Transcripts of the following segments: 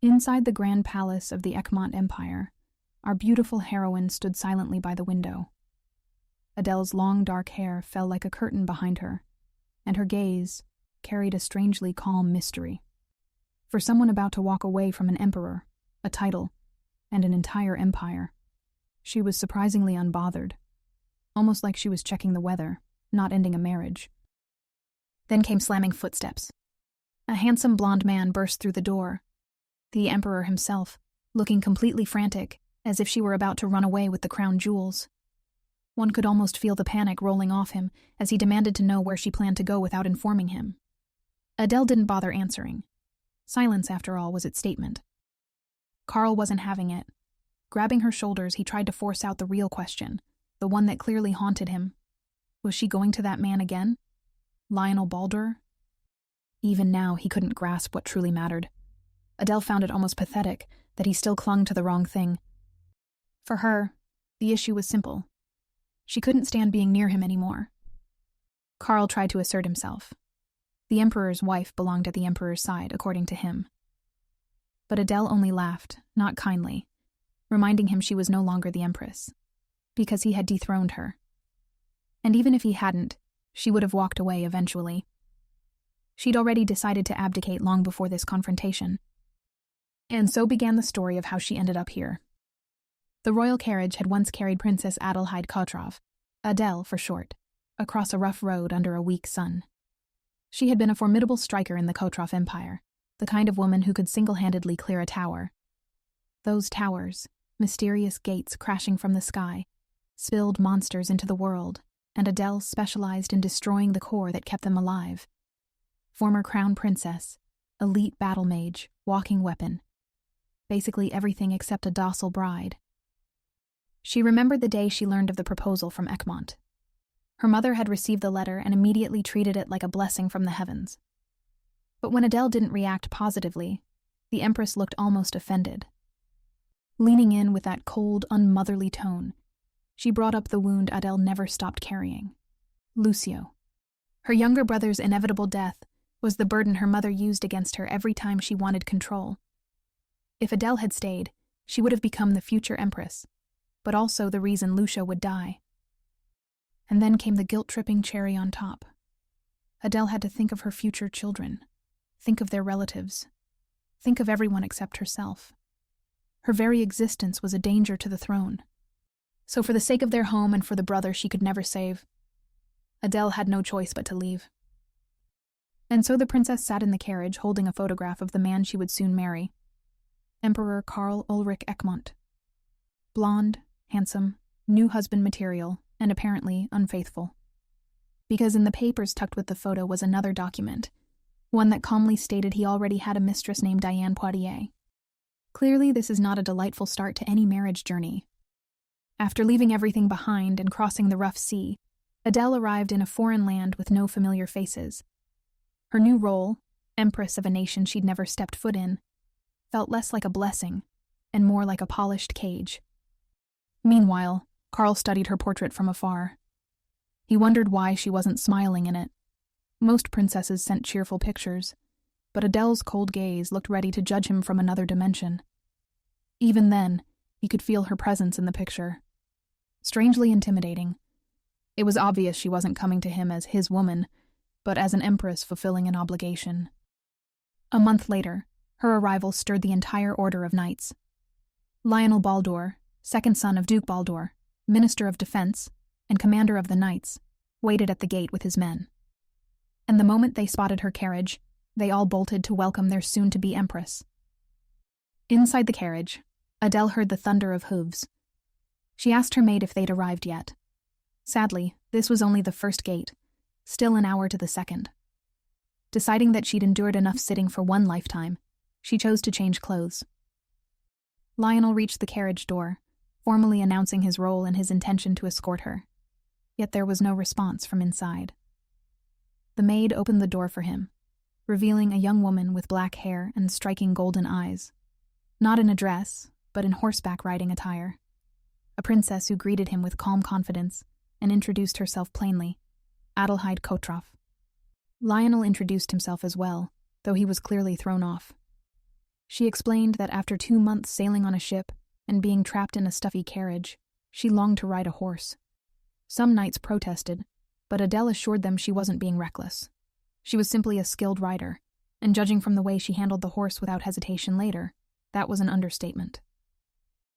Inside the grand palace of the Egmont Empire, our beautiful heroine stood silently by the window. Adele's long dark hair fell like a curtain behind her, and her gaze carried a strangely calm mystery. For someone about to walk away from an emperor, a title, and an entire empire, she was surprisingly unbothered, almost like she was checking the weather, not ending a marriage. Then came slamming footsteps. A handsome blonde man burst through the door, the emperor himself, looking completely frantic, as if she were about to run away with the crown jewels. One could almost feel the panic rolling off him as he demanded to know where she planned to go without informing him. Adele didn't bother answering. Silence, after all, was its statement. Karl wasn't having it. Grabbing her shoulders, he tried to force out the real question, the one that clearly haunted him. Was she going to that man again? Lionel Baldur? Even now, he couldn't grasp what truly mattered. Adele found it almost pathetic that he still clung to the wrong thing. For her, the issue was simple. She couldn't stand being near him anymore. Karl tried to assert himself. The emperor's wife belonged at the emperor's side, according to him. But Adele only laughed, not kindly, reminding him she was no longer the empress, because he had dethroned her. And even if he hadn't, she would have walked away eventually. She'd already decided to abdicate long before this confrontation. And so began the story of how she ended up here. The royal carriage had once carried Princess Adelheid Kotrov, Adele for short, across a rough road under a weak sun. She had been a formidable striker in the Kotrov Empire, the kind of woman who could single-handedly clear a tower. Those towers, mysterious gates crashing from the sky, spilled monsters into the world, and Adele specialized in destroying the core that kept them alive. Former crown princess, elite battle mage, walking weapon. Basically everything except a docile bride. She remembered the day she learned of the proposal from Egmont. Her mother had received the letter and immediately treated it like a blessing from the heavens. But when Adele didn't react positively, the empress looked almost offended. Leaning in with that cold, unmotherly tone, she brought up the wound Adele never stopped carrying. Lucio. Her younger brother's inevitable death was the burden her mother used against her every time she wanted control. If Adele had stayed, she would have become the future empress, but also the reason Lucio would die. And then came the guilt-tripping cherry on top. Adele had to think of her future children, think of their relatives, think of everyone except herself. Her very existence was a danger to the throne. So for the sake of their home and for the brother she could never save, Adele had no choice but to leave. And so the princess sat in the carriage holding a photograph of the man she would soon marry, Emperor Karl Ulrich Egmont. Blonde, handsome, new husband material, and apparently unfaithful. Because in the papers tucked with the photo was another document, one that calmly stated he already had a mistress named Diane Poitiers. Clearly, this is not a delightful start to any marriage journey. After leaving everything behind and crossing the rough sea, Adele arrived in a foreign land with no familiar faces. Her new role, empress of a nation she'd never stepped foot in, felt less like a blessing and more like a polished cage. Meanwhile, Karl studied her portrait from afar. He wondered why she wasn't smiling in it. Most princesses sent cheerful pictures, but Adele's cold gaze looked ready to judge him from another dimension. Even then, he could feel her presence in the picture. Strangely intimidating. It was obvious she wasn't coming to him as his woman, but as an empress fulfilling an obligation. A month later, her arrival stirred the entire order of knights. Lionel Baldur, second son of Duke Baldur, Minister of Defense, and commander of the knights, waited at the gate with his men. And the moment they spotted her carriage, they all bolted to welcome their soon-to-be empress. Inside the carriage, Adele heard the thunder of hooves. She asked her maid if they'd arrived yet. Sadly, this was only the first gate, still an hour to the second. Deciding that she'd endured enough sitting for one lifetime, she chose to change clothes. Lionel reached the carriage door, formally announcing his role and his intention to escort her. Yet there was no response from inside. The maid opened the door for him, revealing a young woman with black hair and striking golden eyes. Not in a dress, but in horseback riding attire. A princess who greeted him with calm confidence and introduced herself plainly, Adelheid Kotrov. Lionel introduced himself as well, though he was clearly thrown off. She explained that after 2 months sailing on a ship and being trapped in a stuffy carriage, she longed to ride a horse. Some knights protested, but Adele assured them she wasn't being reckless. She was simply a skilled rider, and judging from the way she handled the horse without hesitation later, that was an understatement.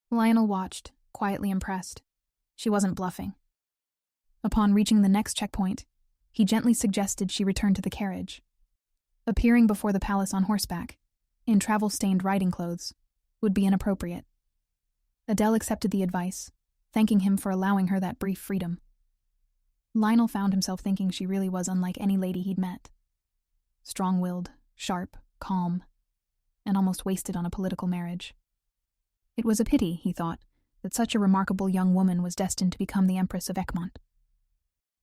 Lionel watched, quietly impressed. She wasn't bluffing. Upon reaching the next checkpoint, he gently suggested she return to the carriage. Appearing before the palace on horseback, in travel-stained riding clothes, would be inappropriate. Adele accepted the advice, thanking him for allowing her that brief freedom. Lionel found himself thinking she really was unlike any lady he'd met. Strong-willed, sharp, calm, and almost wasted on a political marriage. It was a pity, he thought, that such a remarkable young woman was destined to become the Empress of Egmont.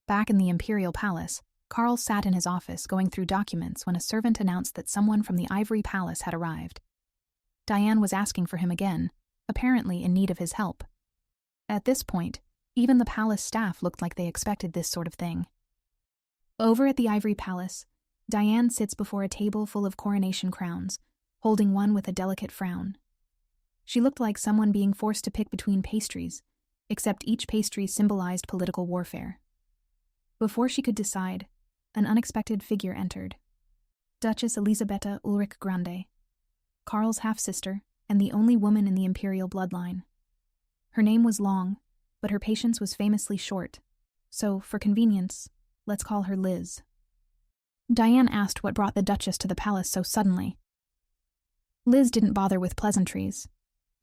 Back in the imperial palace, Karl sat in his office going through documents when a servant announced that someone from the Ivory Palace had arrived. Diane was asking for him again, apparently in need of his help. At this point, even the palace staff looked like they expected this sort of thing. Over at the Ivory Palace, Diane sits before a table full of coronation crowns, holding one with a delicate frown. She looked like someone being forced to pick between pastries, except each pastry symbolized political warfare. Before she could decide, an unexpected figure entered. Duchess Elisabetta Ulrich Grande, Karl's half-sister and the only woman in the imperial bloodline. Her name was long, but her patience was famously short, so, for convenience, let's call her Liz. Diane asked what brought the Duchess to the palace so suddenly. Liz didn't bother with pleasantries.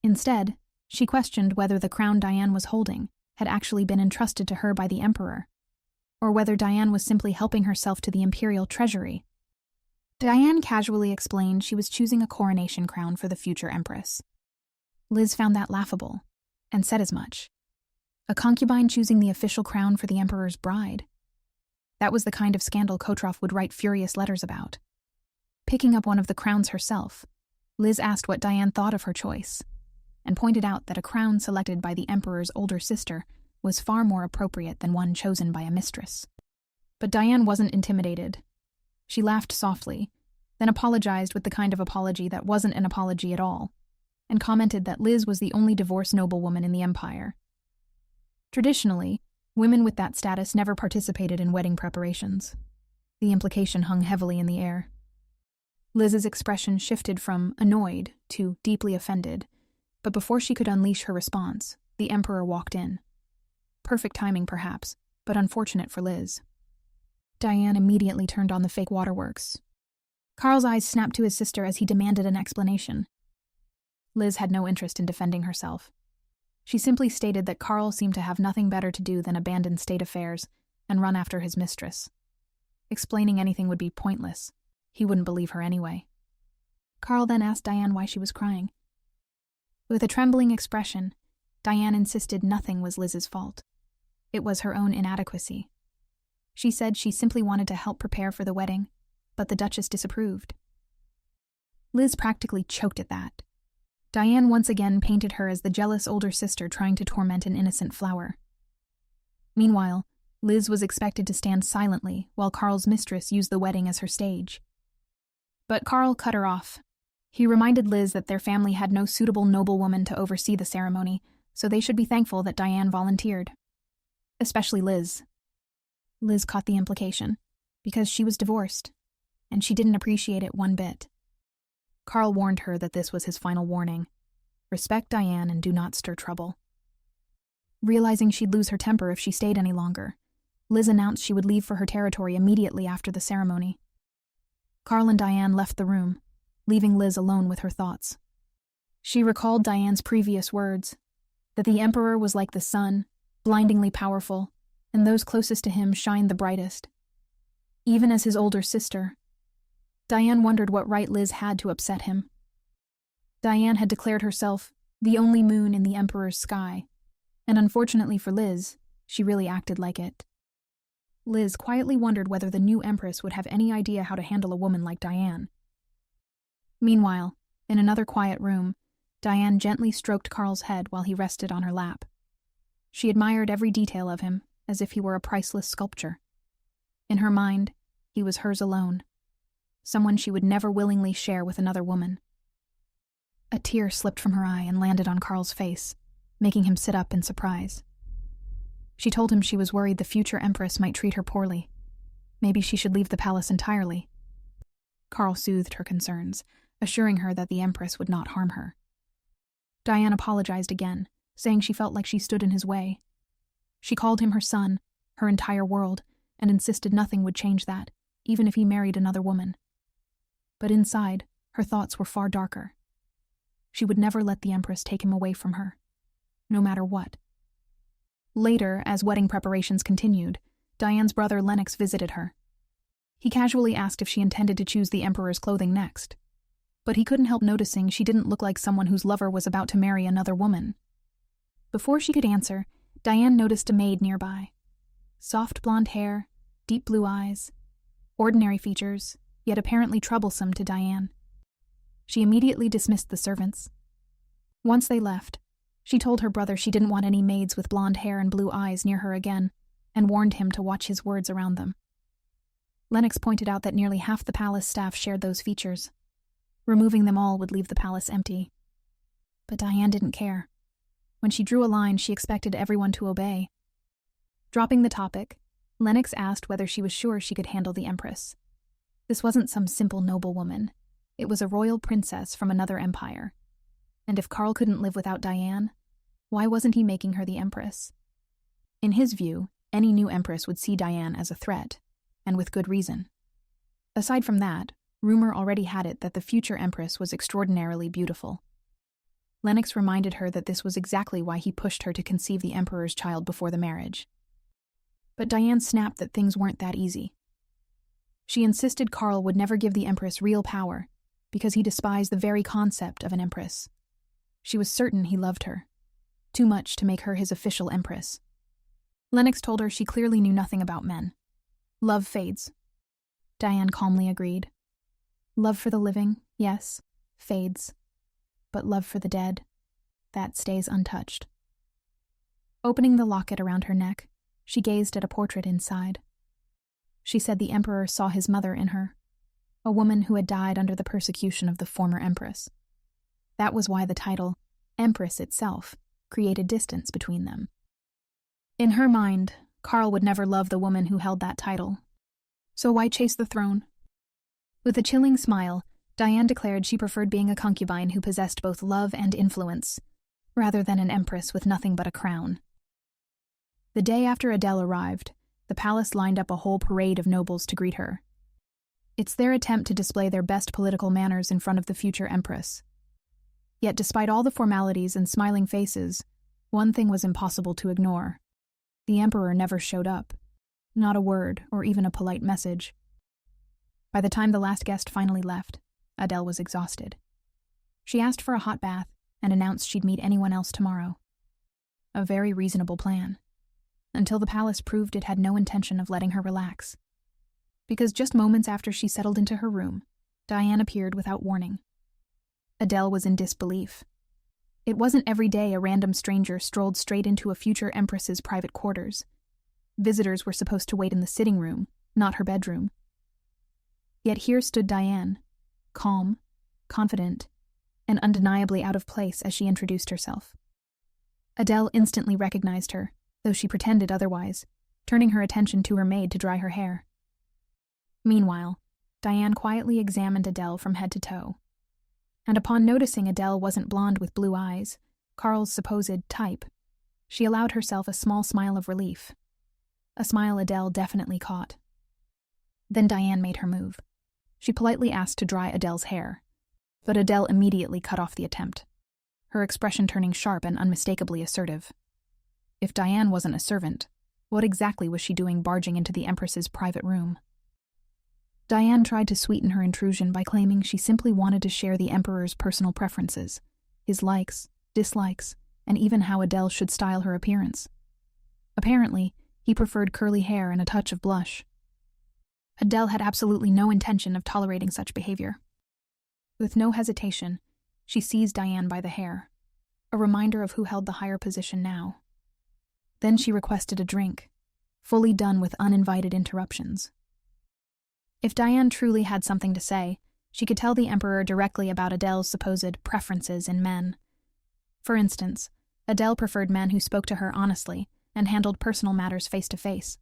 Instead, she questioned whether the crown Diane was holding had actually been entrusted to her by the Emperor, or whether Diane was simply helping herself to the imperial treasury. Diane casually explained she was choosing a coronation crown for the future empress. Liz found that laughable, and said as much. A concubine choosing the official crown for the emperor's bride. That was the kind of scandal Kotroff would write furious letters about. Picking up one of the crowns herself, Liz asked what Diane thought of her choice, and pointed out that a crown selected by the emperor's older sister was far more appropriate than one chosen by a mistress. But Diane wasn't intimidated. She laughed softly, then apologized with the kind of apology that wasn't an apology at all, and commented that Liz was the only divorced noblewoman in the empire. Traditionally, women with that status never participated in wedding preparations. The implication hung heavily in the air. Liz's expression shifted from annoyed to deeply offended, but before she could unleash her response, the emperor walked in. Perfect timing, perhaps, but unfortunate for Liz. Diane immediately turned on the fake waterworks. Karl's eyes snapped to his sister as he demanded an explanation. Liz had no interest in defending herself. She simply stated that Karl seemed to have nothing better to do than abandon state affairs and run after his mistress. Explaining anything would be pointless. He wouldn't believe her anyway. Karl then asked Diane why she was crying. With a trembling expression, Diane insisted nothing was Liz's fault. It was her own inadequacy. She said she simply wanted to help prepare for the wedding, but the Duchess disapproved. Liz practically choked at that. Diane once again painted her as the jealous older sister trying to torment an innocent flower. Meanwhile, Liz was expected to stand silently while Karl's mistress used the wedding as her stage. But Karl cut her off. He reminded Liz that their family had no suitable noblewoman to oversee the ceremony, so they should be thankful that Diane volunteered. Especially Liz. Liz caught the implication, because she was divorced, and she didn't appreciate it one bit. Karl warned her that this was his final warning. Respect Diane and do not stir trouble. Realizing she'd lose her temper if she stayed any longer, Liz announced she would leave for her territory immediately after the ceremony. Karl and Diane left the room, leaving Liz alone with her thoughts. She recalled Diane's previous words, that the Emperor was like the sun, blindingly powerful, and those closest to him shined the brightest. Even as his older sister, Diane wondered what right Liz had to upset him. Diane had declared herself the only moon in the Emperor's sky, and unfortunately for Liz, she really acted like it. Liz quietly wondered whether the new Empress would have any idea how to handle a woman like Diane. Meanwhile, in another quiet room, Diane gently stroked Karl's head while he rested on her lap. She admired every detail of him, as if he were a priceless sculpture. In her mind, he was hers alone, someone she would never willingly share with another woman. A tear slipped from her eye and landed on Karl's face, making him sit up in surprise. She told him she was worried the future empress might treat her poorly. Maybe she should leave the palace entirely. Karl soothed her concerns, assuring her that the empress would not harm her. Diane apologized again, saying she felt like she stood in his way. She called him her son, her entire world, and insisted nothing would change that, even if he married another woman. But inside, her thoughts were far darker. She would never let the empress take him away from her, no matter what. Later, as wedding preparations continued, Diane's brother Lennox visited her. He casually asked if she intended to choose the emperor's clothing next, but he couldn't help noticing she didn't look like someone whose lover was about to marry another woman. Before she could answer, Diane noticed a maid nearby. Soft blonde hair, deep blue eyes, ordinary features, yet apparently troublesome to Diane. She immediately dismissed the servants. Once they left, she told her brother she didn't want any maids with blonde hair and blue eyes near her again, and warned him to watch his words around them. Lennox pointed out that nearly half the palace staff shared those features. Removing them all would leave the palace empty. But Diane didn't care. When she drew a line, she expected everyone to obey. Dropping the topic, Lennox asked whether she was sure she could handle the empress. This wasn't some simple noblewoman. It was a royal princess from another empire. And if Karl couldn't live without Diane, why wasn't he making her the empress? In his view, any new empress would see Diane as a threat, and with good reason. Aside from that, rumor already had it that the future empress was extraordinarily beautiful. Lennox reminded her that this was exactly why he pushed her to conceive the emperor's child before the marriage. But Diane snapped that things weren't that easy. She insisted Karl would never give the empress real power, because he despised the very concept of an empress. She was certain he loved her, too much to make her his official empress. Lennox told her she clearly knew nothing about men. Love fades. Diane calmly agreed. Love for the living, yes, fades. But love for the dead, that stays untouched. Opening the locket around her neck, she gazed at a portrait inside. She said the emperor saw his mother in her, a woman who had died under the persecution of the former empress. That was why the title, Empress itself, created distance between them. In her mind, Karl would never love the woman who held that title. So why chase the throne? With a chilling smile, Diane declared she preferred being a concubine who possessed both love and influence, rather than an empress with nothing but a crown. The day after Adele arrived, the palace lined up a whole parade of nobles to greet her. It's their attempt to display their best political manners in front of the future empress. Yet despite all the formalities and smiling faces, one thing was impossible to ignore. The emperor never showed up. Not a word, or even a polite message. By the time the last guest finally left, Adele was exhausted. She asked for a hot bath and announced she'd meet anyone else tomorrow. A very reasonable plan, until the palace proved it had no intention of letting her relax. Because just moments after she settled into her room, Diane appeared without warning. Adele was in disbelief. It wasn't every day a random stranger strolled straight into a future empress's private quarters. Visitors were supposed to wait in the sitting room, not her bedroom. Yet here stood Diane, calm, confident, and undeniably out of place as she introduced herself. Adele instantly recognized her, though she pretended otherwise, turning her attention to her maid to dry her hair. Meanwhile, Diane quietly examined Adele from head to toe. And upon noticing Adele wasn't blonde with blue eyes, Karl's supposed type, she allowed herself a small smile of relief. A smile Adele definitely caught. Then Diane made her move. She politely asked to dry Adele's hair, but Adele immediately cut off the attempt, her expression turning sharp and unmistakably assertive. If Diane wasn't a servant, what exactly was she doing barging into the Empress's private room? Diane tried to sweeten her intrusion by claiming she simply wanted to share the Emperor's personal preferences, his likes, dislikes, and even how Adele should style her appearance. Apparently, he preferred curly hair and a touch of blush. Adele had absolutely no intention of tolerating such behavior. With no hesitation, she seized Diane by the hair, a reminder of who held the higher position now. Then she requested a drink, fully done with uninvited interruptions. If Diane truly had something to say, She could tell the Emperor directly about Adele's supposed preferences in men. For instance, Adele preferred men who spoke to her honestly and handled personal matters face to face.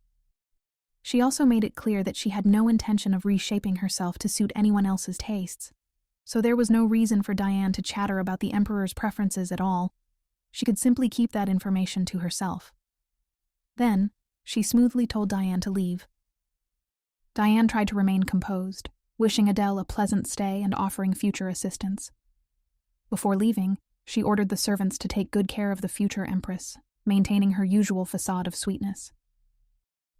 She also made it clear that she had no intention of reshaping herself to suit anyone else's tastes. So there was no reason for Diane to chatter about the Emperor's preferences at all. She could simply keep that information to herself. Then, she smoothly told Diane to leave. Diane tried to remain composed, wishing Adele a pleasant stay and offering future assistance. Before leaving, she ordered the servants to take good care of the future Empress, maintaining her usual facade of sweetness.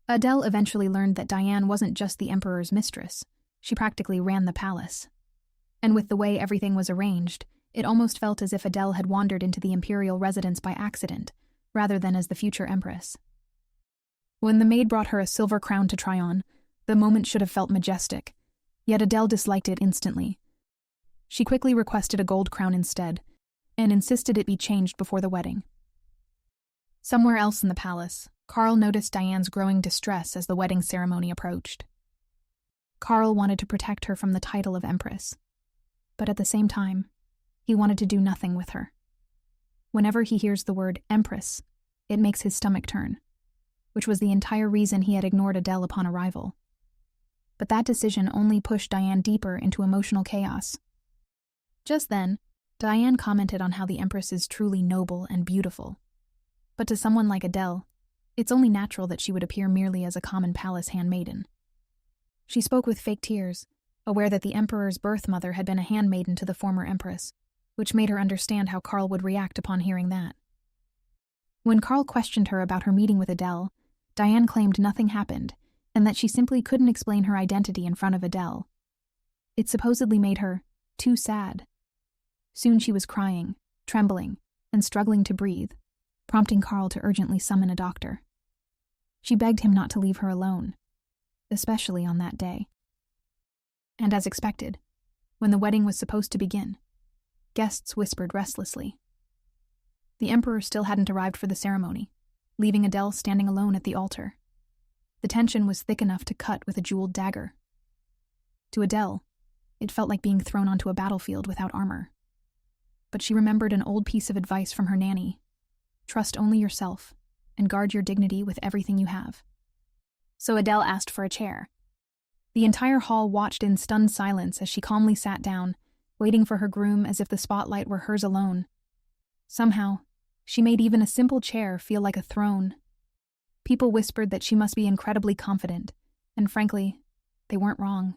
Adele eventually learned that Diane wasn't just the Emperor's mistress, she practically ran the palace. And with the way everything was arranged, it almost felt as if Adele had wandered into the imperial residence by accident, rather than as the future Empress. When the maid brought her a silver crown to try on, the moment should have felt majestic, yet Adele disliked it instantly. She quickly requested a gold crown instead, and insisted it be changed before the wedding. Somewhere else in the palace, Karl noticed Diane's growing distress as the wedding ceremony approached. Karl wanted to protect her from the title of Empress, but at the same time, he wanted to do nothing with her. Whenever he hears the word Empress, it makes his stomach turn, which was the entire reason he had ignored Adele upon arrival. But that decision only pushed Diane deeper into emotional chaos. Just then, Diane commented on how the Empress is truly noble and beautiful. But to someone like Adele, it's only natural that she would appear merely as a common palace handmaiden. She spoke with fake tears, aware that the Emperor's birth mother had been a handmaiden to the former Empress, which made her understand how Karl would react upon hearing that. When Karl questioned her about her meeting with Adele, Diane claimed nothing happened, and that she simply couldn't explain her identity in front of Adele. It supposedly made her too sad. Soon she was crying, trembling, and struggling to breathe, prompting Karl to urgently summon a doctor. She begged him not to leave her alone, especially on that day. And as expected, when the wedding was supposed to begin, guests whispered restlessly. The Emperor still hadn't arrived for the ceremony, leaving Adele standing alone at the altar. The tension was thick enough to cut with a jeweled dagger. To Adele, it felt like being thrown onto a battlefield without armor. But she remembered an old piece of advice from her nanny: trust only yourself, and guard your dignity with everything you have. So Adele asked for a chair. The entire hall watched in stunned silence as she calmly sat down, waiting for her groom as if the spotlight were hers alone. Somehow, she made even a simple chair feel like a throne. People whispered that she must be incredibly confident, and frankly, they weren't wrong.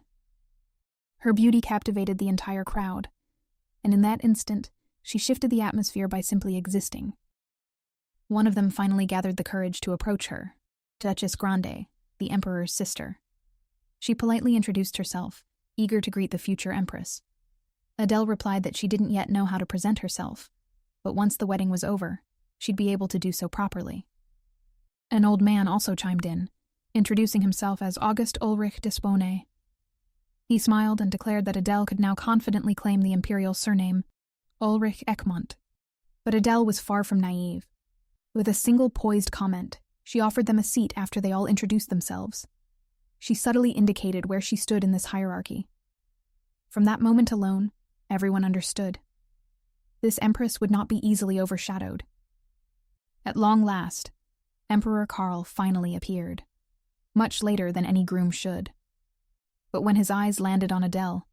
Her beauty captivated the entire crowd, and in that instant, she shifted the atmosphere by simply existing. One of them finally gathered the courage to approach her, Duchess Grande, the Emperor's sister. She politely introduced herself, eager to greet the future Empress. Adele replied that she didn't yet know how to present herself, but once the wedding was over, she'd be able to do so properly. An old man also chimed in, introducing himself as August Ulrich Dispone. He smiled and declared that Adele could now confidently claim the imperial surname, Ulrich Egmont. But Adele was far from naive. With a single poised comment, she offered them a seat after they all introduced themselves. She subtly indicated where she stood in this hierarchy. From that moment alone, everyone understood. This Empress would not be easily overshadowed. At long last, Emperor Karl finally appeared, much later than any groom should. But when his eyes landed on Adele,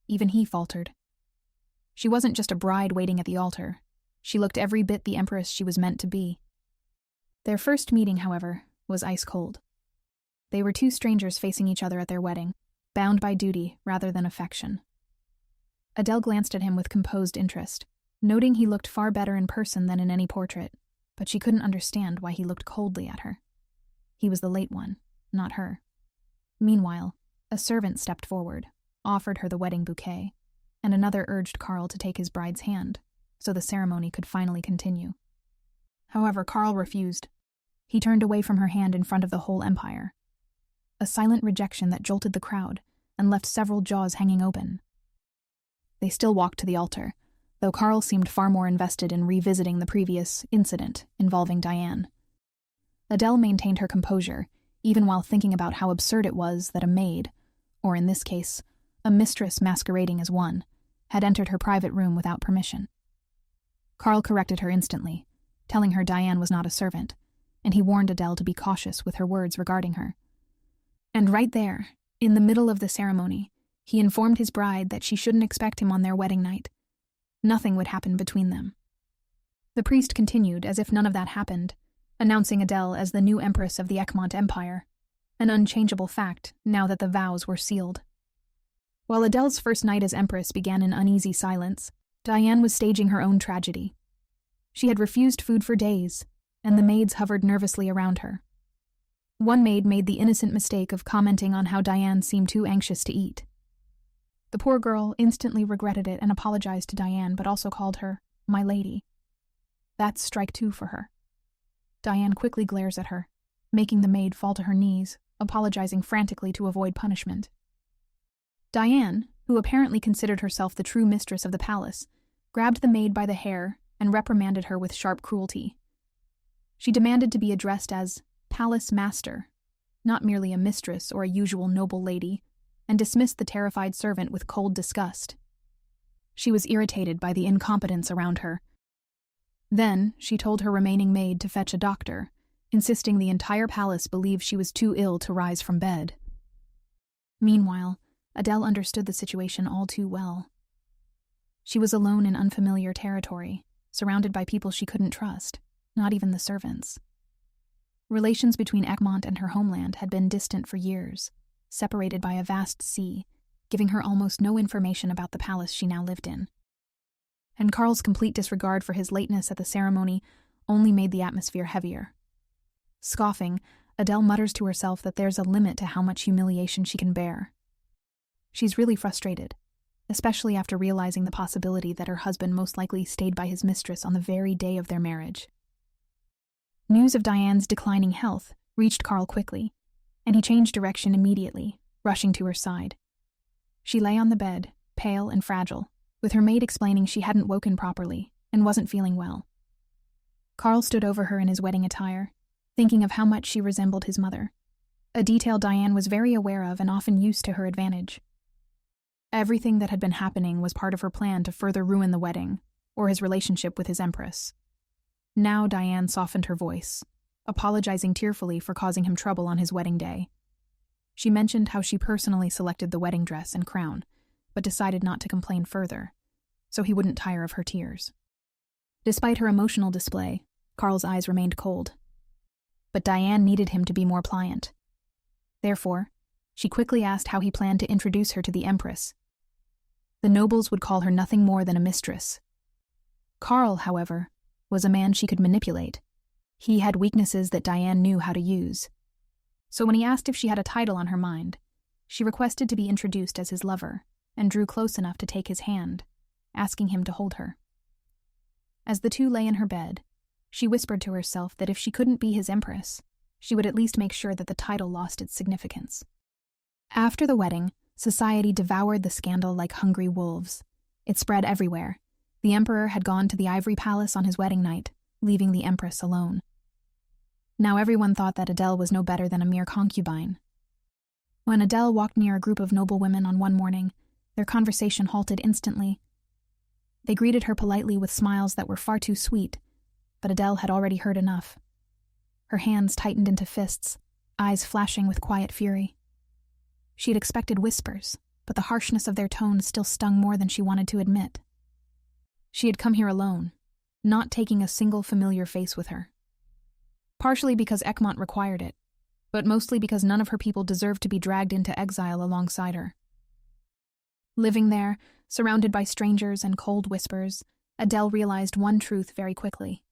even he faltered. She wasn't just a bride waiting at the altar. She looked every bit the Empress she was meant to be. Their first meeting, however, was ice cold. They were two strangers facing each other at their wedding, bound by duty rather than affection. Adele glanced at him with composed interest, noting he looked far better in person than in any portrait, but she couldn't understand why he looked coldly at her. He was the late one, not her. Meanwhile, a servant stepped forward, offered her the wedding bouquet, and another urged Karl to take his bride's hand, so the ceremony could finally continue. However, Karl refused. He turned away from her hand in front of the whole empire. A silent rejection that jolted the crowd and left several jaws hanging open. They still walked to the altar, though Karl seemed far more invested in revisiting the previous incident involving Diane. Adele maintained her composure, even while thinking about how absurd it was that a maid, or in this case, a mistress masquerading as one, had entered her private room without permission. Karl corrected her instantly, telling her Diane was not a servant, and he warned Adele to be cautious with her words regarding her. And right there, in the middle of the ceremony, he informed his bride that she shouldn't expect him on their wedding night. Nothing would happen between them. The priest continued as if none of that happened, announcing Adele as the new empress of the Egmont Empire, an unchangeable fact now that the vows were sealed. While Adele's first night as empress began in uneasy silence, Diane was staging her own tragedy. She had refused food for days, and the maids hovered nervously around her. One maid made the innocent mistake of commenting on how Diane seemed too anxious to eat. The poor girl instantly regretted it and apologized to Diane, but also called her "my lady." That's strike two for her. Diane quickly glares at her, making the maid fall to her knees, apologizing frantically to avoid punishment. Diane, who apparently considered herself the true mistress of the palace, grabbed the maid by the hair and reprimanded her with sharp cruelty. She demanded to be addressed as palace master, not merely a mistress or a usual noble lady, and dismissed the terrified servant with cold disgust. She was irritated by the incompetence around her. Then she told her remaining maid to fetch a doctor, insisting the entire palace believed she was too ill to rise from bed. Meanwhile, Adele understood the situation all too well. She was alone in unfamiliar territory, surrounded by people she couldn't trust, not even the servants. Relations between Egmont and her homeland had been distant for years, separated by a vast sea, giving her almost no information about the palace she now lived in. And Karl's complete disregard for his lateness at the ceremony only made the atmosphere heavier. Scoffing, Adele mutters to herself that there's a limit to how much humiliation she can bear. She's really frustrated, especially after realizing the possibility that her husband most likely stayed by his mistress on the very day of their marriage. News of Diane's declining health reached Karl quickly, and he changed direction immediately, rushing to her side. She lay on the bed, pale and fragile, with her maid explaining she hadn't woken properly and wasn't feeling well. Karl stood over her in his wedding attire, thinking of how much she resembled his mother, a detail Diane was very aware of and often used to her advantage. Everything that had been happening was part of her plan to further ruin the wedding, or his relationship with his empress. Now Diane softened her voice, apologizing tearfully for causing him trouble on his wedding day. She mentioned how she personally selected the wedding dress and crown, but decided not to complain further, so he wouldn't tire of her tears. Despite her emotional display, Karl's eyes remained cold. But Diane needed him to be more pliant. Therefore, she quickly asked how he planned to introduce her to the empress. The nobles would call her nothing more than a mistress. Karl, however, was a man she could manipulate. He had weaknesses that Diane knew how to use. So when he asked if she had a title on her mind, she requested to be introduced as his lover and drew close enough to take his hand, asking him to hold her. As the two lay in her bed, she whispered to herself that if she couldn't be his empress, she would at least make sure that the title lost its significance. After the wedding, society devoured the scandal like hungry wolves. It spread everywhere. The emperor had gone to the ivory palace on his wedding night, leaving the empress alone. Now everyone thought that Adele was no better than a mere concubine. When Adele walked near a group of noble women on one morning, their conversation halted instantly. They greeted her politely with smiles that were far too sweet, but Adele had already heard enough. Her hands tightened into fists, eyes flashing with quiet fury. She had expected whispers, but the harshness of their tones still stung more than she wanted to admit. She had come here alone, not taking a single familiar face with her. Partially because Egmont required it, but mostly because none of her people deserved to be dragged into exile alongside her. Living there, surrounded by strangers and cold whispers, Adele realized one truth very quickly.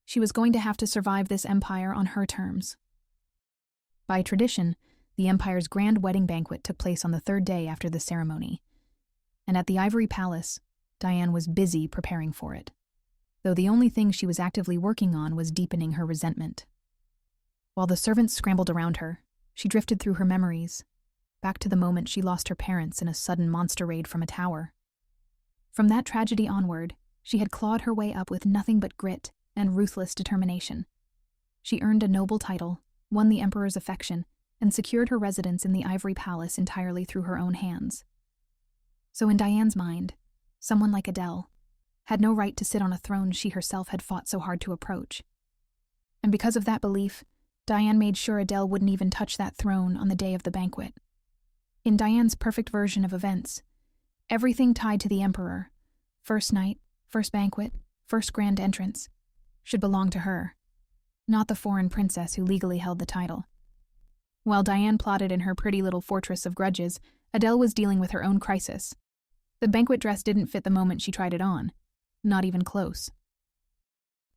She was going to have to survive this empire on her terms. By tradition, the empire's grand wedding banquet took place on the third day after the ceremony, and at the Ivory Palace, Diane was busy preparing for it, though the only thing she was actively working on was deepening her resentment. While the servants scrambled around her, she drifted through her memories, back to the moment she lost her parents in a sudden monster raid from a tower. From that tragedy onward, she had clawed her way up with nothing but grit and ruthless determination. She earned a noble title, won the emperor's affection, and secured her residence in the Ivory Palace entirely through her own hands. So in Diane's mind, someone like Adele had no right to sit on a throne she herself had fought so hard to approach. And because of that belief, Diane made sure Adele wouldn't even touch that throne on the day of the banquet. In Diane's perfect version of events, everything tied to the Emperor, first night, first banquet, first grand entrance, should belong to her, not the foreign princess who legally held the title. While Diane plotted in her pretty little fortress of grudges, Adele was dealing with her own crisis. The banquet dress didn't fit the moment she tried it on, not even close.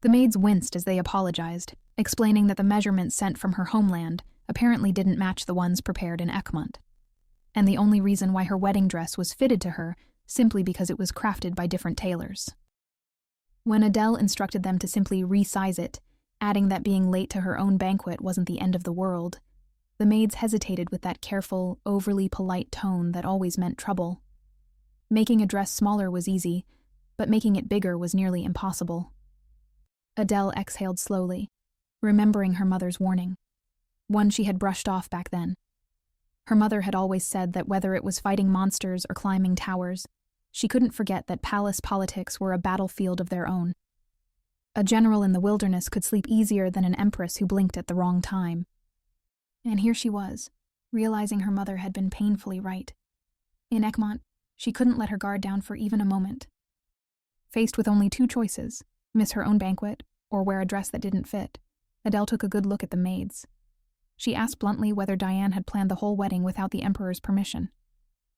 The maids winced as they apologized, explaining that the measurements sent from her homeland apparently didn't match the ones prepared in Egmont, and the only reason why her wedding dress was fitted to her simply because it was crafted by different tailors. When Adele instructed them to simply resize it, adding that being late to her own banquet wasn't the end of the world, the maids hesitated with that careful, overly polite tone that always meant trouble. Making a dress smaller was easy, but making it bigger was nearly impossible. Adele exhaled slowly, remembering her mother's warning, one she had brushed off back then. Her mother had always said that whether it was fighting monsters or climbing towers, she couldn't forget that palace politics were a battlefield of their own. A general in the wilderness could sleep easier than an empress who blinked at the wrong time. And here she was, realizing her mother had been painfully right. In Egmont, she couldn't let her guard down for even a moment. Faced with only two choices, miss her own banquet or wear a dress that didn't fit, Adele took a good look at the maids. She asked bluntly whether Diane had planned the whole wedding without the Emperor's permission.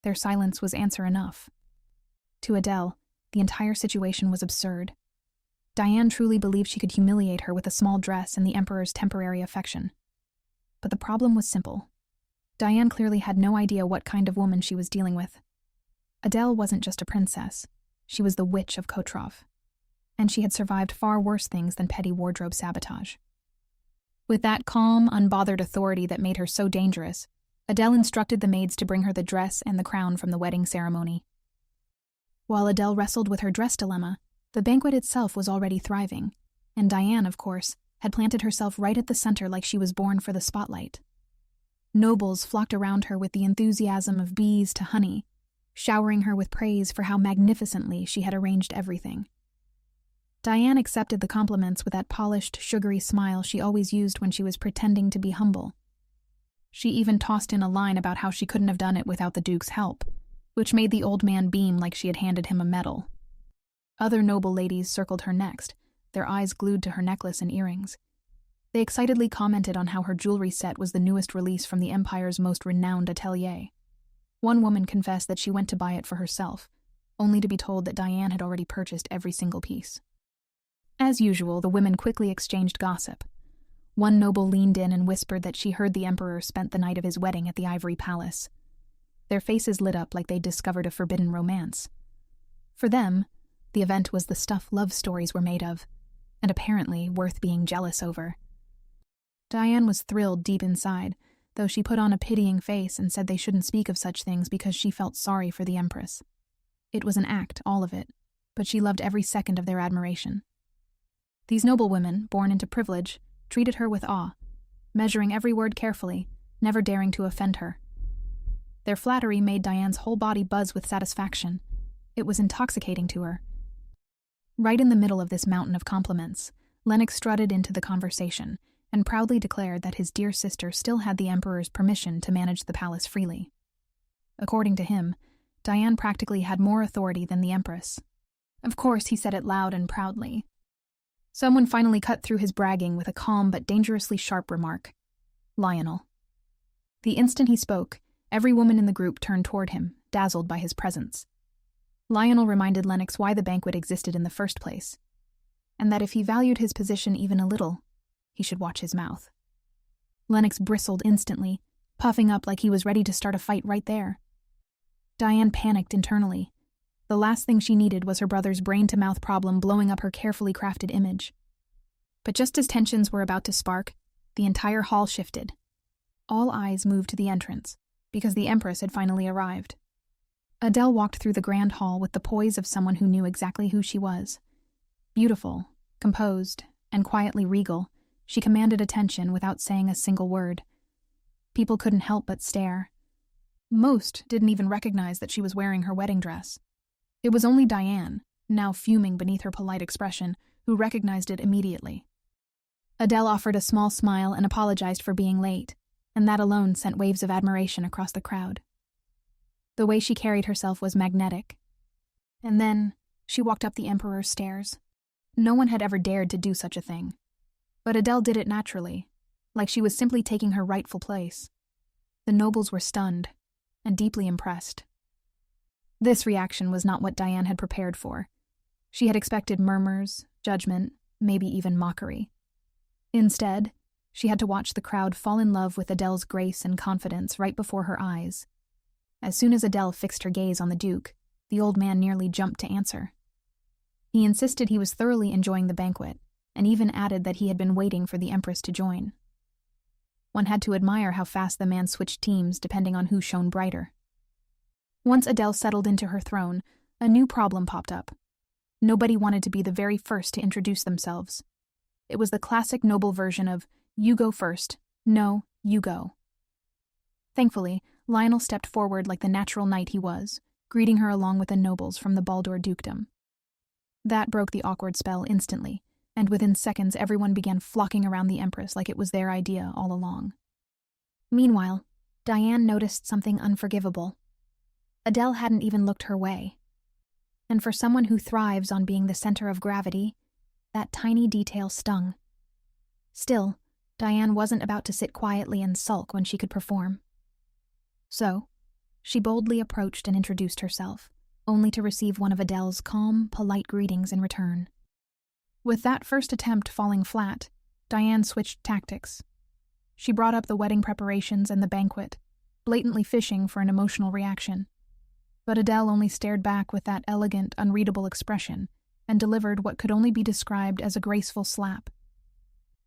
Their silence was answer enough. To Adele, the entire situation was absurd. Diane truly believed she could humiliate her with a small dress and the Emperor's temporary affection. But the problem was simple. Diane clearly had no idea what kind of woman she was dealing with. Adele wasn't just a princess. She was the witch of Kotrov. And she had survived far worse things than petty wardrobe sabotage. With that calm, unbothered authority that made her so dangerous, Adele instructed the maids to bring her the dress and the crown from the wedding ceremony. While Adele wrestled with her dress dilemma, the banquet itself was already thriving, and Diane, of course, had planted herself right at the center like she was born for the spotlight. Nobles flocked around her with the enthusiasm of bees to honey, showering her with praise for how magnificently she had arranged everything. Diane accepted the compliments with that polished, sugary smile she always used when she was pretending to be humble. She even tossed in a line about how she couldn't have done it without the Duke's help, which made the old man beam like she had handed him a medal. Other noble ladies circled her next, their eyes glued to her necklace and earrings. They excitedly commented on how her jewelry set was the newest release from the Empire's most renowned atelier. One woman confessed that she went to buy it for herself, only to be told that Diane had already purchased every single piece. As usual, the women quickly exchanged gossip. One noble leaned in and whispered that she heard the Emperor spent the night of his wedding at the Ivory Palace. Their faces lit up like they'd discovered a forbidden romance. For them, the event was the stuff love stories were made of, and apparently worth being jealous over. Diane was thrilled deep inside, though she put on a pitying face and said they shouldn't speak of such things because she felt sorry for the Empress. It was an act, all of it, but she loved every second of their admiration. These noble women, born into privilege, treated her with awe, measuring every word carefully, never daring to offend her. Their flattery made Diane's whole body buzz with satisfaction. It was intoxicating to her. Right in the middle of this mountain of compliments, Lennox strutted into the conversation and proudly declared that his dear sister still had the Emperor's permission to manage the palace freely. According to him, Diane practically had more authority than the Empress. Of course, he said it loud and proudly. Someone finally cut through his bragging with a calm but dangerously sharp remark. Lionel. The instant he spoke, every woman in the group turned toward him, dazzled by his presence. Lionel reminded Lennox why the banquet existed in the first place, and that if he valued his position even a little, he should watch his mouth. Lennox bristled instantly, puffing up like he was ready to start a fight right there. Diane panicked internally. The last thing she needed was her brother's brain-to-mouth problem blowing up her carefully crafted image. But just as tensions were about to spark, the entire hall shifted. All eyes moved to the entrance, because the Empress had finally arrived. Adele walked through the grand hall with the poise of someone who knew exactly who she was. Beautiful, composed, and quietly regal, she commanded attention without saying a single word. People couldn't help but stare. Most didn't even recognize that she was wearing her wedding dress. It was only Diane, now fuming beneath her polite expression, who recognized it immediately. Adele offered a small smile and apologized for being late, and that alone sent waves of admiration across the crowd. The way she carried herself was magnetic. And then she walked up the Emperor's stairs. No one had ever dared to do such a thing. But Adele did it naturally, like she was simply taking her rightful place. The nobles were stunned and deeply impressed. This reaction was not what Diane had prepared for. She had expected murmurs, judgment, maybe even mockery. Instead, she had to watch the crowd fall in love with Adele's grace and confidence right before her eyes. As soon as Adele fixed her gaze on the Duke, the old man nearly jumped to answer. He insisted he was thoroughly enjoying the banquet, and even added that he had been waiting for the Empress to join. One had to admire how fast the man switched teams depending on who shone brighter. Once Adele settled into her throne, a new problem popped up. Nobody wanted to be the very first to introduce themselves. It was the classic noble version of, "You go first. No, you go." Thankfully, Lionel stepped forward like the natural knight he was, greeting her along with the nobles from the Baldur dukedom. That broke the awkward spell instantly, and within seconds everyone began flocking around the Empress like it was their idea all along. Meanwhile, Diane noticed something unforgivable. Adele hadn't even looked her way. And for someone who thrives on being the center of gravity, that tiny detail stung. Still, Diane wasn't about to sit quietly and sulk when she could perform. So, she boldly approached and introduced herself, only to receive one of Adele's calm, polite greetings in return. With that first attempt falling flat, Diane switched tactics. She brought up the wedding preparations and the banquet, blatantly fishing for an emotional reaction. But Adele only stared back with that elegant, unreadable expression and delivered what could only be described as a graceful slap.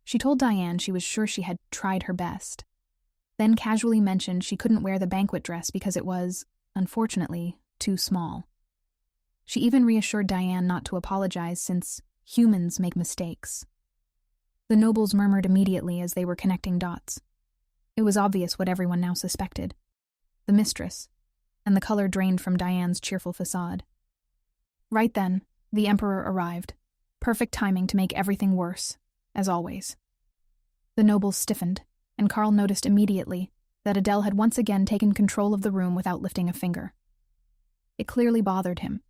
She told Diane she was sure she had tried her best, then casually mentioned she couldn't wear the banquet dress because it was, unfortunately, too small. She even reassured Diane not to apologize since humans make mistakes. The nobles murmured immediately as they were connecting dots. It was obvious what everyone now suspected. The Mistress, and the color drained from Diane's cheerful facade. Right then, the Emperor arrived. Perfect timing to make everything worse, as always. The nobles stiffened, and Karl noticed immediately that Adele had once again taken control of the room without lifting a finger. It clearly bothered him.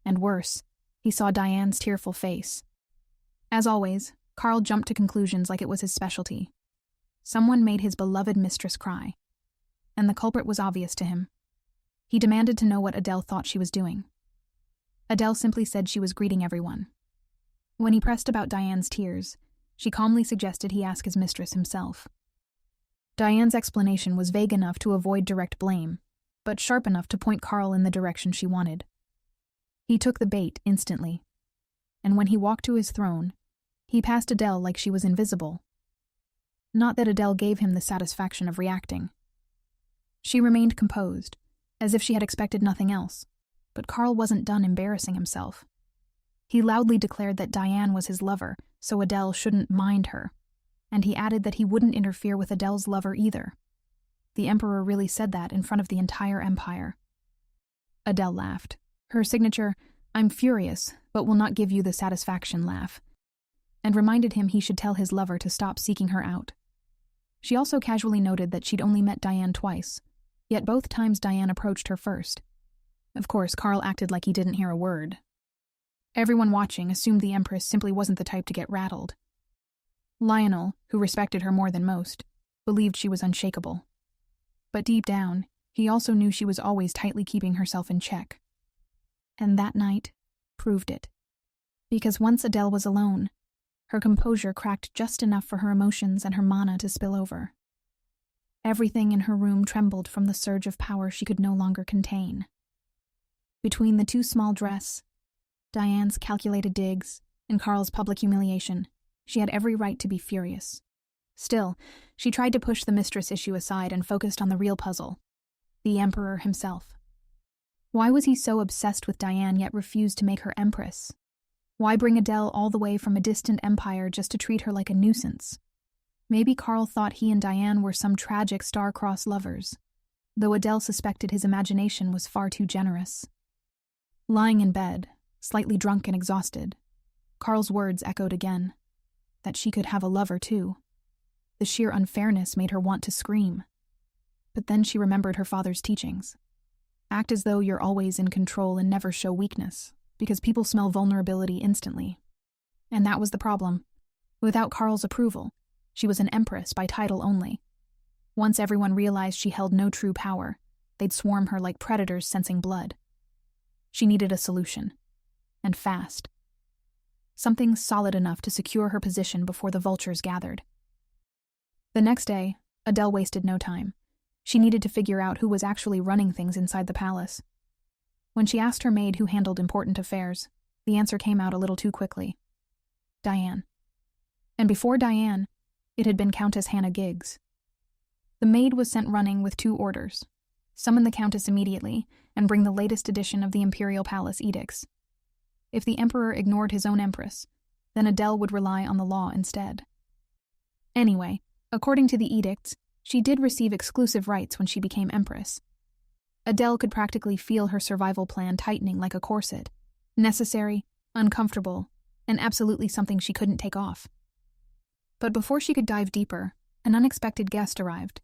And worse, he saw Diane's tearful face. As always, Karl jumped to conclusions like it was his specialty. Someone made his beloved mistress cry, and the culprit was obvious to him. He demanded to know what Adele thought she was doing. Adele simply said she was greeting everyone. When he pressed about Diane's tears, she calmly suggested he ask his mistress himself. Diane's explanation was vague enough to avoid direct blame, but sharp enough to point Karl in the direction she wanted. He took the bait instantly, and when he walked to his throne, he passed Adele like she was invisible. Not that Adele gave him the satisfaction of reacting. She remained composed, as if she had expected nothing else, but Karl wasn't done embarrassing himself. He loudly declared that Diane was his lover, so Adele shouldn't mind her, and he added that he wouldn't interfere with Adele's lover either. The Emperor really said that in front of the entire empire. Adele laughed. Her signature, "I'm furious, but will not give you the satisfaction" laugh, and reminded him he should tell his lover to stop seeking her out. She also casually noted that she'd only met Diane twice, yet both times Diane approached her first. Of course, Karl acted like he didn't hear a word. Everyone watching assumed the Empress simply wasn't the type to get rattled. Lionel, who respected her more than most, believed she was unshakable. But deep down, he also knew she was always tightly keeping herself in check. And that night proved it. Because once Adele was alone, her composure cracked just enough for her emotions and her mana to spill over. Everything in her room trembled from the surge of power she could no longer contain. Between the too small dress, Diane's calculated digs, and Karl's public humiliation, she had every right to be furious. Still, she tried to push the mistress issue aside and focused on the real puzzle, the Emperor himself. Why was he so obsessed with Diane yet refused to make her empress? Why bring Adele all the way from a distant empire just to treat her like a nuisance? Maybe Karl thought he and Diane were some tragic star-crossed lovers. though Adele suspected his imagination was far too generous. Lying in bed, slightly drunk and exhausted, Karl's words echoed again, that she could have a lover too. The sheer unfairness made her want to scream. But then she remembered her father's teachings. Act as though you're always in control and never show weakness, because people smell vulnerability instantly. And that was the problem. Without Karl's approval, she was an empress by title only. Once everyone realized she held no true power, they'd swarm her like predators sensing blood. She needed a solution. And fast. Something solid enough to secure her position before the vultures gathered. The next day, Adele wasted no time. She needed to figure out who was actually running things inside the palace. When she asked her maid who handled important affairs, the answer came out a little too quickly. Diane. And before Diane, it had been Countess Hannah Giggs. The maid was sent running with 2 orders. Summon the Countess immediately and bring the latest edition of the Imperial Palace edicts. If the Emperor ignored his own Empress, then Adele would rely on the law instead. Anyway, according to the edicts, she did receive exclusive rights when she became Empress. Adele could practically feel her survival plan tightening like a corset. Necessary, uncomfortable, and absolutely something she couldn't take off. But before she could dive deeper, an unexpected guest arrived.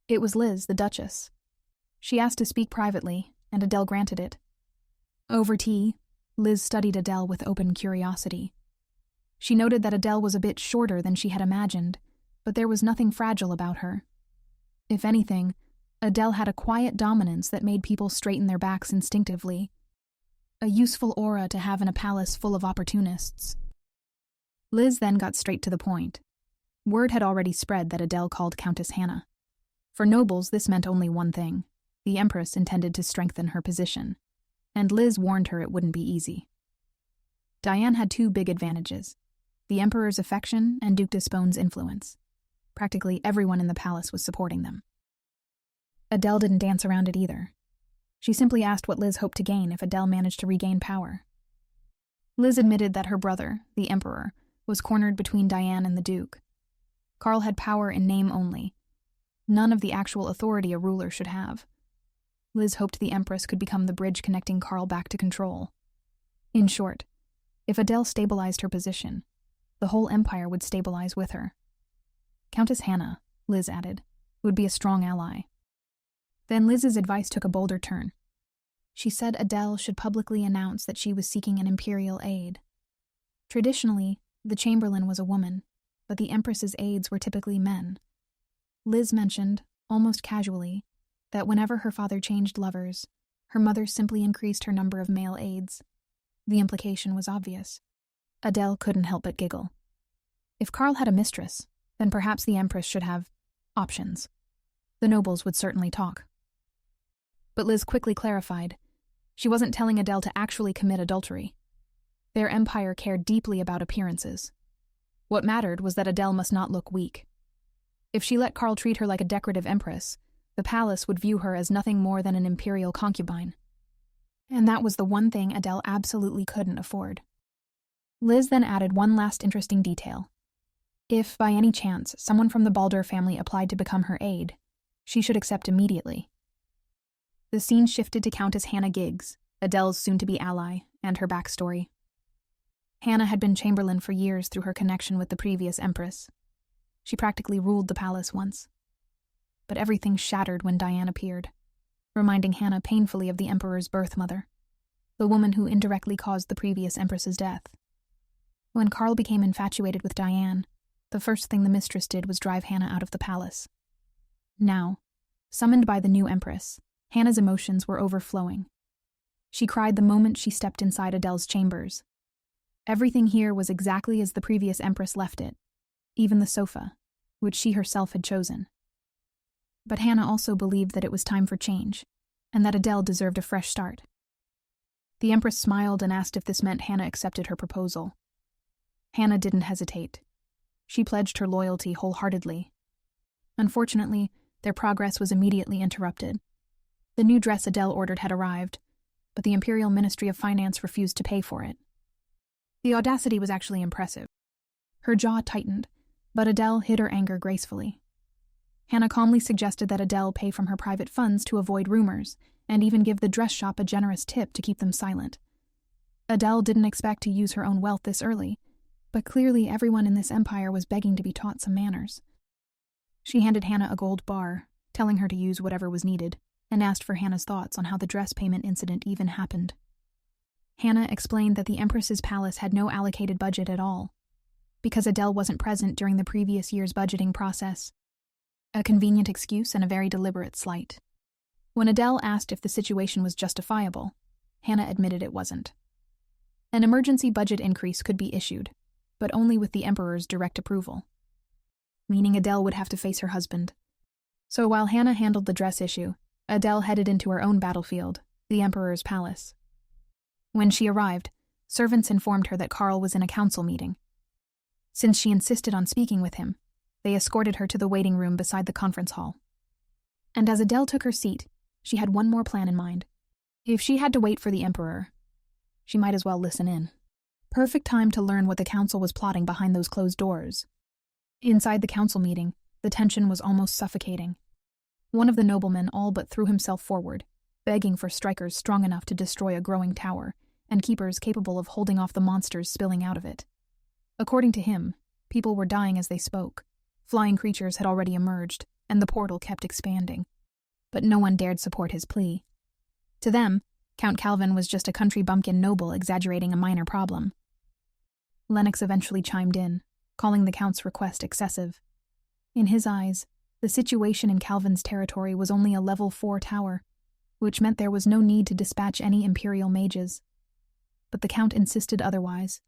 It was Liz, the Duchess. She asked to speak privately, and Adele granted it. Over tea, Liz studied Adele with open curiosity. She noted that Adele was a bit shorter than she had imagined, but there was nothing fragile about her. If anything, Adele had a quiet dominance that made people straighten their backs instinctively. A useful aura to have in a palace full of opportunists. Liz then got straight to the point. Word had already spread that Adele called Countess Hannah. For nobles, this meant only one thing. The Empress intended to strengthen her position, and Liz warned her it wouldn't be easy. Diane had 2 big advantages: the Emperor's affection and Duc d'Espoin's influence. Practically everyone in the palace was supporting them. Adele didn't dance around it either. She simply asked what Liz hoped to gain if Adele managed to regain power. Liz admitted that her brother, the Emperor, was cornered between Diane and the Duke. Karl had power in name only, none of the actual authority a ruler should have. Liz hoped the Empress could become the bridge connecting Karl back to control. In short, if Adele stabilized her position, the whole empire would stabilize with her. Countess Hannah, Liz added, would be a strong ally. Then Liz's advice took a bolder turn. She said Adele should publicly announce that she was seeking an imperial aid. Traditionally, the Chamberlain was a woman, but the Empress's aides were typically men. Liz mentioned, almost casually, that whenever her father changed lovers, her mother simply increased her number of male aides. The implication was obvious. Adele couldn't help but giggle. If Karl had a mistress, then perhaps the Empress should have options. The nobles would certainly talk. But Liz quickly clarified. She wasn't telling Adele to actually commit adultery. Their empire cared deeply about appearances. What mattered was that Adele must not look weak. If she let Karl treat her like a decorative empress, the palace would view her as nothing more than an imperial concubine. And that was the one thing Adele absolutely couldn't afford. Liz then added one last interesting detail. If, by any chance, someone from the Baldur family applied to become her aide, she should accept immediately. The scene shifted to Countess Hannah Giggs, Adele's soon-to-be ally, and her backstory. Hannah had been Chamberlain for years through her connection with the previous Empress. She practically ruled the palace once. But everything shattered when Diane appeared, reminding Hannah painfully of the Emperor's birth mother, the woman who indirectly caused the previous Empress's death. When Karl became infatuated with Diane, the first thing the Mistress did was drive Hannah out of the palace. Now, summoned by the new Empress, Hannah's emotions were overflowing. She cried the moment she stepped inside Adele's chambers. Everything here was exactly as the previous Empress left it, even the sofa, which she herself had chosen. But Hannah also believed that it was time for change, and that Adele deserved a fresh start. The Empress smiled and asked if this meant Hannah accepted her proposal. Hannah didn't hesitate. She pledged her loyalty wholeheartedly. Unfortunately, their progress was immediately interrupted. The new dress Adele ordered had arrived, but the Imperial Ministry of Finance refused to pay for it. The audacity was actually impressive. Her jaw tightened, but Adele hid her anger gracefully. Hannah calmly suggested that Adele pay from her private funds to avoid rumors, and even give the dress shop a generous tip to keep them silent. Adele didn't expect to use her own wealth this early, but clearly everyone in this empire was begging to be taught some manners. She handed Hannah a gold bar, telling her to use whatever was needed, and asked for Hannah's thoughts on how the dress payment incident even happened. Hannah explained that the Empress's palace had no allocated budget at all, because Adele wasn't present during the previous year's budgeting process. A convenient excuse and a very deliberate slight. When Adele asked if the situation was justifiable, Hannah admitted it wasn't. An emergency budget increase could be issued, but only with the Emperor's direct approval, meaning Adele would have to face her husband. So while Hannah handled the dress issue, Adele headed into her own battlefield, the Emperor's palace. When she arrived, servants informed her that Karl was in a council meeting. Since she insisted on speaking with him, they escorted her to the waiting room beside the conference hall. And as Adele took her seat, she had one more plan in mind. If she had to wait for the Emperor, she might as well listen in. Perfect time to learn what the council was plotting behind those closed doors. Inside the council meeting, the tension was almost suffocating. One of the noblemen all but threw himself forward, begging for strikers strong enough to destroy a growing tower, and keepers capable of holding off the monsters spilling out of it. According to him, people were dying as they spoke. Flying creatures had already emerged, and the portal kept expanding. But no one dared support his plea. To them, Count Calvin was just a country bumpkin noble exaggerating a minor problem. Lennox eventually chimed in, calling the Count's request excessive. In his eyes, the situation in Calvin's territory was only a level 4 tower, which meant there was no need to dispatch any imperial mages. But the Count insisted otherwise.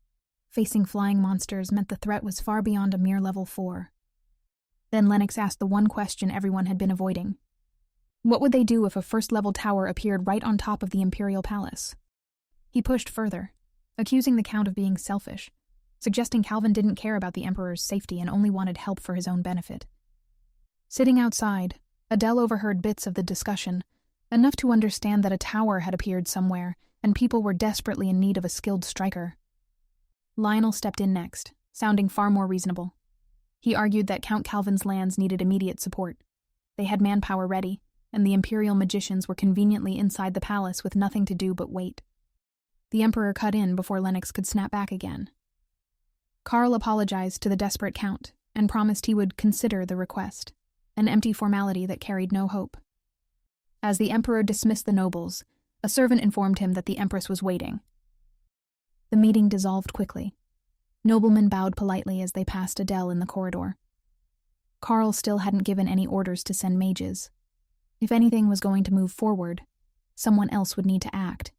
Facing flying monsters meant the threat was far beyond a mere level 4. Then Lennox asked the one question everyone had been avoiding. What would they do if a first-level tower appeared right on top of the imperial palace? He pushed further, accusing the Count of being selfish, suggesting Calvin didn't care about the Emperor's safety and only wanted help for his own benefit. Sitting outside, Adele overheard bits of the discussion, enough to understand that a tower had appeared somewhere and people were desperately in need of a skilled striker. Lionel stepped in next, sounding far more reasonable. He argued that Count Calvin's lands needed immediate support. They had manpower ready, and the imperial magicians were conveniently inside the palace with nothing to do but wait. The Emperor cut in before Lennox could snap back again. Karl apologized to the desperate Count and promised he would consider the request, an empty formality that carried no hope. As the Emperor dismissed the nobles, a servant informed him that the Empress was waiting. The meeting dissolved quickly. Noblemen bowed politely as they passed Adele in the corridor. Karl still hadn't given any orders to send mages. If anything was going to move forward, someone else would need to act,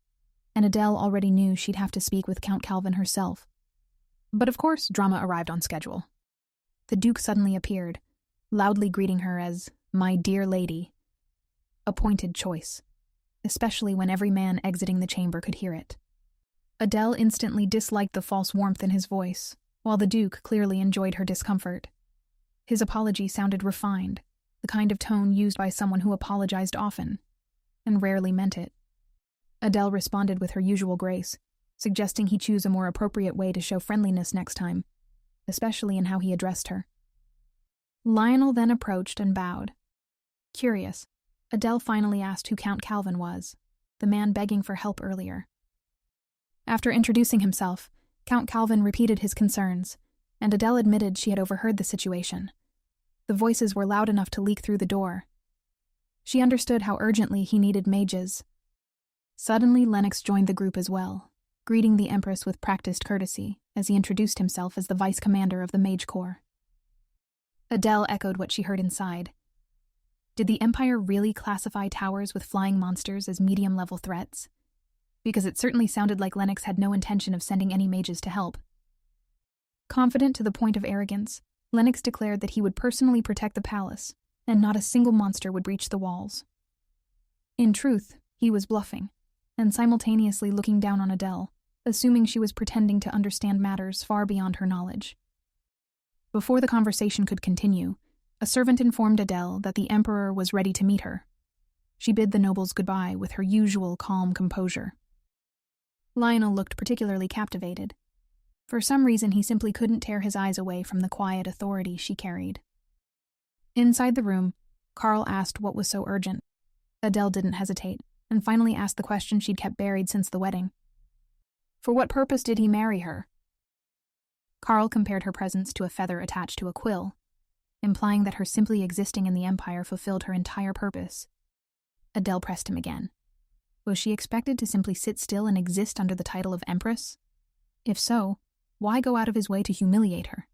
and Adele already knew she'd have to speak with Count Calvin herself. But of course, drama arrived on schedule. The Duke suddenly appeared, loudly greeting her as "my dear lady." A pointed choice, especially when every man exiting the chamber could hear it. Adele instantly disliked the false warmth in his voice, while the Duke clearly enjoyed her discomfort. His apology sounded refined, the kind of tone used by someone who apologized often, and rarely meant it. Adele responded with her usual grace, suggesting he choose a more appropriate way to show friendliness next time, especially in how he addressed her. Lionel then approached and bowed. Curious, Adele finally asked who Count Calvin was, the man begging for help earlier. After introducing himself, Count Calvin repeated his concerns, and Adele admitted she had overheard the situation. The voices were loud enough to leak through the door. She understood how urgently he needed mages. Suddenly, Lennox joined the group as well, greeting the Empress with practiced courtesy as he introduced himself as the vice commander of the Mage Corps. Adele echoed what she heard inside. Did the Empire really classify towers with flying monsters as medium-level threats? Because it certainly sounded like Lennox had no intention of sending any mages to help. Confident to the point of arrogance, Lennox declared that he would personally protect the palace, and not a single monster would breach the walls. In truth, he was bluffing, and simultaneously looking down on Adele, assuming she was pretending to understand matters far beyond her knowledge. Before the conversation could continue, a servant informed Adele that the Emperor was ready to meet her. She bid the nobles goodbye with her usual calm composure. Lionel looked particularly captivated. For some reason, he simply couldn't tear his eyes away from the quiet authority she carried. Inside the room, Karl asked what was so urgent. Adele didn't hesitate, and finally asked the question she'd kept buried since the wedding. For what purpose did he marry her? Karl compared her presence to a feather attached to a quill, implying that her simply existing in the Empire fulfilled her entire purpose. Adele pressed him again. Was she expected to simply sit still and exist under the title of Empress? If so, why go out of his way to humiliate her?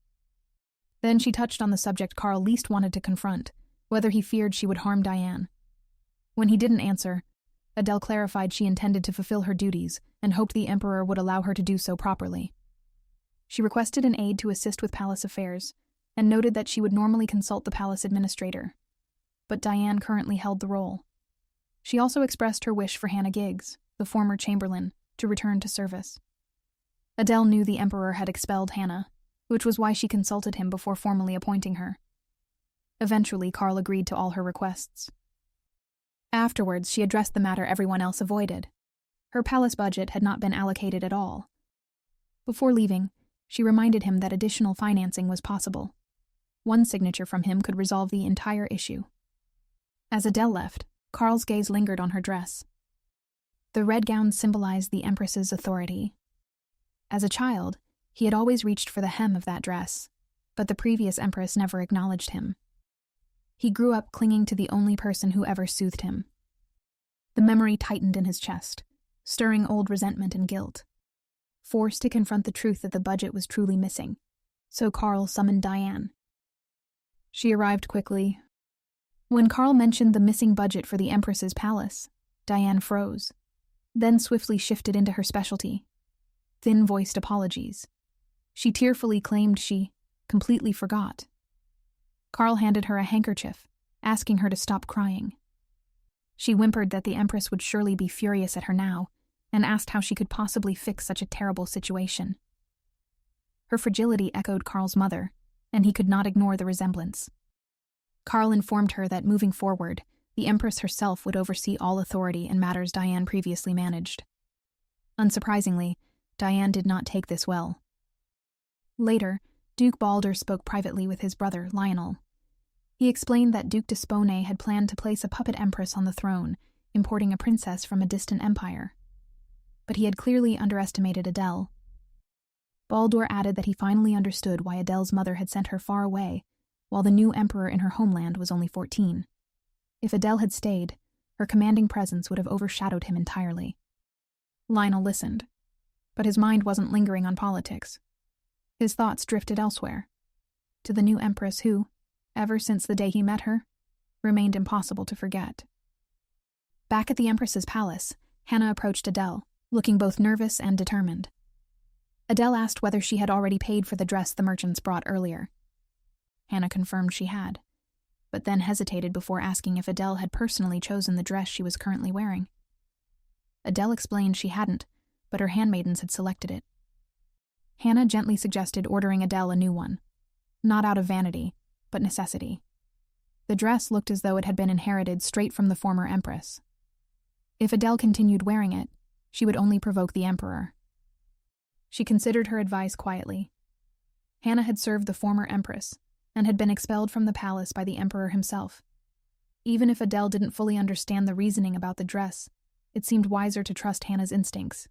Then she touched on the subject Karl least wanted to confront, whether he feared she would harm Diane. When he didn't answer, Adele clarified she intended to fulfill her duties and hoped the Emperor would allow her to do so properly. She requested an aide to assist with palace affairs, and noted that she would normally consult the palace administrator. But Diane currently held the role. She also expressed her wish for Hannah Giggs, the former chamberlain, to return to service. Adele knew the Emperor had expelled Hannah, which was why she consulted him before formally appointing her. Eventually, Karl agreed to all her requests. Afterwards, she addressed the matter everyone else avoided. Her palace budget had not been allocated at all. Before leaving, she reminded him that additional financing was possible. One signature from him could resolve the entire issue. As Adele left, Karl's gaze lingered on her dress. The red gown symbolized the Empress's authority. As a child, he had always reached for the hem of that dress, but the previous Empress never acknowledged him. He grew up clinging to the only person who ever soothed him. The memory tightened in his chest, stirring old resentment and guilt. Forced to confront the truth that the budget was truly missing, so Karl summoned Diane. She arrived quickly. When Karl mentioned the missing budget for the Empress's palace, Diane froze, then swiftly shifted into her specialty: thin-voiced apologies. She tearfully claimed she completely forgot. Karl handed her a handkerchief, asking her to stop crying. She whimpered that the Empress would surely be furious at her now, and asked how she could possibly fix such a terrible situation. Her fragility echoed Karl's mother, and he could not ignore the resemblance. Karl informed her that moving forward, the Empress herself would oversee all authority in matters Diane previously managed. Unsurprisingly, Diane did not take this well. Later, Duke Balder spoke privately with his brother, Lionel. He explained that Duke d'Espone had planned to place a puppet empress on the throne, importing a princess from a distant empire. But he had clearly underestimated Adele. Baldur added that he finally understood why Adele's mother had sent her far away, while the new emperor in her homeland was only 14. If Adele had stayed, her commanding presence would have overshadowed him entirely. Lionel listened, but his mind wasn't lingering on politics. His thoughts drifted elsewhere, to the new empress who, ever since the day he met her, remained impossible to forget. Back at the Empress's palace, Hannah approached Adele, looking both nervous and determined. Adele asked whether she had already paid for the dress the merchants brought earlier. Hannah confirmed she had, but then hesitated before asking if Adele had personally chosen the dress she was currently wearing. Adele explained she hadn't, but her handmaidens had selected it. Hannah gently suggested ordering Adele a new one, not out of vanity, but necessity. The dress looked as though it had been inherited straight from the former empress. If Adele continued wearing it, she would only provoke the emperor. She considered her advice quietly. Hannah had served the former empress, and had been expelled from the palace by the emperor himself. Even if Adele didn't fully understand the reasoning about the dress, it seemed wiser to trust Hannah's instincts.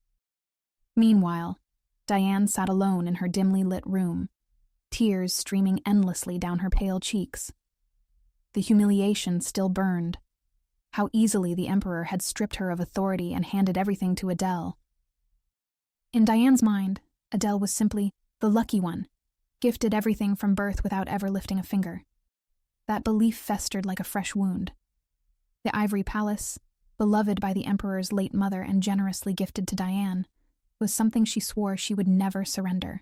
Meanwhile, Diane sat alone in her dimly lit room, tears streaming endlessly down her pale cheeks. The humiliation still burned. How easily the emperor had stripped her of authority and handed everything to Adele. In Diane's mind, Adele was simply the lucky one, gifted everything from birth without ever lifting a finger. That belief festered like a fresh wound. The ivory palace, beloved by the emperor's late mother and generously gifted to Diane, was something she swore she would never surrender.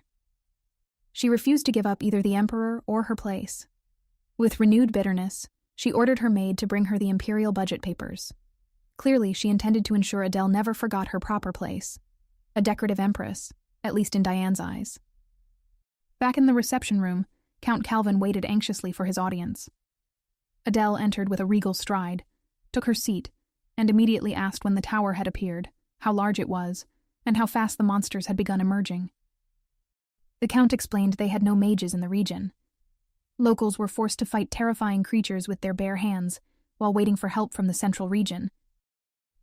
She refused to give up either the emperor or her place. With renewed bitterness, she ordered her maid to bring her the imperial budget papers. Clearly, she intended to ensure Adele never forgot her proper place, a decorative empress, at least in Diane's eyes. Back in the reception room, Count Calvin waited anxiously for his audience. Adele entered with a regal stride, took her seat, and immediately asked when the tower had appeared, how large it was, and how fast the monsters had begun emerging. The Count explained they had no mages in the region. Locals were forced to fight terrifying creatures with their bare hands while waiting for help from the central region.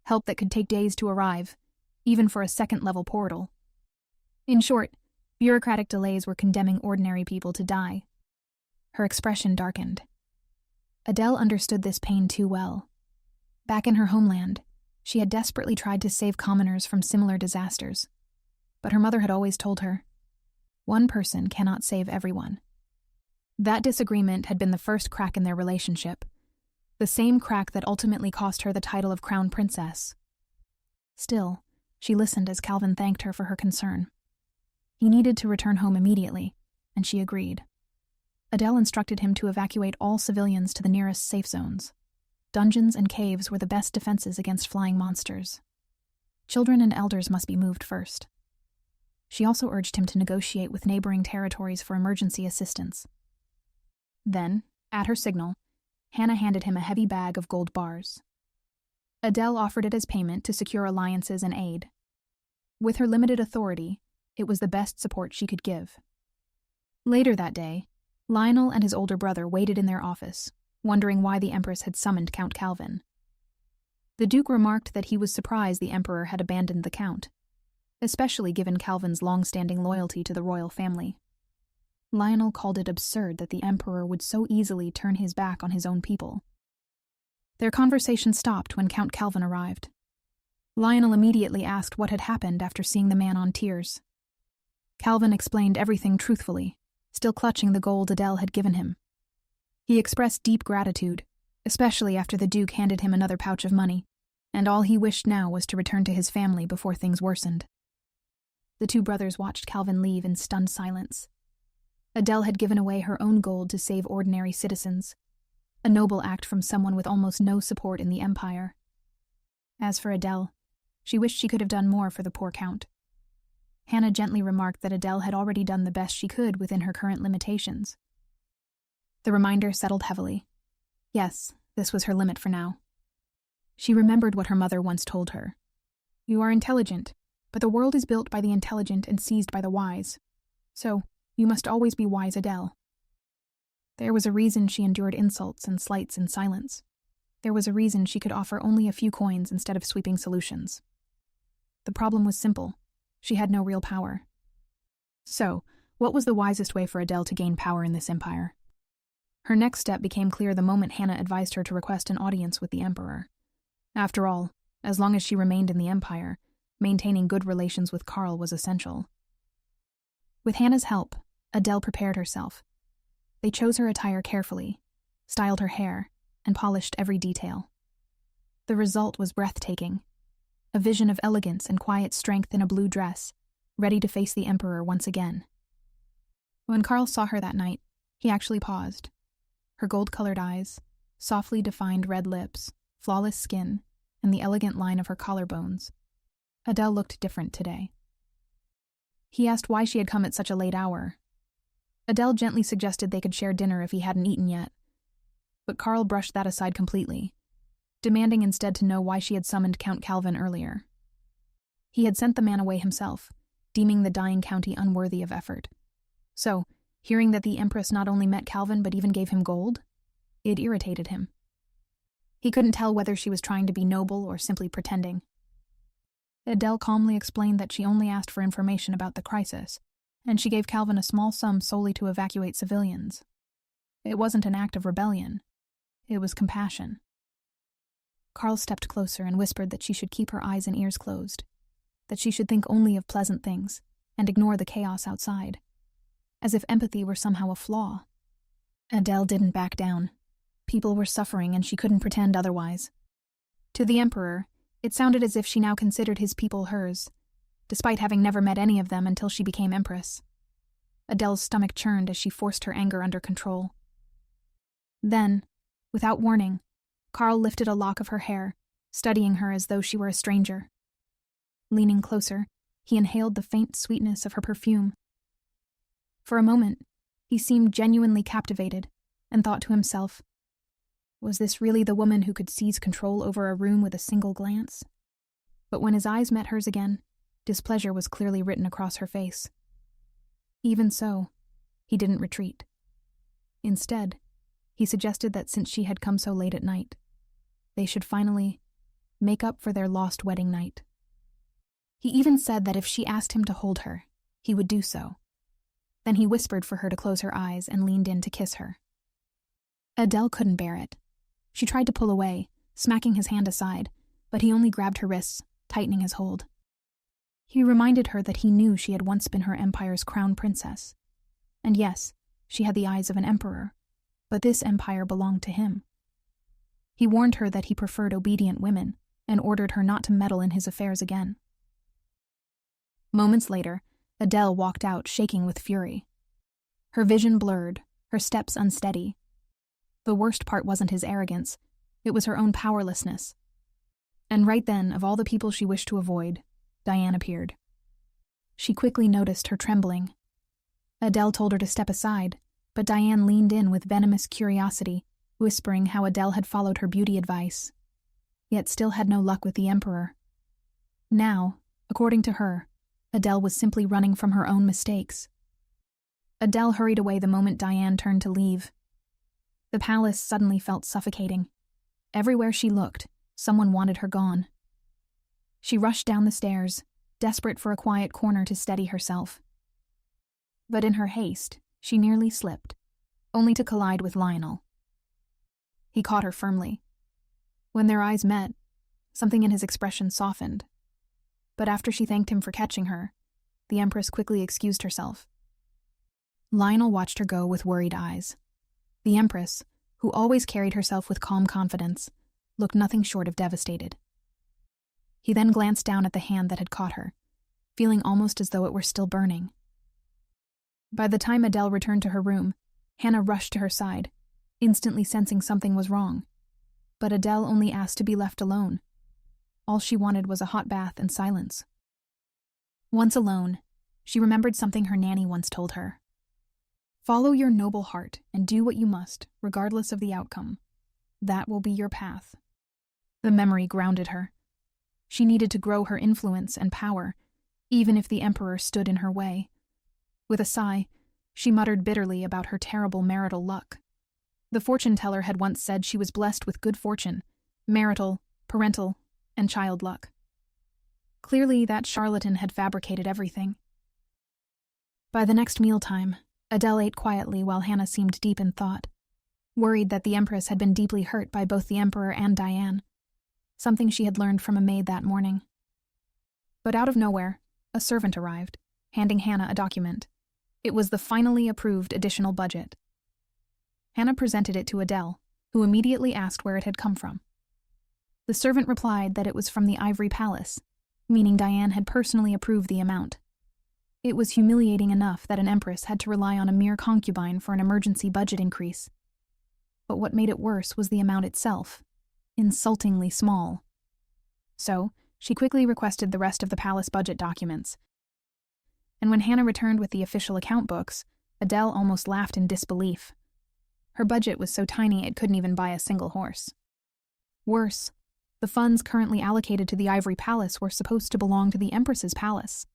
Help that could take days to arrive, even for a second-level portal. In short, bureaucratic delays were condemning ordinary people to die. Her expression darkened. Adele understood this pain too well. Back in her homeland, she had desperately tried to save commoners from similar disasters. But her mother had always told her, one person cannot save everyone. That disagreement had been the first crack in their relationship, the same crack that ultimately cost her the title of crown princess. Still, she listened as Calvin thanked her for her concern. He needed to return home immediately, and she agreed. Adele instructed him to evacuate all civilians to the nearest safe zones. Dungeons and caves were the best defenses against flying monsters. Children and elders must be moved first. She also urged him to negotiate with neighboring territories for emergency assistance. Then, at her signal, Hannah handed him a heavy bag of gold bars. Adele offered it as payment to secure alliances and aid. With her limited authority, it was the best support she could give. Later that day, Lionel and his older brother waited in their office, wondering why the Empress had summoned Count Calvin. The Duke remarked that he was surprised the Emperor had abandoned the Count, especially given Calvin's long-standing loyalty to the royal family. Lionel called it absurd that the Emperor would so easily turn his back on his own people. Their conversation stopped when Count Calvin arrived. Lionel immediately asked what had happened after seeing the man on tears. Calvin explained everything truthfully, still clutching the gold Adele had given him. He expressed deep gratitude, especially after the Duke handed him another pouch of money, and all he wished now was to return to his family before things worsened. The two brothers watched Calvin leave in stunned silence. Adele had given away her own gold to save ordinary citizens, a noble act from someone with almost no support in the Empire. As for Adele, she wished she could have done more for the poor Count. Hannah gently remarked that Adele had already done the best she could within her current limitations. The reminder settled heavily. Yes, this was her limit for now. She remembered what her mother once told her. You are intelligent, but the world is built by the intelligent and seized by the wise. So, you must always be wise, Adele. There was a reason she endured insults and slights in silence. There was a reason she could offer only a few coins instead of sweeping solutions. The problem was simple. She had no real power. So, what was the wisest way for Adele to gain power in this empire? Her next step became clear the moment Hannah advised her to request an audience with the Emperor. After all, as long as she remained in the Empire, maintaining good relations with Karl was essential. With Hannah's help, Adele prepared herself. They chose her attire carefully, styled her hair, and polished every detail. The result was breathtaking, a vision of elegance and quiet strength in a blue dress, ready to face the Emperor once again. When Karl saw her that night, he actually paused. Her gold-colored eyes, softly defined red lips, flawless skin, and the elegant line of her collarbones. Adele looked different today. He asked why she had come at such a late hour. Adele gently suggested they could share dinner if he hadn't eaten yet. But Karl brushed that aside completely, demanding instead to know why she had summoned Count Calvin earlier. He had sent the man away himself, deeming the dying county unworthy of effort. So, hearing that the Empress not only met Calvin but even gave him gold, it irritated him. He couldn't tell whether she was trying to be noble or simply pretending. Adele calmly explained that she only asked for information about the crisis, and she gave Calvin a small sum solely to evacuate civilians. It wasn't an act of rebellion. It was compassion. Karl stepped closer and whispered that she should keep her eyes and ears closed, that she should think only of pleasant things and ignore the chaos outside, as if empathy were somehow a flaw. Adele didn't back down. People were suffering and she couldn't pretend otherwise. To the Emperor, it sounded as if she now considered his people hers, despite having never met any of them until she became Empress. Adele's stomach churned as she forced her anger under control. Then, without warning, Karl lifted a lock of her hair, studying her as though she were a stranger. Leaning closer, he inhaled the faint sweetness of her perfume. For a moment, he seemed genuinely captivated, and thought to himself, was this really the woman who could seize control over a room with a single glance? But when his eyes met hers again, displeasure was clearly written across her face. Even so, he didn't retreat. Instead, he suggested that since she had come so late at night, they should finally make up for their lost wedding night. He even said that if she asked him to hold her, he would do so. Then he whispered for her to close her eyes and leaned in to kiss her. Adele couldn't bear it. She tried to pull away, smacking his hand aside, but he only grabbed her wrists, tightening his hold. He reminded her that he knew she had once been her empire's crown princess. And yes, she had the eyes of an emperor, but this empire belonged to him. He warned her that he preferred obedient women and ordered her not to meddle in his affairs again. Moments later, Adele walked out shaking with fury. Her vision blurred, her steps unsteady. The worst part wasn't his arrogance, it was her own powerlessness. And right then, of all the people she wished to avoid, Diane appeared. She quickly noticed her trembling. Adele told her to step aside, but Diane leaned in with venomous curiosity, whispering how Adele had followed her beauty advice, yet still had no luck with the Emperor. Now, according to her, Adele was simply running from her own mistakes. Adele hurried away the moment Diane turned to leave. The palace suddenly felt suffocating. Everywhere she looked, someone wanted her gone. She rushed down the stairs, desperate for a quiet corner to steady herself. But in her haste, she nearly slipped, only to collide with Lionel. He caught her firmly. When their eyes met, something in his expression softened. But after she thanked him for catching her, the Empress quickly excused herself. Lionel watched her go with worried eyes. The Empress, who always carried herself with calm confidence, looked nothing short of devastated. He then glanced down at the hand that had caught her, feeling almost as though it were still burning. By the time Adele returned to her room, Hannah rushed to her side, instantly sensing something was wrong. But Adele only asked to be left alone. All she wanted was a hot bath and silence. Once alone, she remembered something her nanny once told her. Follow your noble heart and do what you must, regardless of the outcome. That will be your path. The memory grounded her. She needed to grow her influence and power, even if the Emperor stood in her way. With a sigh, she muttered bitterly about her terrible marital luck. The fortune teller had once said she was blessed with good fortune, marital, parental, and child luck. Clearly, that charlatan had fabricated everything. By the next mealtime, Adele ate quietly while Hannah seemed deep in thought, worried that the Empress had been deeply hurt by both the Emperor and Diane, something she had learned from a maid that morning. But out of nowhere, a servant arrived, handing Hannah a document. It was the finally approved additional budget. Hannah presented it to Adele, who immediately asked where it had come from. The servant replied that it was from the Ivory Palace, meaning Diane had personally approved the amount. It was humiliating enough that an empress had to rely on a mere concubine for an emergency budget increase. But what made it worse was the amount itself, insultingly small. So, she quickly requested the rest of the palace budget documents. And when Hannah returned with the official account books, Adele almost laughed in disbelief. Her budget was so tiny it couldn't even buy a single horse. Worse, the funds currently allocated to the Ivory Palace were supposed to belong to the Empress's palace.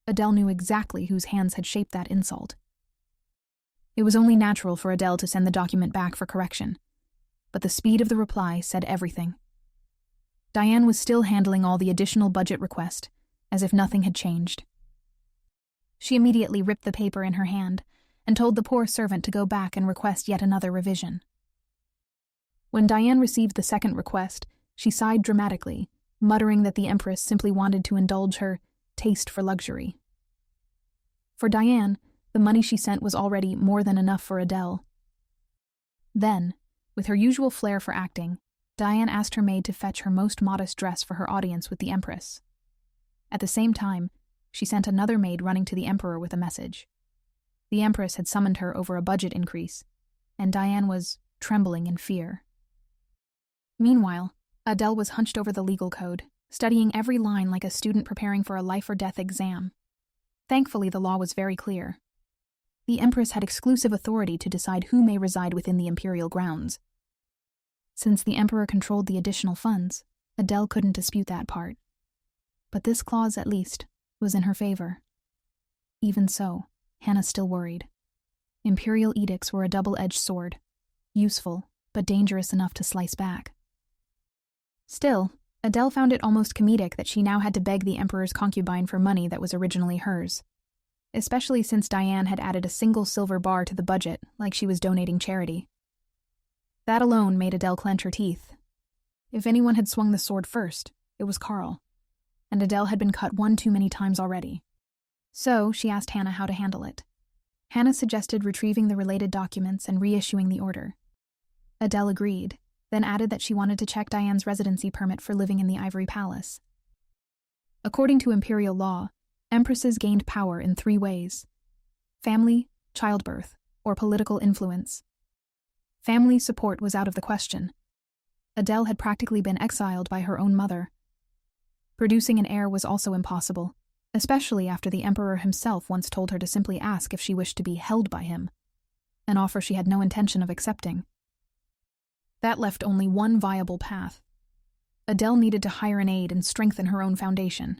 Adele knew exactly whose hands had shaped that insult. It was only natural for Adele to send the document back for correction, but the speed of the reply said everything. Diane was still handling all the additional budget request, as if nothing had changed. She immediately ripped the paper in her hand and told the poor servant to go back and request yet another revision. When Diane received the second request, she sighed dramatically, muttering that the Empress simply wanted to indulge her taste for luxury. For Diane, the money she sent was already more than enough for Adele. Then, with her usual flair for acting, Diane asked her maid to fetch her most modest dress for her audience with the Empress. At the same time, she sent another maid running to the Emperor with a message. The Empress had summoned her over a budget increase, and Diane was trembling in fear. Meanwhile, Adele was hunched over the legal code, studying every line like a student preparing for a life-or-death exam. Thankfully, the law was very clear. The Empress had exclusive authority to decide who may reside within the imperial grounds. Since the Emperor controlled the additional funds, Adele couldn't dispute that part. But this clause, at least, was in her favor. Even so, Hannah still worried. Imperial edicts were a double-edged sword, useful, but dangerous enough to slice back. Still, Adele found it almost comedic that she now had to beg the Emperor's concubine for money that was originally hers, especially since Diane had added a single silver bar to the budget like she was donating charity. That alone made Adele clench her teeth. If anyone had swung the sword first, it was Karl, and Adele had been cut one too many times already. So she asked Hannah how to handle it. Hannah suggested retrieving the related documents and reissuing the order. Adele agreed, then added that she wanted to check Diane's residency permit for living in the Ivory Palace. According to imperial law, empresses gained power in 3 ways: family, childbirth, or political influence. Family support was out of the question. Adele had practically been exiled by her own mother. Producing an heir was also impossible, especially after the Emperor himself once told her to simply ask if she wished to be held by him, an offer she had no intention of accepting. That left only one viable path. Adele needed to hire an aide and strengthen her own foundation.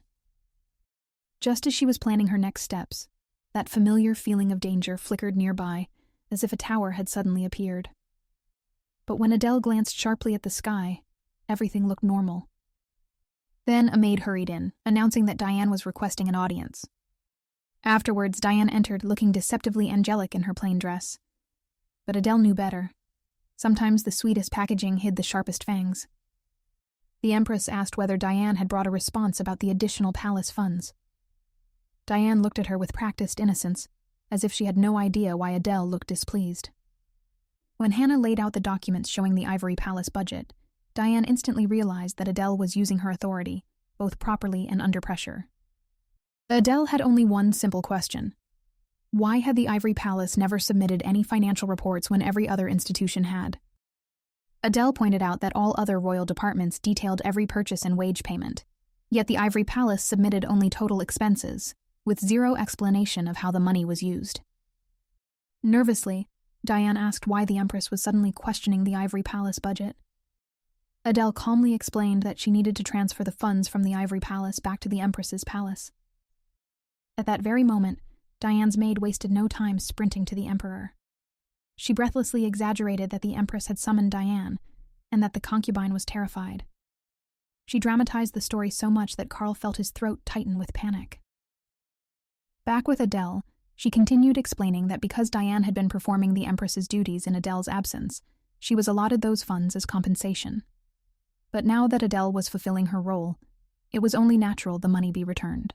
Just as she was planning her next steps, that familiar feeling of danger flickered nearby, as if a tower had suddenly appeared. But when Adele glanced sharply at the sky, everything looked normal. Then a maid hurried in, announcing that Diane was requesting an audience. Afterwards, Diane entered looking deceptively angelic in her plain dress. But Adele knew better. Sometimes the sweetest packaging hid the sharpest fangs. The Empress asked whether Diane had brought a response about the additional palace funds. Diane looked at her with practiced innocence, as if she had no idea why Adele looked displeased. When Hannah laid out the documents showing the Ivory Palace budget, Diane instantly realized that Adele was using her authority, both properly and under pressure. Adele had only one simple question. Why had the Ivory Palace never submitted any financial reports when every other institution had? Adele pointed out that all other royal departments detailed every purchase and wage payment, yet the Ivory Palace submitted only total expenses, with zero explanation of how the money was used. Nervously, Diane asked why the Empress was suddenly questioning the Ivory Palace budget. Adele calmly explained that she needed to transfer the funds from the Ivory Palace back to the Empress's palace. At that very moment, Diane's maid wasted no time sprinting to the Emperor. She breathlessly exaggerated that the Empress had summoned Diane, and that the concubine was terrified. She dramatized the story so much that Karl felt his throat tighten with panic. Back with Adele, she continued explaining that because Diane had been performing the Empress's duties in Adele's absence, she was allotted those funds as compensation. But now that Adele was fulfilling her role, it was only natural the money be returned.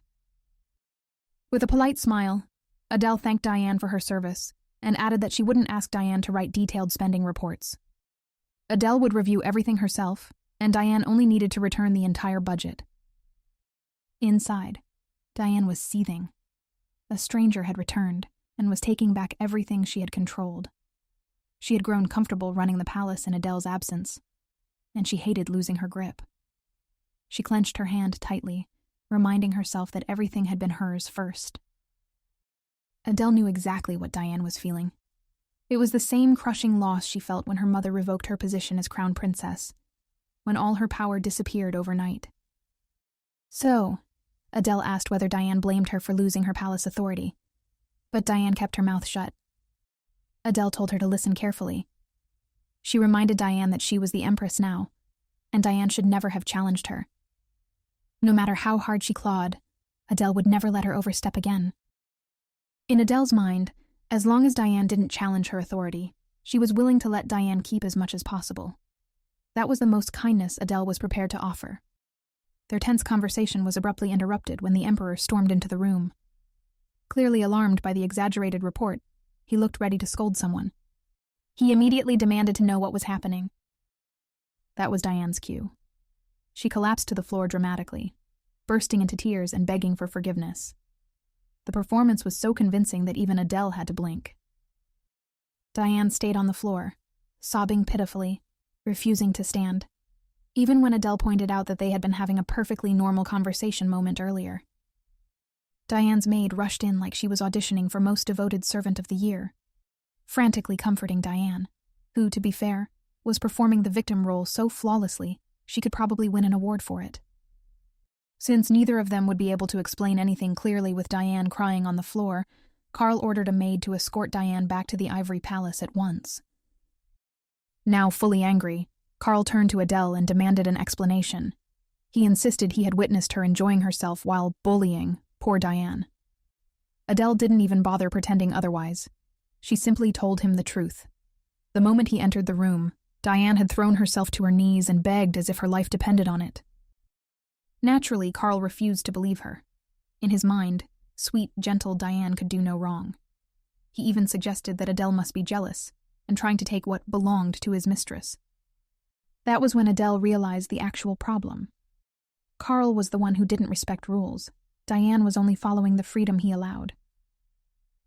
With a polite smile, Adele thanked Diane for her service and added that she wouldn't ask Diane to write detailed spending reports. Adele would review everything herself, and Diane only needed to return the entire budget. Inside, Diane was seething. A stranger had returned and was taking back everything she had controlled. She had grown comfortable running the palace in Adele's absence, and she hated losing her grip. She clenched her hand tightly, reminding herself that everything had been hers first. Adele knew exactly what Diane was feeling. It was the same crushing loss she felt when her mother revoked her position as crown princess, when all her power disappeared overnight. So, Adele asked whether Diane blamed her for losing her palace authority, but Diane kept her mouth shut. Adele told her to listen carefully. She reminded Diane that she was the Empress now, and Diane should never have challenged her. No matter how hard she clawed, Adele would never let her overstep again. In Adele's mind, as long as Diane didn't challenge her authority, she was willing to let Diane keep as much as possible. That was the most kindness Adele was prepared to offer. Their tense conversation was abruptly interrupted when the Emperor stormed into the room. Clearly alarmed by the exaggerated report, he looked ready to scold someone. He immediately demanded to know what was happening. That was Diane's cue. She collapsed to the floor dramatically, bursting into tears and begging for forgiveness. The performance was so convincing that even Adele had to blink. Diane stayed on the floor, sobbing pitifully, refusing to stand, even when Adele pointed out that they had been having a perfectly normal conversation moment earlier. Diane's maid rushed in like she was auditioning for Most Devoted Servant of the Year, frantically comforting Diane, who, to be fair, was performing the victim role so flawlessly she could probably win an award for it. Since neither of them would be able to explain anything clearly with Diane crying on the floor, Karl ordered a maid to escort Diane back to the Ivory Palace at once. Now fully angry, Karl turned to Adele and demanded an explanation. He insisted he had witnessed her enjoying herself while bullying poor Diane. Adele didn't even bother pretending otherwise. She simply told him the truth. The moment he entered the room, Diane had thrown herself to her knees and begged as if her life depended on it. Naturally, Karl refused to believe her. In his mind, sweet, gentle Diane could do no wrong. He even suggested that Adele must be jealous and trying to take what belonged to his mistress. That was when Adele realized the actual problem. Karl was the one who didn't respect rules. Diane was only following the freedom he allowed.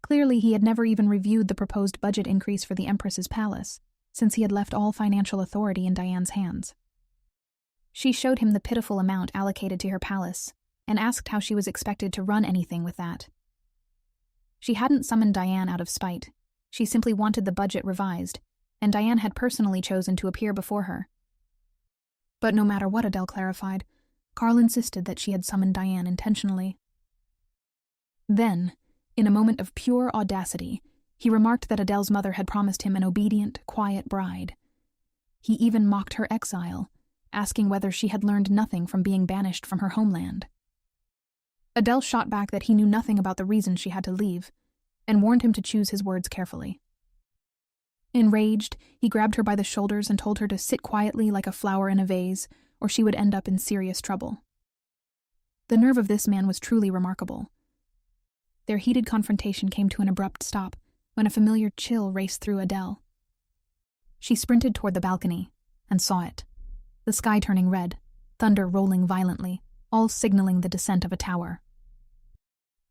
Clearly, he had never even reviewed the proposed budget increase for the Empress's palace, since he had left all financial authority in Diane's hands. She showed him the pitiful amount allocated to her palace and asked how she was expected to run anything with that. She hadn't summoned Diane out of spite. She simply wanted the budget revised, and Diane had personally chosen to appear before her. But no matter what Adele clarified, Karl insisted that she had summoned Diane intentionally. Then, in a moment of pure audacity, he remarked that Adele's mother had promised him an obedient, quiet bride. He even mocked her exile, asking whether she had learned nothing from being banished from her homeland. Adele shot back that he knew nothing about the reason she had to leave, and warned him to choose his words carefully. Enraged, he grabbed her by the shoulders and told her to sit quietly like a flower in a vase, or she would end up in serious trouble. The nerve of this man was truly remarkable. Their heated confrontation came to an abrupt stop when a familiar chill raced through Adele. She sprinted toward the balcony and saw it. The sky turning red, thunder rolling violently, all signaling the descent of a tower.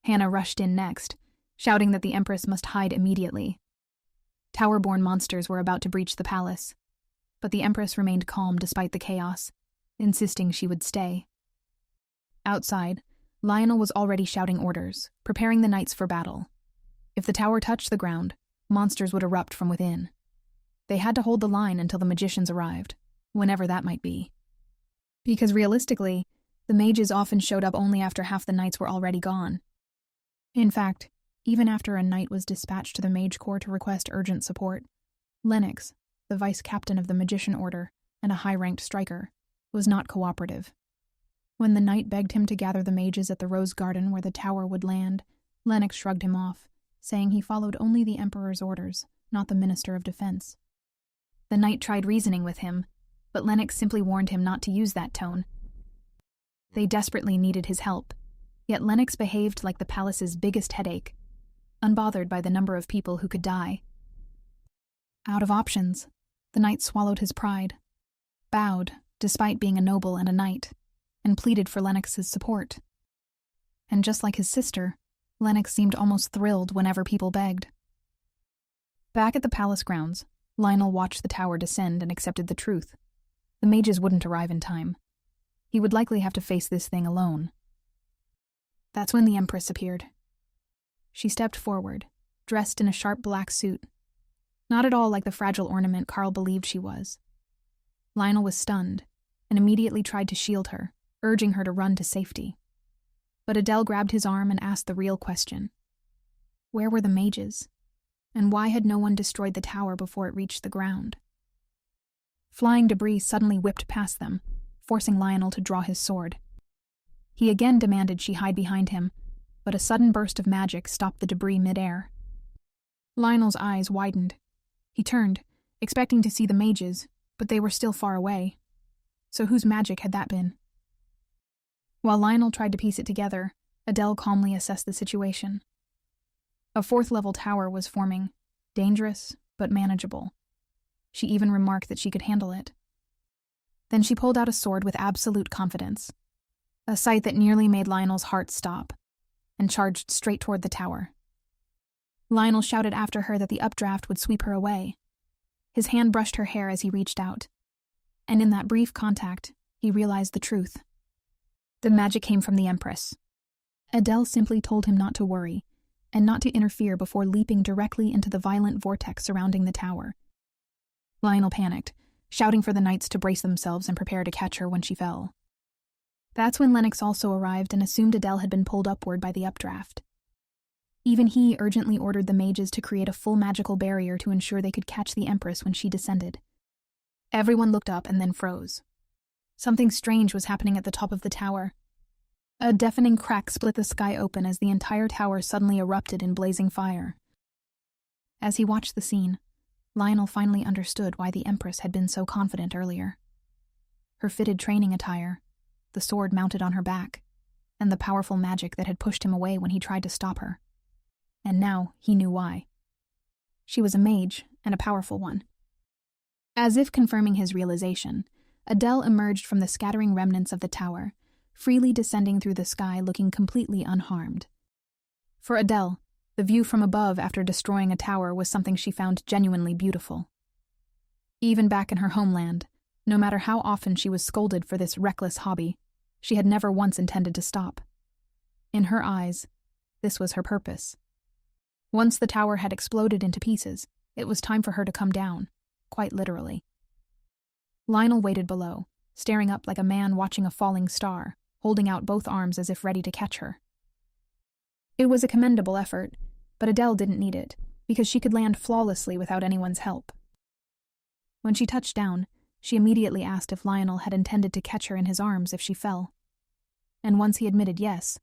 Hannah rushed in next, shouting that the Empress must hide immediately. Tower-born monsters were about to breach the palace, but the Empress remained calm despite the chaos, insisting she would stay. Outside, Lionel was already shouting orders, preparing the knights for battle. If the tower touched the ground, monsters would erupt from within. They had to hold the line until the magicians arrived, whenever that might be. Because realistically, the mages often showed up only after half the knights were already gone. In fact, even after a knight was dispatched to the mage corps to request urgent support, Lennox, the vice-captain of the magician order and a high-ranked striker, was not cooperative. When the knight begged him to gather the mages at the rose garden where the tower would land, Lennox shrugged him off, saying he followed only the Emperor's orders, not the Minister of Defense. The knight tried reasoning with him, but Lennox simply warned him not to use that tone. They desperately needed his help, yet Lennox behaved like the palace's biggest headache, unbothered by the number of people who could die. Out of options, the knight swallowed his pride, bowed despite being a noble and a knight, and pleaded for Lennox's support. And just like his sister, Lennox seemed almost thrilled whenever people begged. Back at the palace grounds, Lionel watched the tower descend and accepted the truth. The mages wouldn't arrive in time. He would likely have to face this thing alone. That's when the Empress appeared. She stepped forward, dressed in a sharp black suit, not at all like the fragile ornament Karl believed she was. Lionel was stunned and immediately tried to shield her, urging her to run to safety. But Adele grabbed his arm and asked the real question. Where were the mages? And why had no one destroyed the tower before it reached the ground? Flying debris suddenly whipped past them, forcing Lionel to draw his sword. He again demanded she hide behind him, but a sudden burst of magic stopped the debris midair. Lionel's eyes widened. He turned, expecting to see the mages, but they were still far away. So whose magic had that been? While Lionel tried to piece it together, Adele calmly assessed the situation. A fourth-level tower was forming, dangerous but manageable. She even remarked that she could handle it. Then she pulled out a sword with absolute confidence, a sight that nearly made Lionel's heart stop, and charged straight toward the tower. Lionel shouted after her that the updraft would sweep her away. His hand brushed her hair as he reached out, and in that brief contact, he realized the truth. The magic came from the Empress. Adele simply told him not to worry, and not to interfere before leaping directly into the violent vortex surrounding the tower. Lionel panicked, shouting for the knights to brace themselves and prepare to catch her when she fell. That's when Lennox also arrived and assumed Adele had been pulled upward by the updraft. Even he urgently ordered the mages to create a full magical barrier to ensure they could catch the Empress when she descended. Everyone looked up and then froze. Something strange was happening at the top of the tower. A deafening crack split the sky open as the entire tower suddenly erupted in blazing fire. As he watched the scene, Lionel finally understood why the Empress had been so confident earlier. Her fitted training attire, the sword mounted on her back, and the powerful magic that had pushed him away when he tried to stop her. And now he knew why. She was a mage, and a powerful one. As if confirming his realization, Adele emerged from the scattering remnants of the tower, freely descending through the sky looking completely unharmed. For Adele, the view from above after destroying a tower was something she found genuinely beautiful. Even back in her homeland, no matter how often she was scolded for this reckless hobby, she had never once intended to stop. In her eyes, this was her purpose. Once the tower had exploded into pieces, it was time for her to come down, quite literally. Lionel waited below, staring up like a man watching a falling star, holding out both arms as if ready to catch her. It was a commendable effort, but Adele didn't need it, because she could land flawlessly without anyone's help. When she touched down, she immediately asked if Lionel had intended to catch her in his arms if she fell. And once he admitted yes,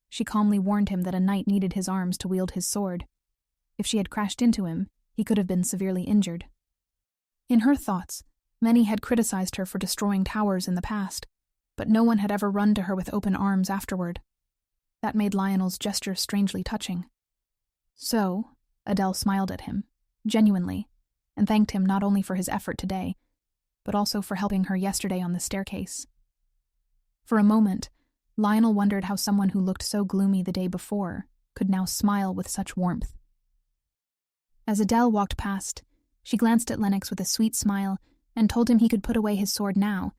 she calmly warned him that a knight needed his arms to wield his sword. If she had crashed into him, he could have been severely injured. In her thoughts, many had criticized her for destroying towers in the past, but no one had ever run to her with open arms afterward. That made Lionel's gesture strangely touching. So, Adele smiled at him, genuinely, and thanked him not only for his effort today, but also for helping her yesterday on the staircase. For a moment, Lionel wondered how someone who looked so gloomy the day before could now smile with such warmth. As Adele walked past, she glanced at Lennox with a sweet smile and told him he could put away his sword now,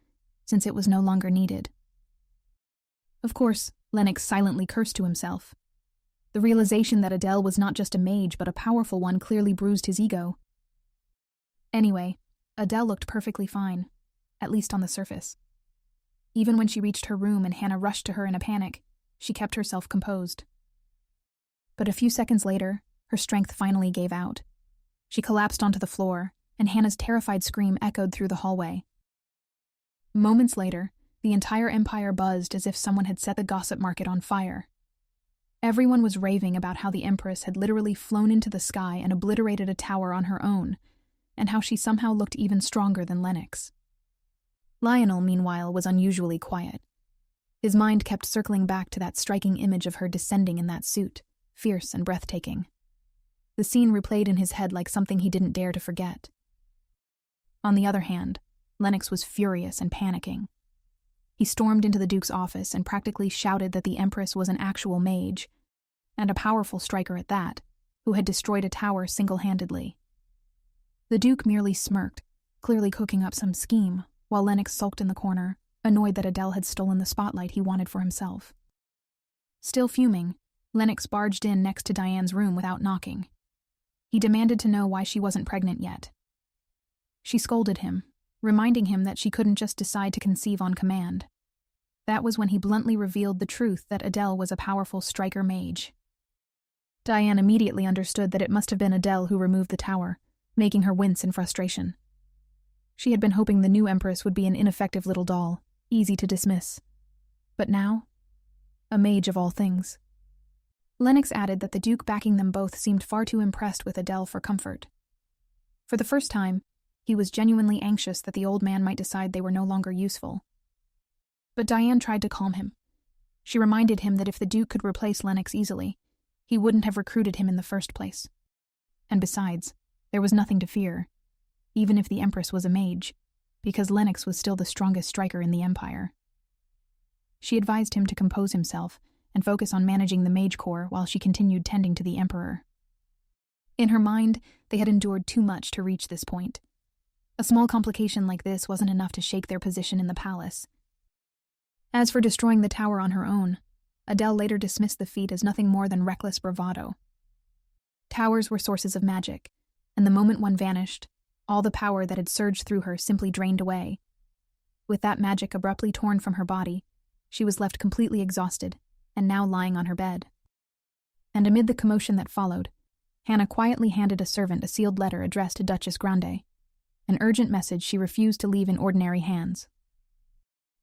since it was no longer needed. Of course, Lennox silently cursed to himself. The realization that Adele was not just a mage but a powerful one clearly bruised his ego. Anyway, Adele looked perfectly fine, at least on the surface. Even when she reached her room and Hannah rushed to her in a panic, she kept herself composed. But a few seconds later, her strength finally gave out. She collapsed onto the floor, and Hannah's terrified scream echoed through the hallway. Moments later, the entire empire buzzed as if someone had set the gossip market on fire. Everyone was raving about how the Empress had literally flown into the sky and obliterated a tower on her own, and how she somehow looked even stronger than Lennox. Lionel, meanwhile, was unusually quiet. His mind kept circling back to that striking image of her descending in that suit, fierce and breathtaking. The scene replayed in his head like something he didn't dare to forget. On the other hand, Lennox was furious and panicking. He stormed into the Duke's office and practically shouted that the Empress was an actual mage, and a powerful striker at that, who had destroyed a tower single-handedly. The Duke merely smirked, clearly cooking up some scheme, while Lennox sulked in the corner, annoyed that Adele had stolen the spotlight he wanted for himself. Still fuming, Lennox barged in next to Diane's room without knocking. He demanded to know why she wasn't pregnant yet. She scolded him, reminding him that she couldn't just decide to conceive on command. That was when he bluntly revealed the truth that Adele was a powerful striker mage. Diane immediately understood that it must have been Adele who removed the tower, making her wince in frustration. She had been hoping the new Empress would be an ineffective little doll, easy to dismiss. But now, a mage of all things. Lennox added that the Duke backing them both seemed far too impressed with Adele for comfort. For the first time, he was genuinely anxious that the old man might decide they were no longer useful. But Diane tried to calm him. She reminded him that if the Duke could replace Lennox easily, he wouldn't have recruited him in the first place. And besides, there was nothing to fear, even if the Empress was a mage, because Lennox was still the strongest striker in the Empire. She advised him to compose himself and focus on managing the mage corps while she continued tending to the Emperor. In her mind, they had endured too much to reach this point. A small complication like this wasn't enough to shake their position in the palace. As for destroying the tower on her own, Adele later dismissed the feat as nothing more than reckless bravado. Towers were sources of magic, and the moment one vanished, all the power that had surged through her simply drained away. With that magic abruptly torn from her body, she was left completely exhausted, and now lying on her bed. and amid the commotion that followed, Hannah quietly handed a servant a sealed letter addressed to Duchess Grande, an urgent message she refused to leave in ordinary hands.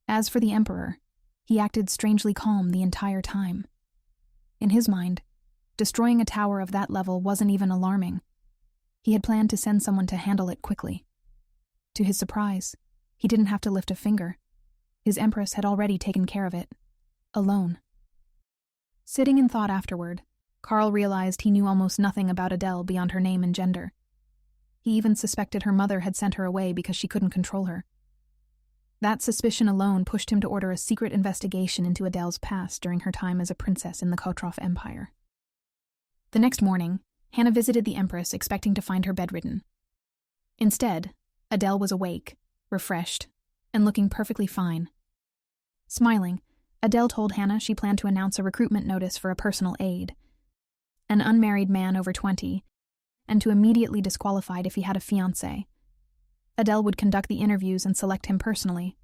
As for the Emperor, he acted strangely calm the entire time. In his mind, destroying a tower of that level wasn't even alarming. He had planned to send someone to handle it quickly. To his surprise, he didn't have to lift a finger. His Empress had already taken care of it, alone. Sitting in thought afterward, Karl realized he knew almost nothing about Adele beyond her name and gender. He even suspected her mother had sent her away because she couldn't control her. That suspicion alone pushed him to order a secret investigation into Adele's past during her time as a princess in the Kotrov Empire. The next morning, Hannah visited the Empress expecting to find her bedridden. Instead, Adele was awake, refreshed, and looking perfectly fine. Smiling, Adele told Hannah she planned to announce a recruitment notice for a personal aide, an unmarried man over 20, and to immediately disqualify if he had a fiancé. Adele would conduct the interviews and select him personally.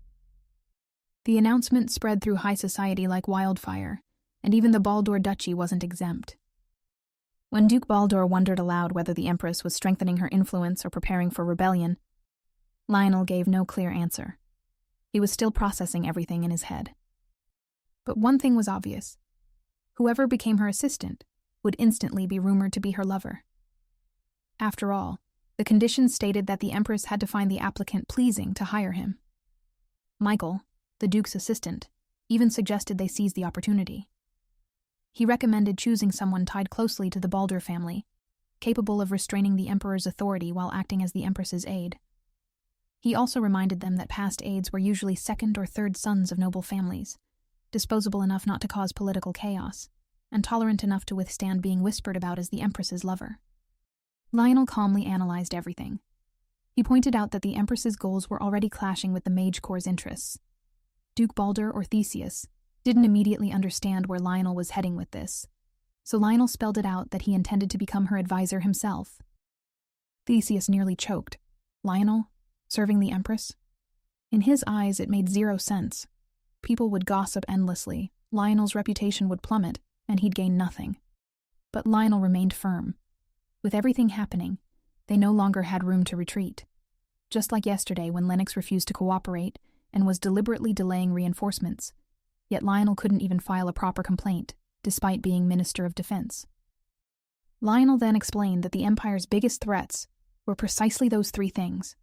The announcement spread through high society like wildfire, and even the Baldur Duchy wasn't exempt. When Duke Baldur wondered aloud whether the Empress was strengthening her influence or preparing for rebellion, Lionel gave no clear answer. He was still processing everything in his head. But one thing was obvious. Whoever became her assistant would instantly be rumored to be her lover. After all, the conditions stated that the Empress had to find the applicant pleasing to hire him. Michael, the Duke's assistant, even suggested they seize the opportunity. He recommended choosing someone tied closely to the Baldur family, capable of restraining the Emperor's authority while acting as the Empress's aide. He also reminded them that past aides were usually second or third sons of noble families, disposable enough not to cause political chaos, and tolerant enough to withstand being whispered about as the Empress's lover. Lionel calmly analyzed everything. He pointed out that the Empress's goals were already clashing with the Mage Corps' interests. Duke Baldur or Theseus didn't immediately understand where Lionel was heading with this, so Lionel spelled it out that he intended to become her advisor himself. Theseus nearly choked. Lionel? Serving the Empress? In his eyes, it made zero sense. People would gossip endlessly, Lionel's reputation would plummet, and he'd gain nothing. But Lionel remained firm. With everything happening, they no longer had room to retreat. Just like yesterday when Lennox refused to cooperate and was deliberately delaying reinforcements, yet Lionel couldn't even file a proper complaint, despite being Minister of Defense. Lionel then explained that the Empire's biggest threats were precisely those three things: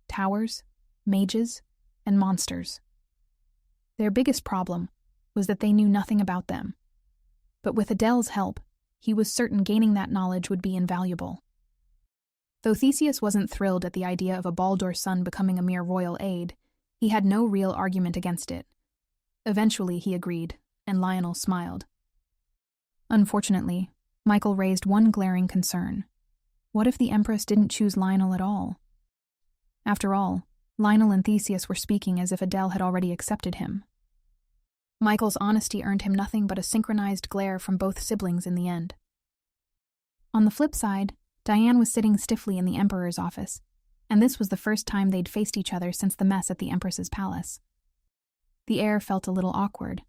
towers, mages, and monsters. Their biggest problem was that they knew nothing about them. But with Adele's help, he was certain gaining that knowledge would be invaluable. Though Theseus wasn't thrilled at the idea of a Baldur son becoming a mere royal aide, he had no real argument against it. Eventually he agreed, and Lionel smiled. Unfortunately, Michael raised one glaring concern. What if the Empress didn't choose Lionel at all? After all, Lionel and Theseus were speaking as if Adele had already accepted him. Michael's honesty earned him nothing but a synchronized glare from both siblings in the end. On the flip side, Diane was sitting stiffly in the Emperor's office, and this was the first time they'd faced each other since the mess at the Empress's palace. The air felt a little awkward,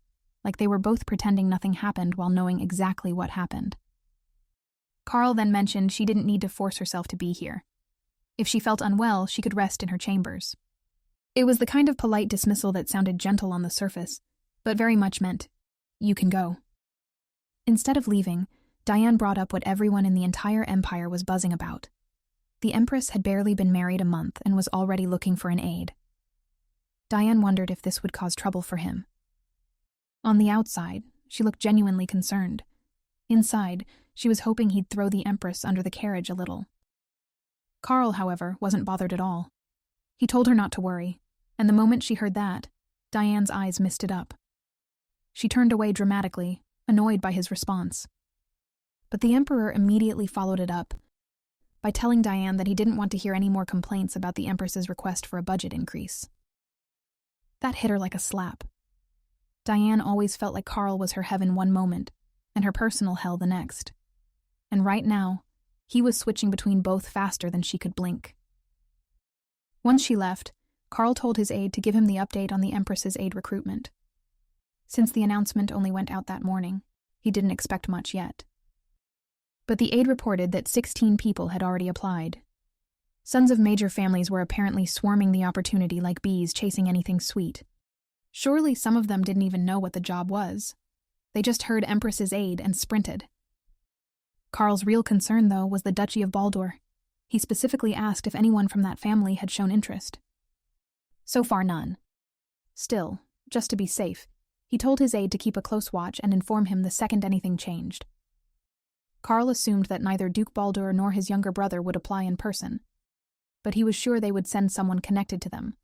like they were both pretending nothing happened while knowing exactly what happened. Karl then mentioned she didn't need to force herself to be here. If she felt unwell, she could rest in her chambers. It was the kind of polite dismissal that sounded gentle on the surface, but very much meant, "You can go." Instead of leaving, Diane brought up what everyone in the entire empire was buzzing about. The Empress had barely been married a month and was already looking for an aide. Diane wondered if this would cause trouble for him. On the outside, she looked genuinely concerned. Inside, she was hoping he'd throw the Empress under the carriage a little. Karl, however, wasn't bothered at all. He told her not to worry, and the moment she heard that, Diane's eyes misted up. She turned away dramatically, annoyed by his response. But the Emperor immediately followed it up by telling Diane that he didn't want to hear any more complaints about the Empress's request for a budget increase. That hit her like a slap. Diane always felt like Karl was her heaven one moment, and her personal hell the next. And right now, he was switching between both faster than she could blink. Once she left, Karl told his aide to give him the update on the Empress's aide recruitment. Since the announcement only went out that morning, he didn't expect much yet. But the aide reported that 16 people had already applied. Sons of major families were apparently swarming the opportunity like bees chasing anything sweet. Surely some of them didn't even know what the job was. They just heard Empress's aide and sprinted. Karl's real concern, though, was the Duchy of Baldur. He specifically asked if anyone from that family had shown interest. So far, none. Still, just to be safe, he told his aide to keep a close watch and inform him the second anything changed. Karl assumed that neither Duke Baldur nor his younger brother would apply in person, but he was sure they would send someone connected to them.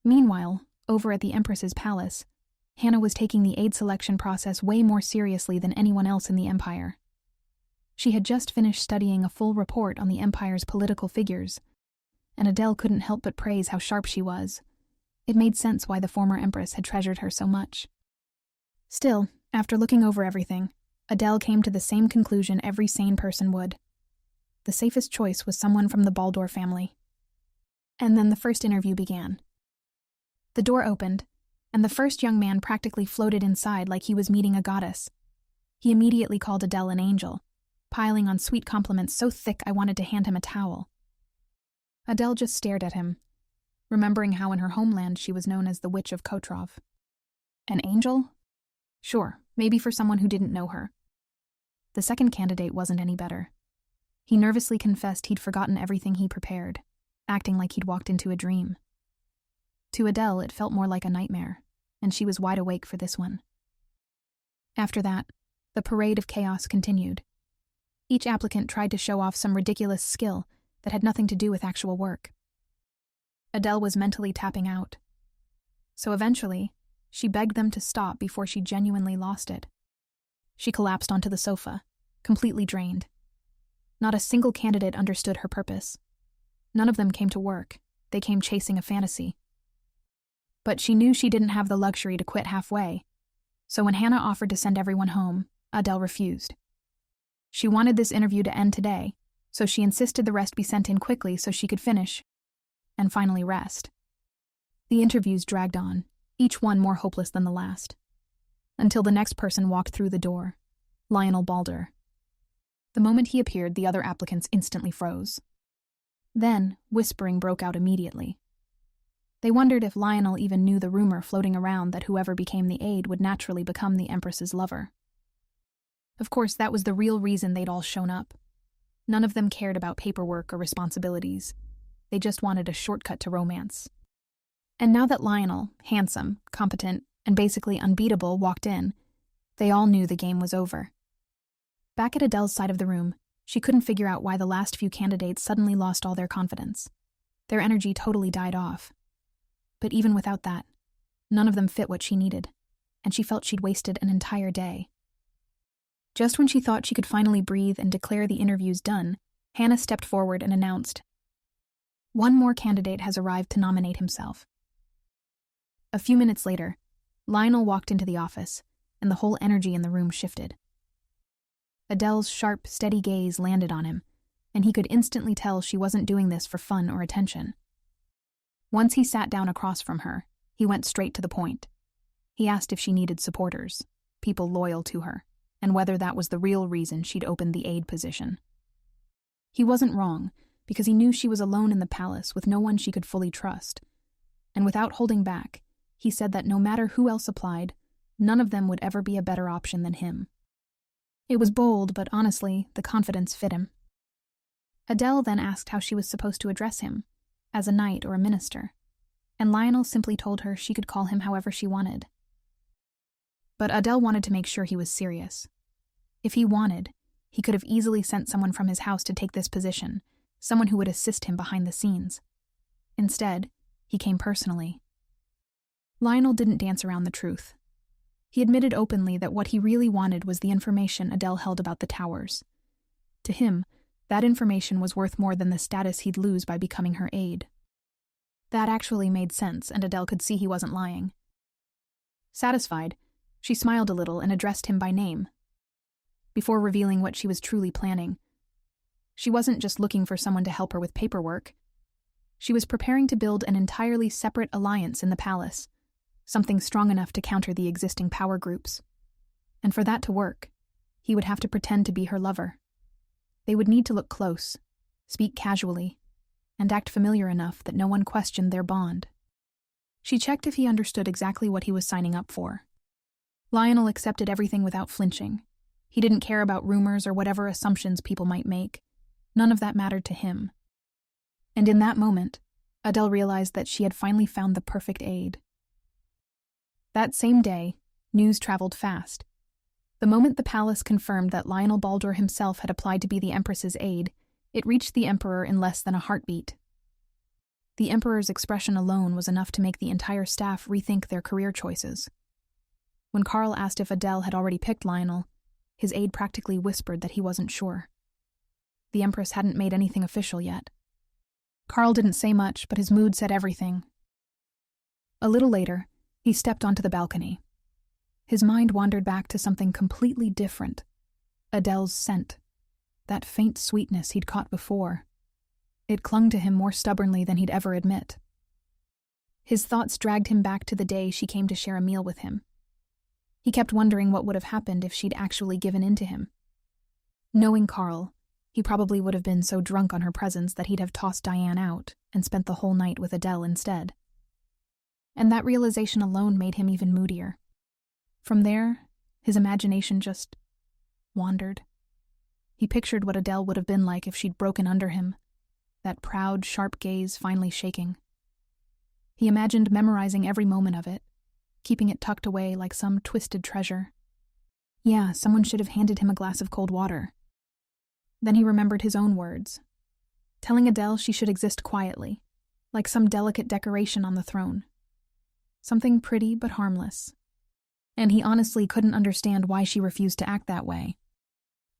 Meanwhile, over at the Empress's palace, Hannah was taking the aide selection process way more seriously than anyone else in the Empire. She had just finished studying a full report on the Empire's political figures, and Adele couldn't help but praise how sharp she was. It made sense why the former Empress had treasured her so much. Still, after looking over everything, Adele came to the same conclusion every sane person would. The safest choice was someone from the Baldur family. And then the first interview began. The door opened, and the first young man practically floated inside like he was meeting a goddess. He immediately called Adele an angel, piling on sweet compliments so thick I wanted to hand him a towel. Adele just stared at him, remembering how in her homeland she was known as the Witch of Kotrov. An angel? Sure, maybe for someone who didn't know her. The second candidate wasn't any better. He nervously confessed he'd forgotten everything he prepared, acting like he'd walked into a dream. To Adele, it felt more like a nightmare, and she was wide awake for this one. After that, the parade of chaos continued. Each applicant tried to show off some ridiculous skill that had nothing to do with actual work. Adele was mentally tapping out. So eventually, she begged them to stop before she genuinely lost it. She collapsed onto the sofa, completely drained. Not a single candidate understood her purpose. None of them came to work. They came chasing a fantasy. But she knew she didn't have the luxury to quit halfway. So when Hannah offered to send everyone home, Adele refused. She wanted this interview to end today, so she insisted the rest be sent in quickly so she could finish and finally rest. The interviews dragged on, each one more hopeless than the last, until the next person walked through the door, Lionel Baldur. The moment he appeared, the other applicants instantly froze. Then, whispering broke out immediately. They wondered if Lionel even knew the rumor floating around that whoever became the aide would naturally become the Empress's lover. Of course, that was the real reason they'd all shown up. None of them cared about paperwork or responsibilities. They just wanted a shortcut to romance. And now that Lionel, handsome, competent, and basically unbeatable, walked in, they all knew the game was over. Back at Adele's side of the room, she couldn't figure out why the last few candidates suddenly lost all their confidence. Their energy totally died off. But even without that, none of them fit what she needed, and she felt she'd wasted an entire day. Just when she thought she could finally breathe and declare the interviews done, Hannah stepped forward and announced, "One more candidate has arrived to nominate himself." A few minutes later, Lionel walked into the office, and the whole energy in the room shifted. Adele's sharp, steady gaze landed on him, and he could instantly tell she wasn't doing this for fun or attention. Once he sat down across from her, he went straight to the point. He asked if she needed supporters, people loyal to her, and whether that was the real reason she'd opened the aide position. He wasn't wrong, because he knew she was alone in the palace with no one she could fully trust. And without holding back, he said that no matter who else applied, none of them would ever be a better option than him. It was bold, but honestly, the confidence fit him. Adele then asked how she was supposed to address him, as a knight or a minister, and Lionel simply told her she could call him however she wanted. But Adele wanted to make sure he was serious. If he wanted, he could have easily sent someone from his house to take this position, someone who would assist him behind the scenes. Instead, he came personally. Lionel didn't dance around the truth. He admitted openly that what he really wanted was the information Adele held about the towers. To him, that information was worth more than the status he'd lose by becoming her aide. That actually made sense, and Adele could see he wasn't lying. Satisfied, she smiled a little and addressed him by name. Before revealing what she was truly planning, she wasn't just looking for someone to help her with paperwork. She was preparing to build an entirely separate alliance in the palace, something strong enough to counter the existing power groups. And for that to work, he would have to pretend to be her lover. They would need to look close, speak casually, and act familiar enough that no one questioned their bond. She checked if he understood exactly what he was signing up for. Lionel accepted everything without flinching. He didn't care about rumors or whatever assumptions people might make. None of that mattered to him. And in that moment, Adele realized that she had finally found the perfect aide. That same day, news traveled fast. The moment the palace confirmed that Lionel Baldur himself had applied to be the Empress's aide, it reached the Emperor in less than a heartbeat. The Emperor's expression alone was enough to make the entire staff rethink their career choices. When Karl asked if Adele had already picked Lionel, his aide practically whispered that he wasn't sure. The Empress hadn't made anything official yet. Karl didn't say much, but his mood said everything. A little later, he stepped onto the balcony. His mind wandered back to something completely different. Adele's scent. That faint sweetness he'd caught before. It clung to him more stubbornly than he'd ever admit. His thoughts dragged him back to the day she came to share a meal with him. He kept wondering what would have happened if she'd actually given in to him. Knowing Karl, he probably would have been so drunk on her presence that he'd have tossed Diane out and spent the whole night with Adele instead. And that realization alone made him even moodier. From there, his imagination just wandered. He pictured what Adele would have been like if she'd broken under him, that proud, sharp gaze finally shaking. He imagined memorizing every moment of it, keeping it tucked away like some twisted treasure. Yeah, someone should have handed him a glass of cold water. Then he remembered his own words, telling Adele she should exist quietly, like some delicate decoration on the throne. Something pretty but harmless. And he honestly couldn't understand why she refused to act that way.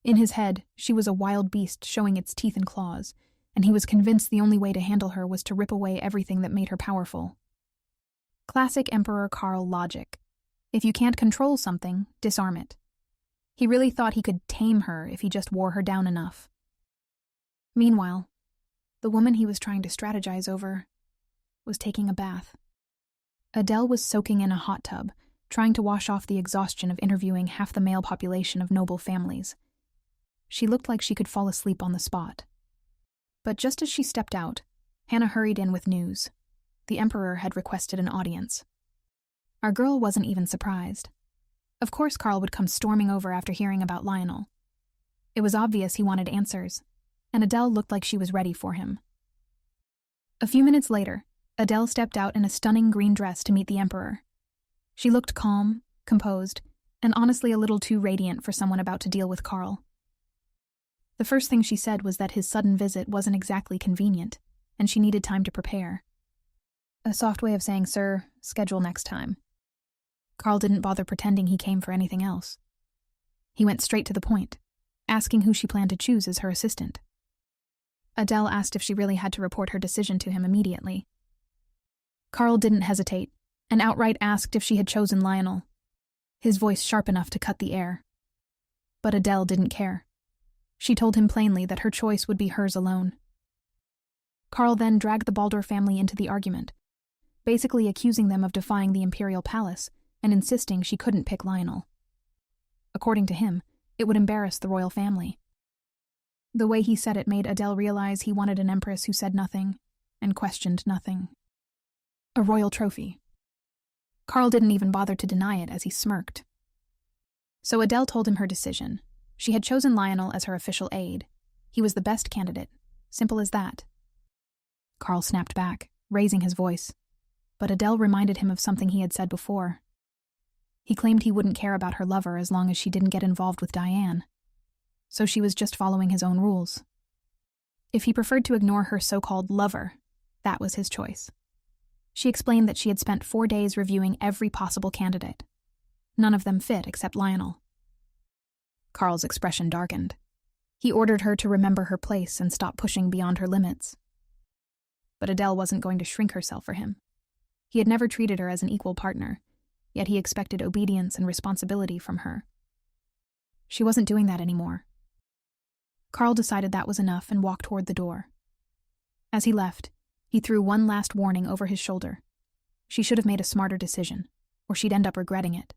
In his head, she was a wild beast showing its teeth and claws, and he was convinced the only way to handle her was to rip away everything that made her powerful. Classic Emperor Karl logic. If you can't control something, disarm it. He really thought he could tame her if he just wore her down enough. Meanwhile, the woman he was trying to strategize over was taking a bath. Adele was soaking in a hot tub, trying to wash off the exhaustion of interviewing half the male population of noble families. She looked like she could fall asleep on the spot. But just as she stepped out, Hannah hurried in with news. The Emperor had requested an audience. Our girl wasn't even surprised. Of course Karl would come storming over after hearing about Lionel. It was obvious he wanted answers, and Adele looked like she was ready for him. A few minutes later, Adele stepped out in a stunning green dress to meet the Emperor. She looked calm, composed, and honestly a little too radiant for someone about to deal with Karl. The first thing she said was that his sudden visit wasn't exactly convenient, and she needed time to prepare. A soft way of saying, "Sir, schedule next time." Karl didn't bother pretending he came for anything else. He went straight to the point, asking who she planned to choose as her assistant. Adele asked if she really had to report her decision to him immediately. Karl didn't hesitate, and outright asked if she had chosen Lionel, his voice sharp enough to cut the air. But Adele didn't care. She told him plainly that her choice would be hers alone. Karl then dragged the Baldur family into the argument, basically accusing them of defying the imperial palace and insisting she couldn't pick Lionel. According to him, it would embarrass the royal family. The way he said it made Adele realize he wanted an empress who said nothing and questioned nothing. A royal trophy. Karl didn't even bother to deny it as he smirked. So Adele told him her decision. She had chosen Lionel as her official aide. He was the best candidate. Simple as that. Karl snapped back, raising his voice. But Adele reminded him of something he had said before. He claimed he wouldn't care about her lover as long as she didn't get involved with Diane. So she was just following his own rules. If he preferred to ignore her so-called lover, that was his choice. She explained that she had spent 4 days reviewing every possible candidate. None of them fit except Lionel. Karl's expression darkened. He ordered her to remember her place and stop pushing beyond her limits. But Adele wasn't going to shrink herself for him. He had never treated her as an equal partner, yet he expected obedience and responsibility from her. She wasn't doing that anymore. Karl decided that was enough and walked toward the door. As he left, he threw one last warning over his shoulder. She should have made a smarter decision, or she'd end up regretting it.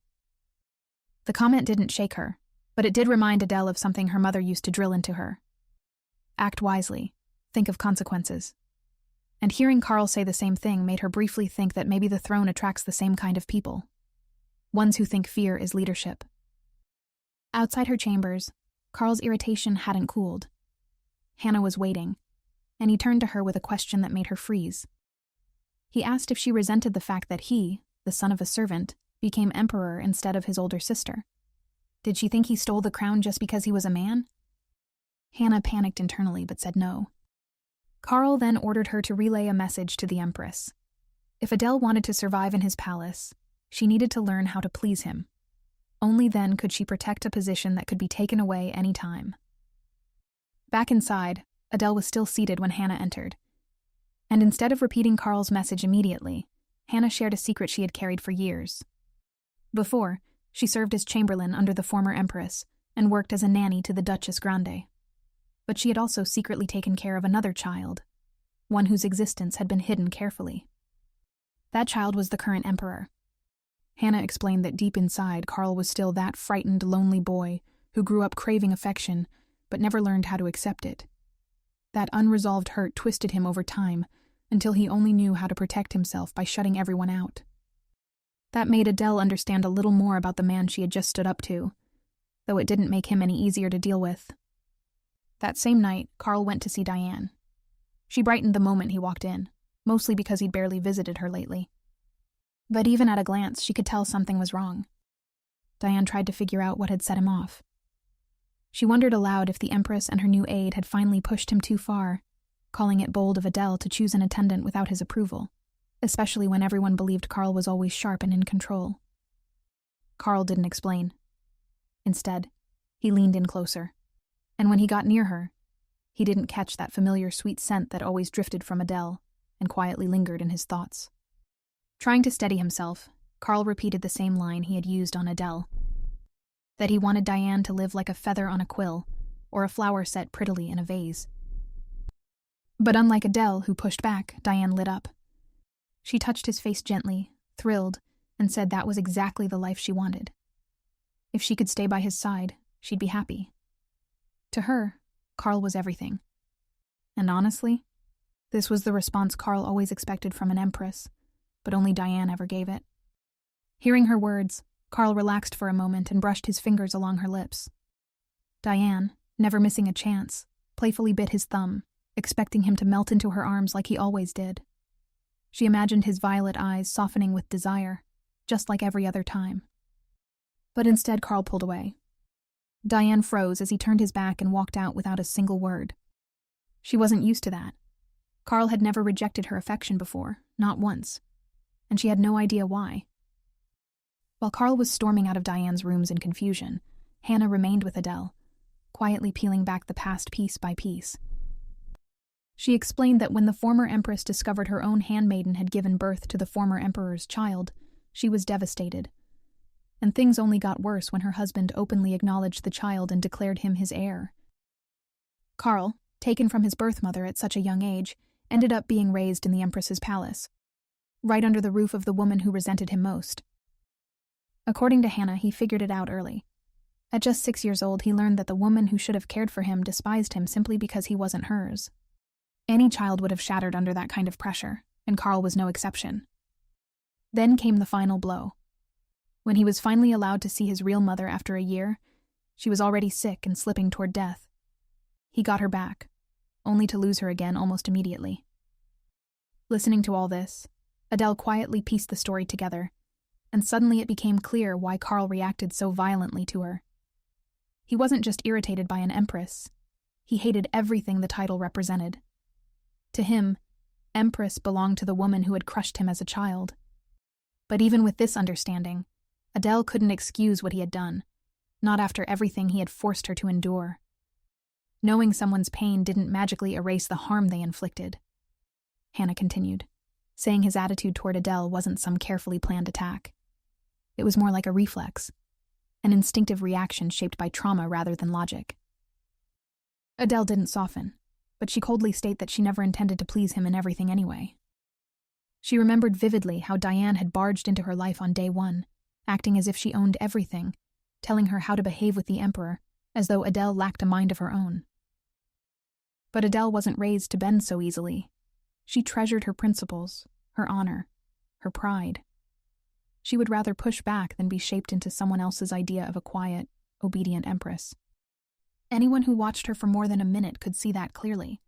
The comment didn't shake her, But it did remind Adele of something her mother used to drill into her. Act wisely. Think of consequences. And hearing Karl say the same thing made her briefly think that maybe the throne attracts the same kind of people. Ones who think fear is leadership. Outside her chambers, Karl's irritation hadn't cooled. Hannah was waiting, and he turned to her with a question that made her freeze. He asked if she resented the fact that he, the son of a servant, became emperor instead of his older sister. Did she think he stole the crown just because he was a man? Hannah panicked internally but said no. Karl then ordered her to relay a message to the Empress. If Adele wanted to survive in his palace, she needed to learn how to please him. Only then could she protect a position that could be taken away any time. Back inside, Adele was still seated when Hannah entered. And instead of repeating Karl's message immediately, Hannah shared a secret she had carried for years. Before, she served as chamberlain under the former empress and worked as a nanny to the Duchess Grande. But she had also secretly taken care of another child, one whose existence had been hidden carefully. That child was the current emperor. Hannah explained that deep inside, Karl was still that frightened, lonely boy who grew up craving affection but never learned how to accept it. That unresolved hurt twisted him over time until he only knew how to protect himself by shutting everyone out. That made Adele understand a little more about the man she had just stood up to, though it didn't make him any easier to deal with. That same night, Karl went to see Diane. She brightened the moment he walked in, mostly because he'd barely visited her lately. But even at a glance, she could tell something was wrong. Diane tried to figure out what had set him off. She wondered aloud if the Empress and her new aide had finally pushed him too far, calling it bold of Adele to choose an attendant without his approval, especially when everyone believed Karl was always sharp and in control. Karl didn't explain. Instead, he leaned in closer, and when he got near her, he didn't catch that familiar sweet scent that always drifted from Adele and quietly lingered in his thoughts. Trying to steady himself, Karl repeated the same line he had used on Adele, that he wanted Diane to live like a feather on a quill or a flower set prettily in a vase. But unlike Adele, who pushed back, Diane lit up. She touched his face gently, thrilled, and said that was exactly the life she wanted. If she could stay by his side, she'd be happy. To her, Karl was everything. And honestly, this was the response Karl always expected from an empress, but only Diane ever gave it. Hearing her words, Karl relaxed for a moment and brushed his fingers along her lips. Diane, never missing a chance, playfully bit his thumb, expecting him to melt into her arms like he always did. She imagined his violet eyes softening with desire, just like every other time. But instead, Karl pulled away. Diane froze as he turned his back and walked out without a single word. She wasn't used to that. Karl had never rejected her affection before, not once, and she had no idea why. While Karl was storming out of Diane's rooms in confusion, Hannah remained with Adele, quietly peeling back the past piece by piece. She explained that when the former empress discovered her own handmaiden had given birth to the former emperor's child, she was devastated. And things only got worse when her husband openly acknowledged the child and declared him his heir. Karl, taken from his birth mother at such a young age, ended up being raised in the empress's palace, right under the roof of the woman who resented him most. According to Hannah, he figured it out early. At just 6 years old, he learned that the woman who should have cared for him despised him simply because he wasn't hers. Any child would have shattered under that kind of pressure, and Karl was no exception. Then came the final blow. When he was finally allowed to see his real mother after a year, she was already sick and slipping toward death. He got her back, only to lose her again almost immediately. Listening to all this, Adele quietly pieced the story together, and suddenly it became clear why Karl reacted so violently to her. He wasn't just irritated by an empress. He hated everything the title represented. To him, empress belonged to the woman who had crushed him as a child. But even with this understanding, Adele couldn't excuse what he had done, not after everything he had forced her to endure. Knowing someone's pain didn't magically erase the harm they inflicted. Hannah continued, saying his attitude toward Adele wasn't some carefully planned attack. It was more like a reflex, an instinctive reaction shaped by trauma rather than logic. Adele didn't soften, but she coldly stated that she never intended to please him in everything anyway. She remembered vividly how Diane had barged into her life on day one, acting as if she owned everything, telling her how to behave with the emperor, as though Adele lacked a mind of her own. But Adele wasn't raised to bend so easily. She treasured her principles, her honor, her pride. She would rather push back than be shaped into someone else's idea of a quiet, obedient empress. Anyone who watched her for more than a minute could see that clearly.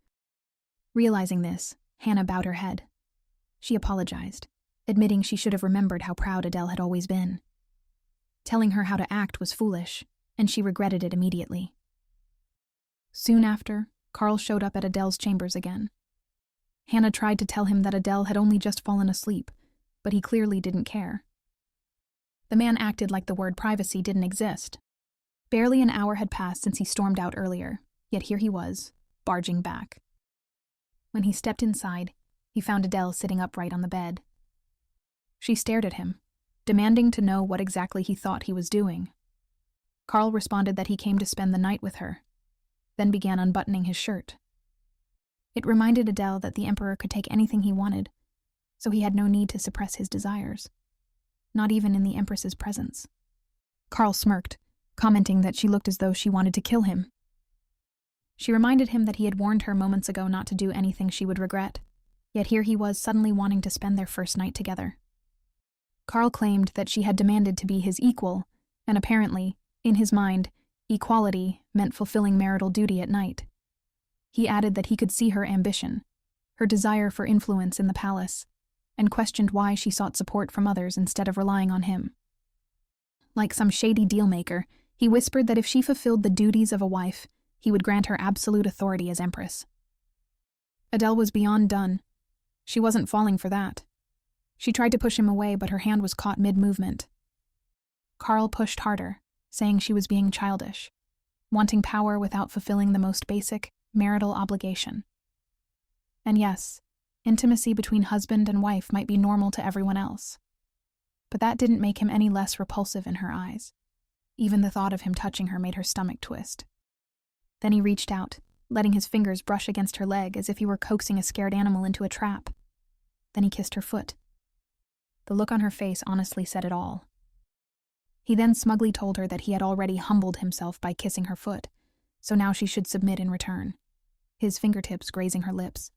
Realizing this, Hannah bowed her head. She apologized, admitting she should have remembered how proud Adele had always been. Telling her how to act was foolish, and she regretted it immediately. Soon after, Karl showed up at Adele's chambers again. Hannah tried to tell him that Adele had only just fallen asleep, but he clearly didn't care. The man acted like the word privacy didn't exist. Barely an hour had passed since he stormed out earlier, yet here he was, barging back. When he stepped inside, he found Adele sitting upright on the bed. She stared at him, demanding to know what exactly he thought he was doing. Karl responded that he came to spend the night with her, then began unbuttoning his shirt. It reminded Adele that the emperor could take anything he wanted, so he had no need to suppress his desires, not even in the empress's presence. Karl smirked, commenting that she looked as though she wanted to kill him. She reminded him that he had warned her moments ago not to do anything she would regret, yet here he was suddenly wanting to spend their first night together. Karl claimed that she had demanded to be his equal, and apparently, in his mind, equality meant fulfilling marital duty at night. He added that he could see her ambition, her desire for influence in the palace, and questioned why she sought support from others instead of relying on him. Like some shady dealmaker, he whispered that if she fulfilled the duties of a wife, he would grant her absolute authority as empress. Adele was beyond done. She wasn't falling for that. She tried to push him away, but her hand was caught mid-movement. Karl pushed harder, saying she was being childish, wanting power without fulfilling the most basic, marital obligation. And yes, intimacy between husband and wife might be normal to everyone else. But that didn't make him any less repulsive in her eyes. Even the thought of him touching her made her stomach twist. Then he reached out, letting his fingers brush against her leg as if he were coaxing a scared animal into a trap. Then he kissed her foot. The look on her face honestly said it all. He then smugly told her that he had already humbled himself by kissing her foot, so now she should submit in return, his fingertips grazing her lips.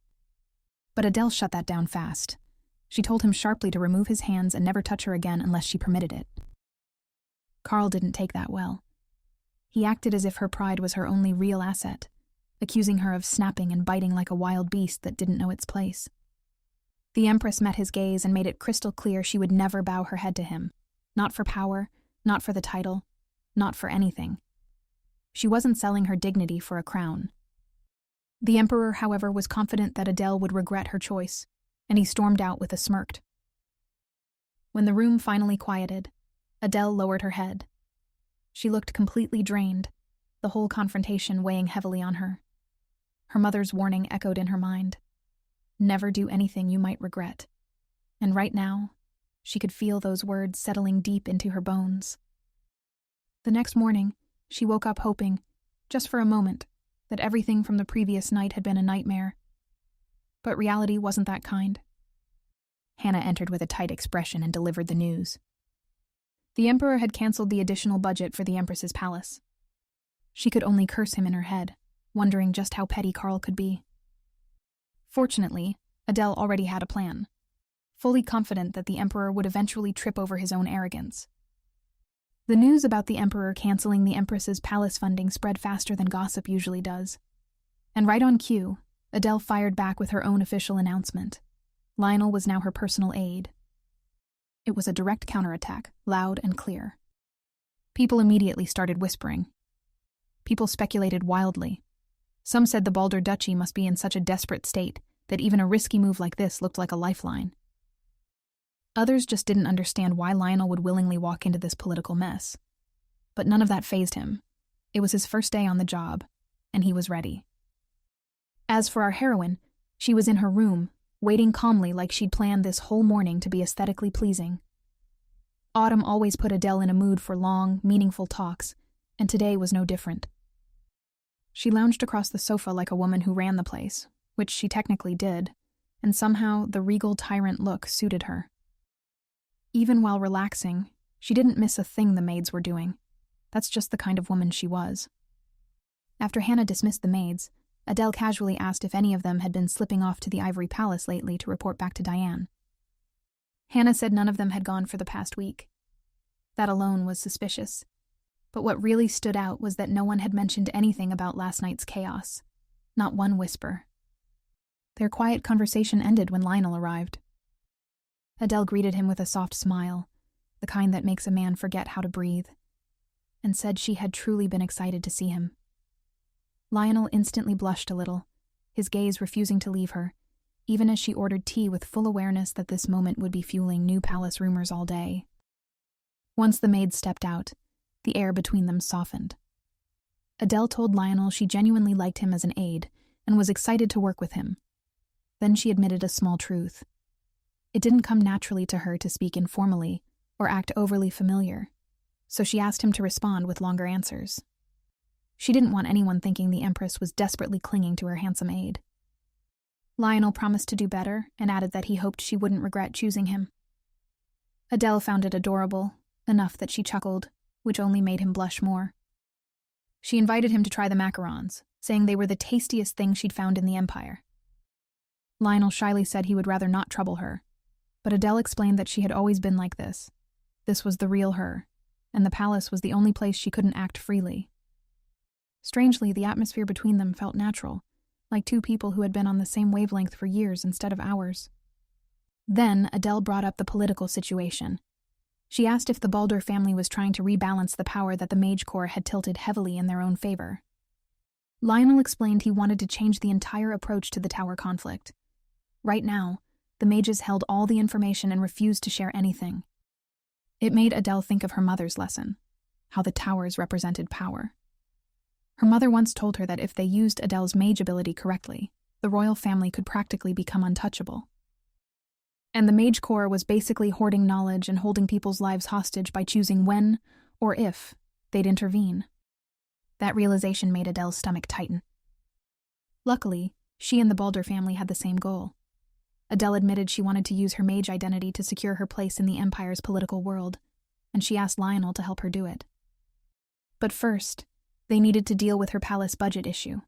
But Adele shut that down fast. She told him sharply to remove his hands and never touch her again unless she permitted it. Karl didn't take that well. He acted as if her pride was her only real asset, accusing her of snapping and biting like a wild beast that didn't know its place. The empress met his gaze and made it crystal clear she would never bow her head to him, not for power, not for the title, not for anything. She wasn't selling her dignity for a crown. The emperor, however, was confident that Adele would regret her choice, and he stormed out with a smirk. When the room finally quieted, Adele lowered her head. She looked completely drained, the whole confrontation weighing heavily on her. Her mother's warning echoed in her mind. Never do anything you might regret. And right now, she could feel those words settling deep into her bones. The next morning, she woke up hoping, just for a moment, that everything from the previous night had been a nightmare. But reality wasn't that kind. Hannah entered with a tight expression and delivered the news. The emperor had canceled the additional budget for the empress's palace. She could only curse him in her head, wondering just how petty Karl could be. Fortunately, Adele already had a plan, fully confident that the emperor would eventually trip over his own arrogance. The news about the emperor canceling the empress's palace funding spread faster than gossip usually does. And right on cue, Adele fired back with her own official announcement. Lionel was now her personal aide. It was a direct counterattack, loud and clear. People immediately started whispering. People speculated wildly. Some said the Baldur Duchy must be in such a desperate state that even a risky move like this looked like a lifeline. Others just didn't understand why Lionel would willingly walk into this political mess. But none of that fazed him. It was his first day on the job, and he was ready. As for our heroine, she was in her room, waiting calmly like she'd planned this whole morning to be aesthetically pleasing. Autumn always put Adele in a mood for long, meaningful talks, and today was no different. She lounged across the sofa like a woman who ran the place, which she technically did, and somehow the regal tyrant look suited her. Even while relaxing, she didn't miss a thing the maids were doing. That's just the kind of woman she was. After Hannah dismissed the maids, Adele casually asked if any of them had been slipping off to the Ivory Palace lately to report back to Diane. Hannah said none of them had gone for the past week. That alone was suspicious. But what really stood out was that no one had mentioned anything about last night's chaos. Not one whisper. Their quiet conversation ended when Lionel arrived. Adele greeted him with a soft smile, the kind that makes a man forget how to breathe, and said she had truly been excited to see him. Lionel instantly blushed a little, his gaze refusing to leave her, even as she ordered tea with full awareness that this moment would be fueling new palace rumors all day. Once the maids stepped out, the air between them softened. Adele told Lionel she genuinely liked him as an aide and was excited to work with him. Then she admitted a small truth. It didn't come naturally to her to speak informally or act overly familiar, so she asked him to respond with longer answers. She didn't want anyone thinking the Empress was desperately clinging to her handsome aide. Lionel promised to do better and added that he hoped she wouldn't regret choosing him. Adele found it adorable, enough that she chuckled, which only made him blush more. She invited him to try the macarons, saying they were the tastiest thing she'd found in the Empire. Lionel shyly said he would rather not trouble her, but Adele explained that she had always been like this. This was the real her, and the palace was the only place she couldn't act freely. Strangely, the atmosphere between them felt natural, like two people who had been on the same wavelength for years instead of hours. Then Adele brought up the political situation. She asked if the Baldur family was trying to rebalance the power that the Mage Corps had tilted heavily in their own favor. Lionel explained he wanted to change the entire approach to the tower conflict. Right now, the mages held all the information and refused to share anything. It made Adele think of her mother's lesson, how the towers represented power. Her mother once told her that if they used Adele's mage ability correctly, the royal family could practically become untouchable. And the Mage Corps was basically hoarding knowledge and holding people's lives hostage by choosing when, or if, they'd intervene. That realization made Adele's stomach tighten. Luckily, she and the Baldur family had the same goal. Adele admitted she wanted to use her mage identity to secure her place in the Empire's political world, and she asked Lionel to help her do it. But first, they needed to deal with her palace budget issue.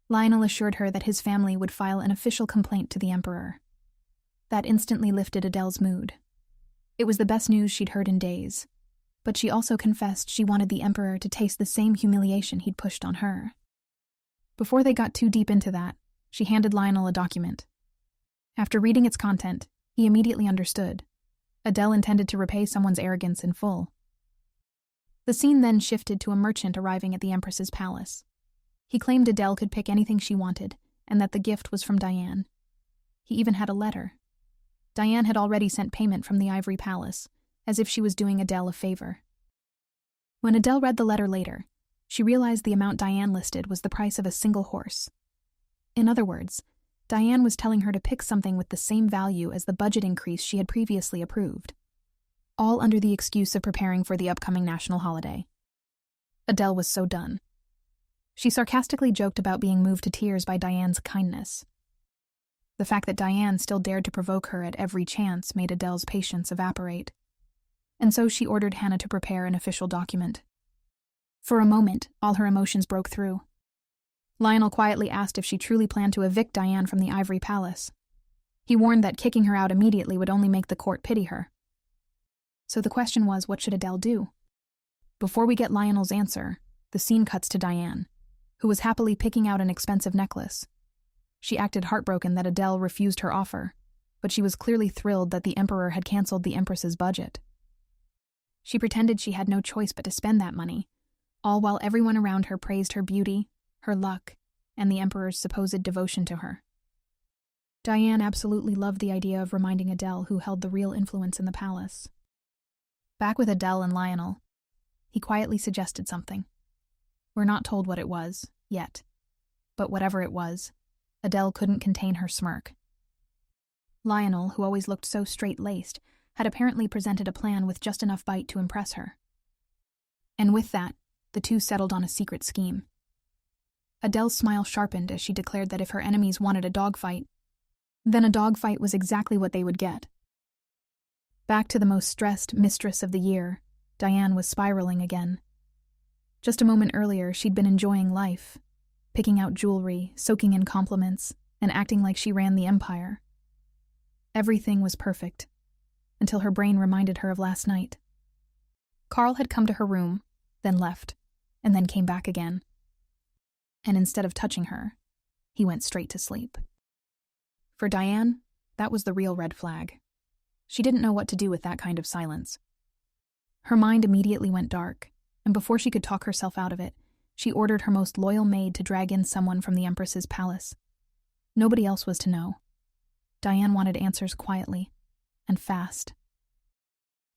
Lionel assured her that his family would file an official complaint to the Emperor. That instantly lifted Adele's mood. It was the best news she'd heard in days, but she also confessed she wanted the Emperor to taste the same humiliation he'd pushed on her. Before they got too deep into that, she handed Lionel a document. After reading its content, he immediately understood. Adele intended to repay someone's arrogance in full. The scene then shifted to a merchant arriving at the Empress's palace. He claimed Adele could pick anything she wanted, and that the gift was from Diane. He even had a letter. Diane had already sent payment from the Ivory Palace, as if she was doing Adele a favor. When Adele read the letter later, she realized the amount Diane listed was the price of a single horse. In other words, Diane was telling her to pick something with the same value as the budget increase she had previously approved, all under the excuse of preparing for the upcoming national holiday. Adele was so done. She sarcastically joked about being moved to tears by Diane's kindness. The fact that Diane still dared to provoke her at every chance made Adele's patience evaporate. And so she ordered Hannah to prepare an official document. For a moment, all her emotions broke through. Lionel quietly asked if she truly planned to evict Diane from the Ivory Palace. He warned that kicking her out immediately would only make the court pity her. So the question was, what should Adele do? Before we get Lionel's answer, the scene cuts to Diane, who was happily picking out an expensive necklace. She acted heartbroken that Adele refused her offer, but she was clearly thrilled that the Emperor had canceled the Empress's budget. She pretended she had no choice but to spend that money, all while everyone around her praised her beauty, her luck, and the Emperor's supposed devotion to her. Diane absolutely loved the idea of reminding Adele who held the real influence in the palace. Back with Adele and Lionel, he quietly suggested something. We're not told what it was, yet. But whatever it was, Adele couldn't contain her smirk. Lionel, who always looked so straight-laced, had apparently presented a plan with just enough bite to impress her. And with that, the two settled on a secret scheme. Adele's smile sharpened as she declared that if her enemies wanted a dogfight, then a dogfight was exactly what they would get. Back to the most stressed mistress of the year, Diane was spiraling again. Just a moment earlier, she'd been enjoying life, picking out jewelry, soaking in compliments, and acting like she ran the empire. Everything was perfect, until her brain reminded her of last night. Karl had come to her room, then left, and then came back again. And instead of touching her, he went straight to sleep. For Diane, that was the real red flag. She didn't know what to do with that kind of silence. Her mind immediately went dark, and before she could talk herself out of it, she ordered her most loyal maid to drag in someone from the Empress's palace. Nobody else was to know. Diane wanted answers quietly and fast.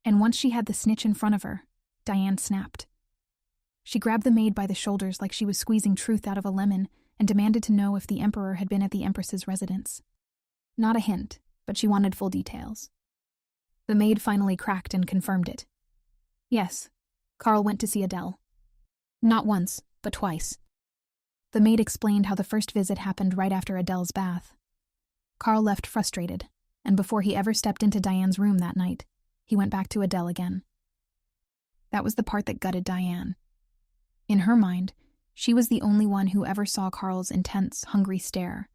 And once she had the snitch in front of her, Diane snapped. She grabbed the maid by the shoulders like she was squeezing truth out of a lemon and demanded to know if the Emperor had been at the Empress's residence. Not a hint, but she wanted full details. The maid finally cracked and confirmed it. Yes, Karl went to see Adele. Not once, but twice. The maid explained how the first visit happened right after Adele's bath. Karl left frustrated, and before he ever stepped into Diane's room that night, he went back to Adele again. That was the part that gutted Diane. In her mind, she was the only one who ever saw Karl's intense, hungry stare,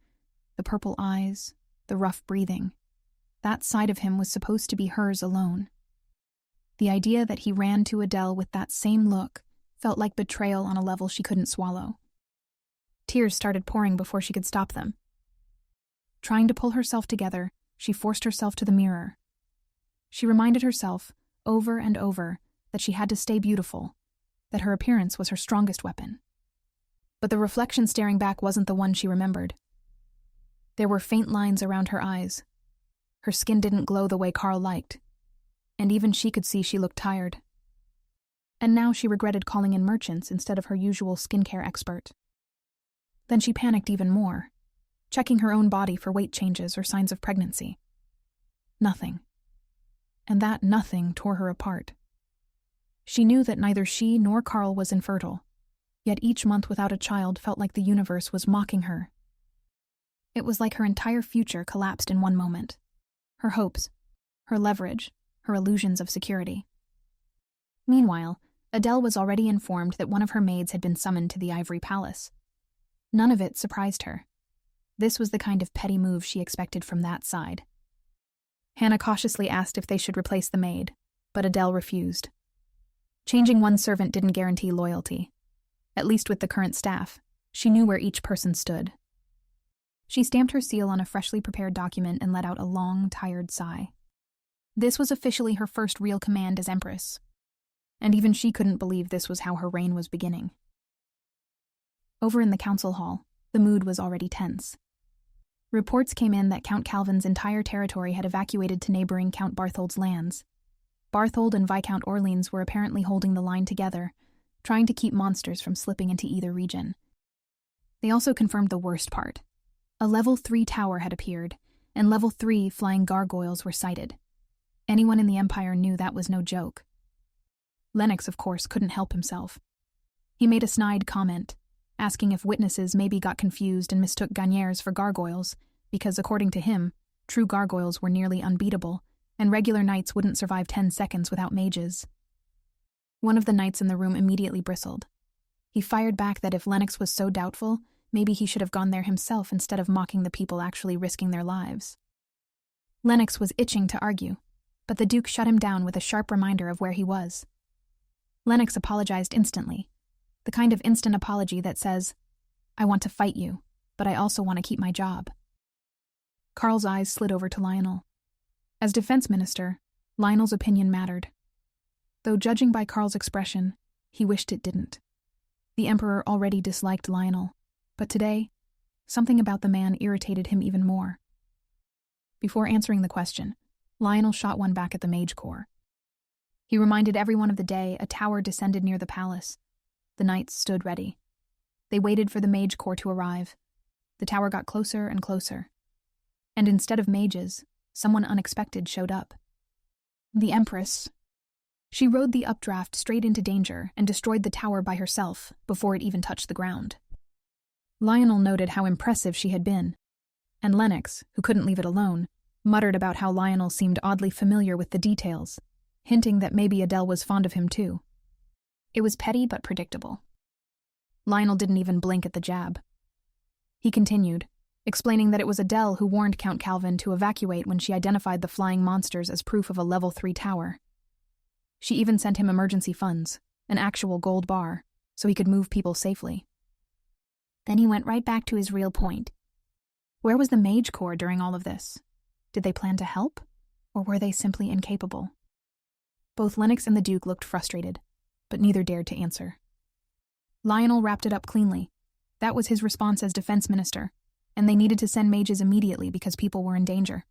the purple eyes, the rough breathing. That side of him was supposed to be hers alone. The idea that he ran to Adele with that same look felt like betrayal on a level she couldn't swallow. Tears started pouring before she could stop them. Trying to pull herself together, she forced herself to the mirror. She reminded herself, over and over, that she had to stay beautiful, that her appearance was her strongest weapon. But the reflection staring back wasn't the one she remembered. There were faint lines around her eyes. Her skin didn't glow the way Karl liked, and even she could see she looked tired. And now she regretted calling in merchants instead of her usual skincare expert. Then she panicked even more, checking her own body for weight changes or signs of pregnancy. Nothing. And that nothing tore her apart. She knew that neither she nor Karl was infertile, yet each month without a child felt like the universe was mocking her. It was like her entire future collapsed in one moment. Her hopes, her leverage, her illusions of security. Meanwhile, Adele was already informed that one of her maids had been summoned to the Ivory Palace. None of it surprised her. This was the kind of petty move she expected from that side. Hannah cautiously asked if they should replace the maid, but Adele refused. Changing one servant didn't guarantee loyalty. At least with the current staff, she knew where each person stood. She stamped her seal on a freshly prepared document and let out a long, tired sigh. This was officially her first real command as Empress, and even she couldn't believe this was how her reign was beginning. Over in the council hall, the mood was already tense. Reports came in that Count Calvin's entire territory had evacuated to neighboring Count Barthold's lands. Barthold and Viscount Orleans were apparently holding the line together, trying to keep monsters from slipping into either region. They also confirmed the worst part. A level 3 tower had appeared, and level 3 flying gargoyles were sighted. Anyone in the Empire knew that was no joke. Lennox, of course, couldn't help himself. He made a snide comment, asking if witnesses maybe got confused and mistook Gagnères for gargoyles, because according to him, true gargoyles were nearly unbeatable, and regular knights wouldn't survive 10 seconds without mages. One of the knights in the room immediately bristled. He fired back that if Lennox was so doubtful, maybe he should have gone there himself instead of mocking the people actually risking their lives. Lennox was itching to argue, but the Duke shut him down with a sharp reminder of where he was. Lennox apologized instantly, the kind of instant apology that says, "I want to fight you, but I also want to keep my job." Karl's eyes slid over to Lionel. As defense minister, Lionel's opinion mattered. Though judging by Karl's expression, he wished it didn't. The Emperor already disliked Lionel, but today, something about the man irritated him even more. Before answering the question, Lionel shot one back at the Mage Corps. He reminded everyone of the day a tower descended near the palace. The knights stood ready. They waited for the Mage Corps to arrive. The tower got closer and closer. And instead of mages, someone unexpected showed up. The Empress. She rode the updraft straight into danger and destroyed the tower by herself before it even touched the ground. Lionel noted how impressive she had been, and Lennox, who couldn't leave it alone, muttered about how Lionel seemed oddly familiar with the details, hinting that maybe Adele was fond of him too. It was petty but predictable. Lionel didn't even blink at the jab. He continued, explaining that it was Adele who warned Count Calvin to evacuate when she identified the flying monsters as proof of a level 3 tower. She even sent him emergency funds, an actual gold bar, so he could move people safely. Then he went right back to his real point. Where was the Mage Corps during all of this? Did they plan to help, or were they simply incapable? Both Lennox and the Duke looked frustrated, but neither dared to answer. Lionel wrapped it up cleanly. That was his response as defense minister, and they needed to send mages immediately because people were in danger.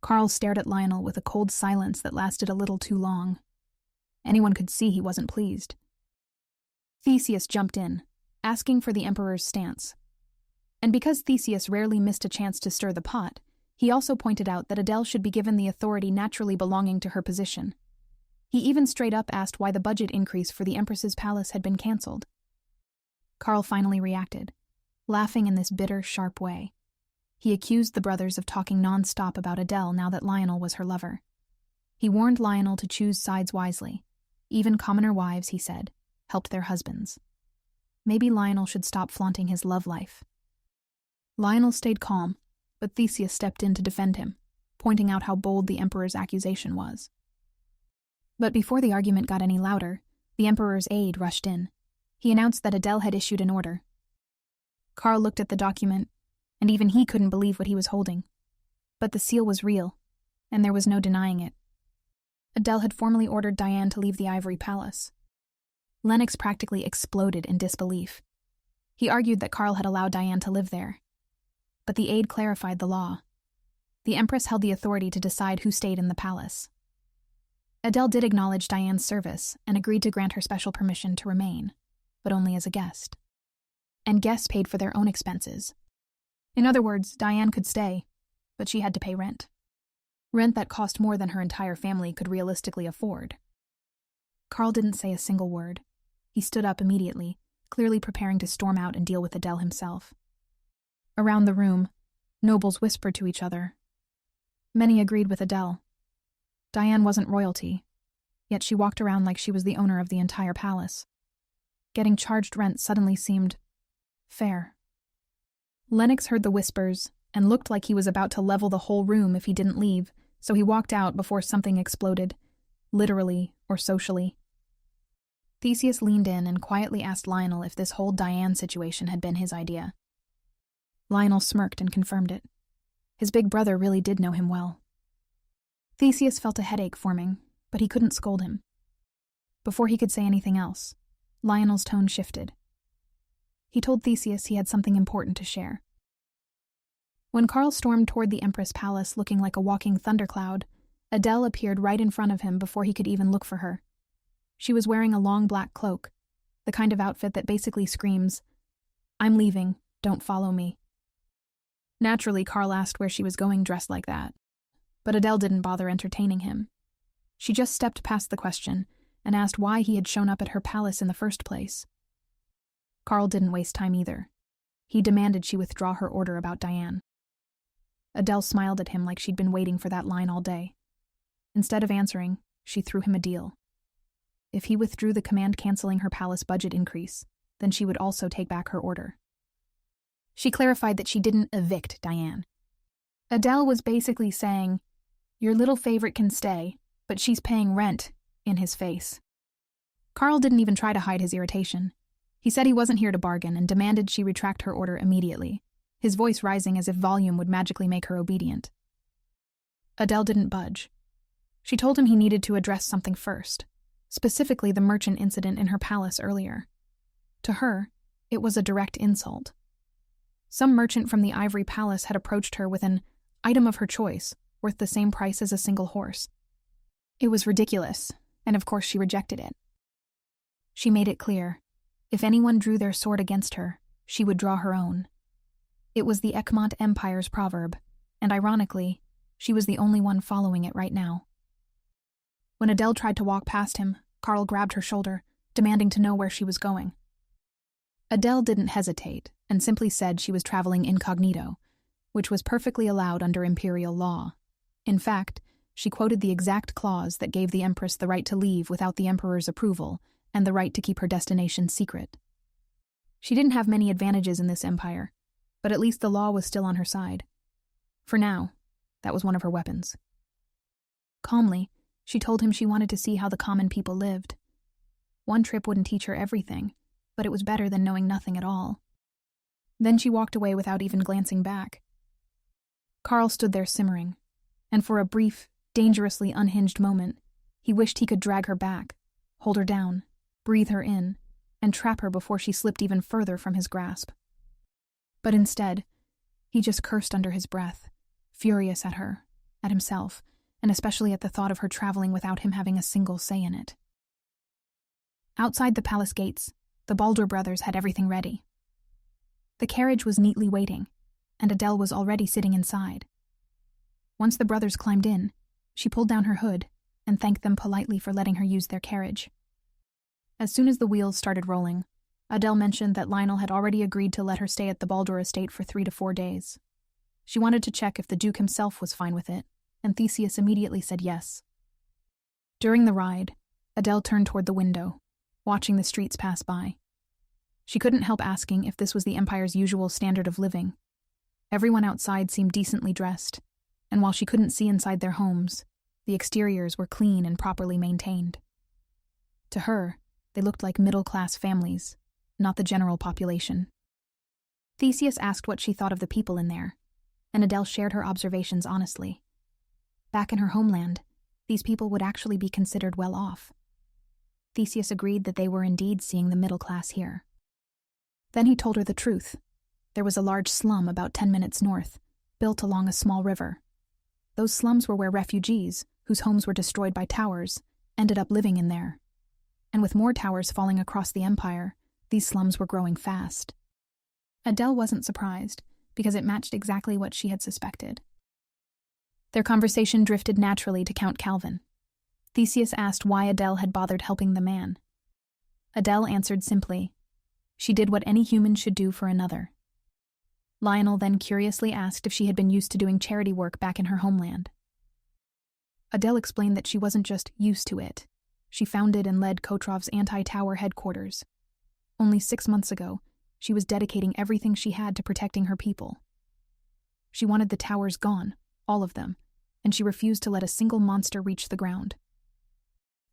Karl stared at Lionel with a cold silence that lasted a little too long. Anyone could see he wasn't pleased. Theseus jumped in, asking for the Emperor's stance. And because Theseus rarely missed a chance to stir the pot, he also pointed out that Adele should be given the authority naturally belonging to her position. He even straight up asked why the budget increase for the Empress's palace had been cancelled. Karl finally reacted, laughing in this bitter, sharp way. He accused the brothers of talking nonstop about Adele now that Lionel was her lover. He warned Lionel to choose sides wisely. Even commoner wives, he said, helped their husbands. Maybe Lionel should stop flaunting his love life. Lionel stayed calm, but Theseus stepped in to defend him, pointing out how bold the Emperor's accusation was. But before the argument got any louder, the Emperor's aide rushed in. He announced that Adele had issued an order. Karl looked at the document, and even he couldn't believe what he was holding. But the seal was real, and there was no denying it. Adele had formally ordered Diane to leave the Ivory Palace. Lennox practically exploded in disbelief. He argued that Karl had allowed Diane to live there. But the aide clarified the law. The Empress held the authority to decide who stayed in the palace. Adele did acknowledge Diane's service and agreed to grant her special permission to remain, but only as a guest. And guests paid for their own expenses. In other words, Diane could stay, but she had to pay rent. Rent that cost more than her entire family could realistically afford. Karl didn't say a single word. He stood up immediately, clearly preparing to storm out and deal with Adele himself. Around the room, nobles whispered to each other. Many agreed with Adele. Diane wasn't royalty, yet she walked around like she was the owner of the entire palace. Getting charged rent suddenly seemed fair. Lennox heard the whispers and looked like he was about to level the whole room if he didn't leave, so he walked out before something exploded, literally or socially. Theseus leaned in and quietly asked Lionel if this whole Diane situation had been his idea. Lionel smirked and confirmed it. His big brother really did know him well. Theseus felt a headache forming, but he couldn't scold him. Before he could say anything else, Lionel's tone shifted. He told Theseus he had something important to share. When Karl stormed toward the Empress Palace looking like a walking thundercloud, Adele appeared right in front of him before he could even look for her. She was wearing a long black cloak, the kind of outfit that basically screams, "I'm leaving, don't follow me." Naturally, Karl asked where she was going dressed like that, but Adele didn't bother entertaining him. She just stepped past the question and asked why he had shown up at her palace in the first place. Karl didn't waste time either. He demanded she withdraw her order about Diane. Adele smiled at him like she'd been waiting for that line all day. Instead of answering, she threw him a deal. If he withdrew the command canceling her palace budget increase, then she would also take back her order. She clarified that she didn't evict Diane. Adele was basically saying, "Your little favorite can stay, but she's paying rent," in his face. Karl didn't even try to hide his irritation. He said he wasn't here to bargain and demanded she retract her order immediately, his voice rising as if volume would magically make her obedient. Adele didn't budge. She told him he needed to address something first, specifically the merchant incident in her palace earlier. To her, it was a direct insult. Some merchant from the Ivory Palace had approached her with an item of her choice, worth the same price as a single horse. It was ridiculous, and of course she rejected it. She made it clear, if anyone drew their sword against her, she would draw her own. It was the Egmont Empire's proverb, and ironically, she was the only one following it right now. When Adele tried to walk past him, Karl grabbed her shoulder, demanding to know where she was going. Adele didn't hesitate, and simply said she was traveling incognito, which was perfectly allowed under imperial law. In fact, she quoted the exact clause that gave the Empress the right to leave without the Emperor's approval, and the right to keep her destination secret. She didn't have many advantages in this empire, but at least the law was still on her side. For now, that was one of her weapons. Calmly, she told him she wanted to see how the common people lived. One trip wouldn't teach her everything, but it was better than knowing nothing at all. Then she walked away without even glancing back. Karl stood there simmering, and for a brief, dangerously unhinged moment, he wished he could drag her back, hold her down, breathe her in, and trap her before she slipped even further from his grasp. But instead, he just cursed under his breath, furious at her, at himself, and especially at the thought of her traveling without him having a single say in it. Outside the palace gates, the Baldur brothers had everything ready. The carriage was neatly waiting, and Adele was already sitting inside. Once the brothers climbed in, she pulled down her hood and thanked them politely for letting her use their carriage. As soon as the wheels started rolling, Adele mentioned that Lionel had already agreed to let her stay at the Baldur estate for 3 to 4 days. She wanted to check if the Duke himself was fine with it, and Theseus immediately said yes. During the ride, Adele turned toward the window, watching the streets pass by. She couldn't help asking if this was the Empire's usual standard of living. Everyone outside seemed decently dressed, and while she couldn't see inside their homes, the exteriors were clean and properly maintained. To her, they looked like middle-class families, not the general population. Theseus asked what she thought of the people in there, and Adele shared her observations honestly. Back in her homeland, these people would actually be considered well off. Theseus agreed that they were indeed seeing the middle class here. Then he told her the truth. There was a large slum about 10 minutes north, built along a small river. Those slums were where refugees, whose homes were destroyed by towers, ended up living in there. And with more towers falling across the empire, these slums were growing fast. Adele wasn't surprised, because it matched exactly what she had suspected. Their conversation drifted naturally to Count Calvin. Theseus asked why Adele had bothered helping the man. Adele answered simply, she did what any human should do for another. Lionel then curiously asked if she had been used to doing charity work back in her homeland. Adele explained that she wasn't just used to it. She founded and led Kotrov's anti-tower headquarters. Only 6 months ago, she was dedicating everything she had to protecting her people. She wanted the towers gone, all of them, and she refused to let a single monster reach the ground.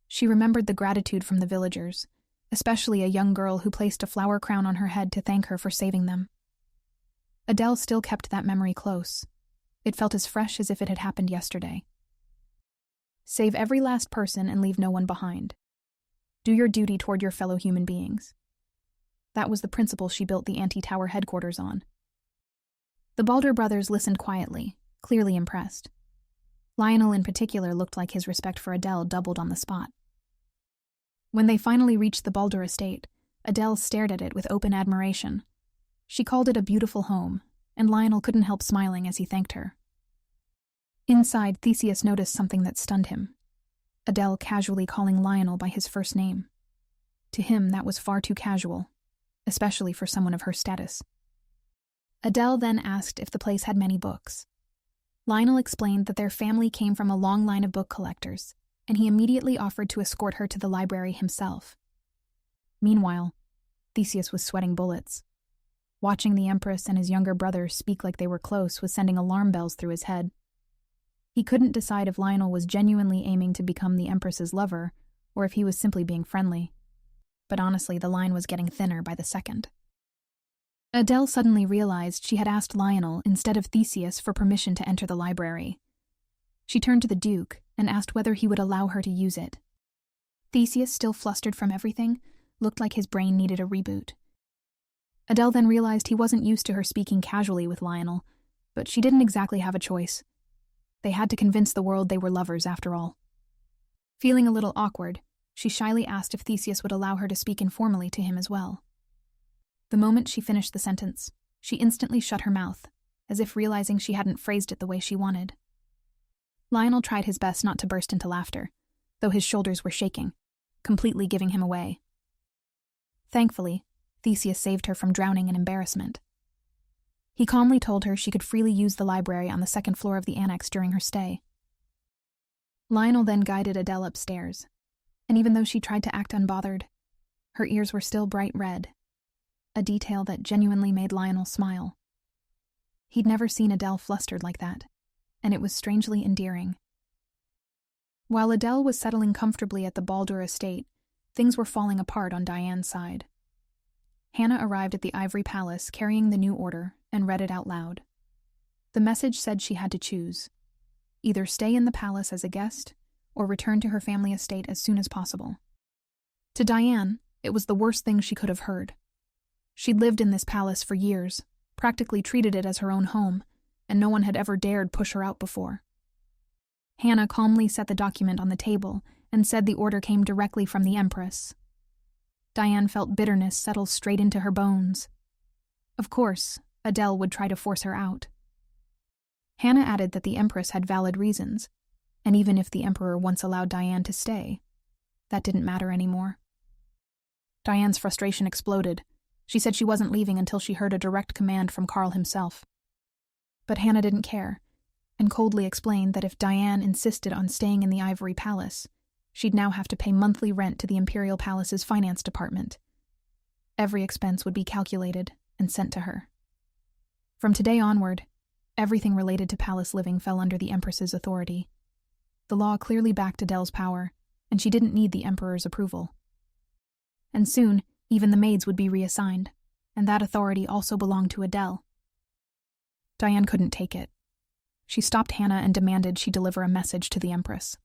She remembered the gratitude from the villagers, especially a young girl who placed a flower crown on her head to thank her for saving them. Adele still kept that memory close. It felt as fresh as if it had happened yesterday. Save every last person and leave no one behind. Do your duty toward your fellow human beings. That was the principle she built the anti-tower headquarters on. The Baldur brothers listened quietly, clearly impressed. Lionel in particular looked like his respect for Adele doubled on the spot. When they finally reached the Baldur estate, Adele stared at it with open admiration. She called it a beautiful home, and Lionel couldn't help smiling as he thanked her. Inside, Theseus noticed something that stunned him. Adele casually calling Lionel by his first name. To him, that was far too casual, especially for someone of her status. Adele then asked if the place had many books. Lionel explained that their family came from a long line of book collectors, and he immediately offered to escort her to the library himself. Meanwhile, Theseus was sweating bullets. Watching the Empress and his younger brother speak like they were close was sending alarm bells through his head. He couldn't decide if Lionel was genuinely aiming to become the Empress's lover, or if he was simply being friendly. But honestly, the line was getting thinner by the second. Adele suddenly realized she had asked Lionel instead of Theseus for permission to enter the library. She turned to the Duke and asked whether he would allow her to use it. Theseus, still flustered from everything, looked like his brain needed a reboot. Adele then realized he wasn't used to her speaking casually with Lionel, but she didn't exactly have a choice. They had to convince the world they were lovers after all. Feeling a little awkward, she shyly asked if Theseus would allow her to speak informally to him as well. The moment she finished the sentence, she instantly shut her mouth, as if realizing she hadn't phrased it the way she wanted. Lionel tried his best not to burst into laughter, though his shoulders were shaking, completely giving him away. Thankfully, Theseus saved her from drowning in embarrassment. He calmly told her she could freely use the library on the second floor of the annex during her stay. Lionel then guided Adele upstairs, and even though she tried to act unbothered, Her ears were still bright red, a detail that genuinely made Lionel smile. He'd never seen Adele flustered like that, and it was strangely endearing. While Adele was settling comfortably at the Baldur estate, things were falling apart on Diane's side. Hannah arrived at the Ivory Palace carrying the new order and read it out loud. The message said she had to choose: either stay in the palace as a guest or return to her family estate as soon as possible. To Diane, it was the worst thing she could have heard. She'd lived in this palace for years, practically treated it as her own home, and no one had ever dared push her out before. Hannah calmly set the document on the table and said the order came directly from the Empress. Diane felt bitterness settle straight into her bones. Of course, Adele would try to force her out. Hannah added that the Empress had valid reasons, and even if the Emperor once allowed Diane to stay, that didn't matter anymore. Diane's frustration exploded. She said she wasn't leaving until she heard a direct command from Karl himself. But Hannah didn't care, and coldly explained that if Diane insisted on staying in the Ivory Palace, she'd now have to pay monthly rent to the Imperial Palace's finance department. Every expense would be calculated and sent to her. From today onward, everything related to palace living fell under the Empress's authority. The law clearly backed Adele's power, and she didn't need the Emperor's approval. And soon, even the maids would be reassigned, and that authority also belonged to Adele. Diane couldn't take it. She stopped Hannah and demanded she deliver a message to the Empress.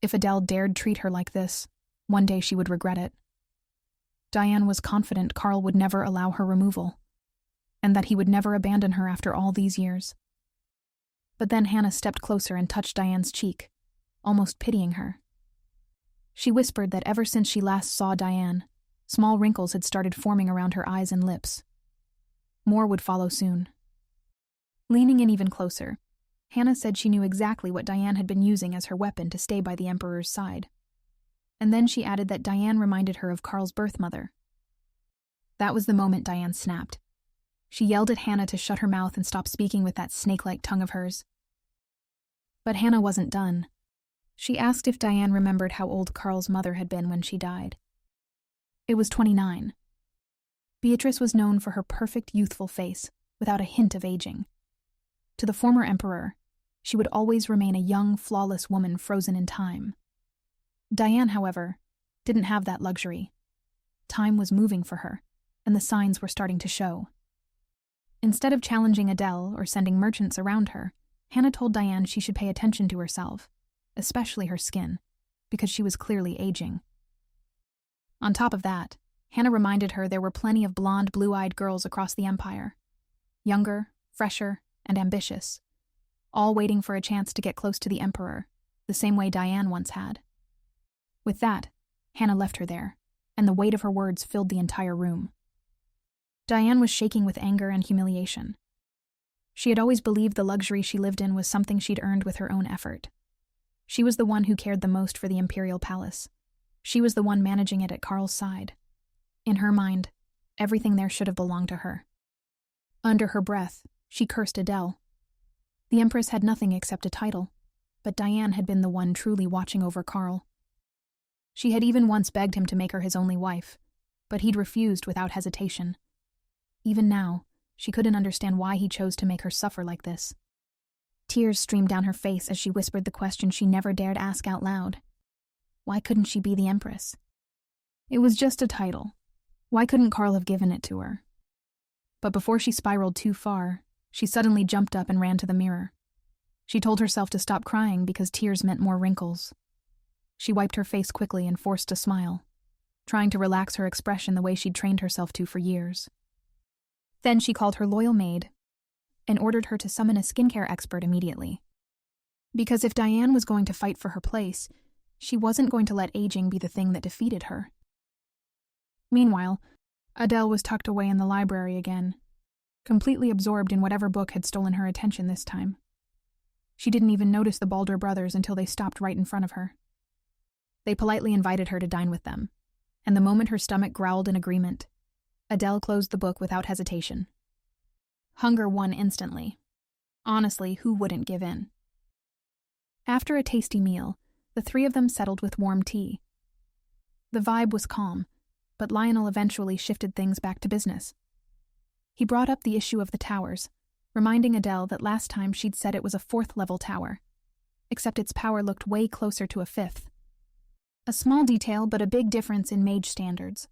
If Adele dared treat her like this, one day she would regret it. Diane was confident Karl would never allow her removal, and that he would never abandon her after all these years. But then Hannah stepped closer and touched Diane's cheek, almost pitying her. She whispered that ever since she last saw Diane, small wrinkles had started forming around her eyes and lips. More would follow soon. Leaning in even closer, Hannah said she knew exactly what Diane had been using as her weapon to stay by the Emperor's side. And then she added that Diane reminded her of Karl's birth mother. That was the moment Diane snapped. She yelled at Hannah to shut her mouth and stop speaking with that snake-like tongue of hers. But Hannah wasn't done. She asked if Diane remembered how old Karl's mother had been when she died. It was 29. Beatrice was known for her perfect youthful face, without a hint of aging. To the former emperor, she would always remain a young, flawless woman frozen in time. Diane, however, didn't have that luxury. Time was moving for her, and the signs were starting to show. Instead of challenging Adele or sending merchants around her, Hannah told Diane she should pay attention to herself, especially her skin, because she was clearly aging. On top of that, Hannah reminded her there were plenty of blonde, blue-eyed girls across the empire. Younger, fresher, and ambitious, all waiting for a chance to get close to the Emperor, the same way Diane once had. With that, Hannah left her there, and the weight of her words filled the entire room. Diane was shaking with anger and humiliation. She had always believed the luxury she lived in was something she'd earned with her own effort. She was the one who cared the most for the Imperial Palace. She was the one managing it at Karl's side. In her mind, everything there should have belonged to her. Under her breath, she cursed Adele. The Empress had nothing except a title, but Diane had been the one truly watching over Karl. She had even once begged him to make her his only wife, but he'd refused without hesitation. Even now, she couldn't understand why he chose to make her suffer like this. Tears streamed down her face as she whispered the question she never dared ask out loud. Why couldn't she be the Empress? It was just a title. Why couldn't Karl have given it to her? But before she spiraled too far, she suddenly jumped up and ran to the mirror. She told herself to stop crying because tears meant more wrinkles. She wiped her face quickly and forced a smile, trying to relax her expression the way she'd trained herself to for years. Then she called her loyal maid and ordered her to summon a skincare expert immediately. Because if Diane was going to fight for her place, she wasn't going to let aging be the thing that defeated her. Meanwhile, Adele was tucked away in the library again, completely absorbed in whatever book had stolen her attention this time. She didn't even notice the Baldur brothers until they stopped right in front of her. They politely invited her to dine with them, and the moment her stomach growled in agreement, Adele closed the book without hesitation. Hunger won instantly. Honestly, who wouldn't give in? After a tasty meal, the three of them settled with warm tea. The vibe was calm, but Lionel eventually shifted things back to business. He brought up the issue of the towers, reminding Adele that last time she'd said it was a 4th-level tower, except its power looked way closer to a 5th. A small detail, but a big difference in mage standards.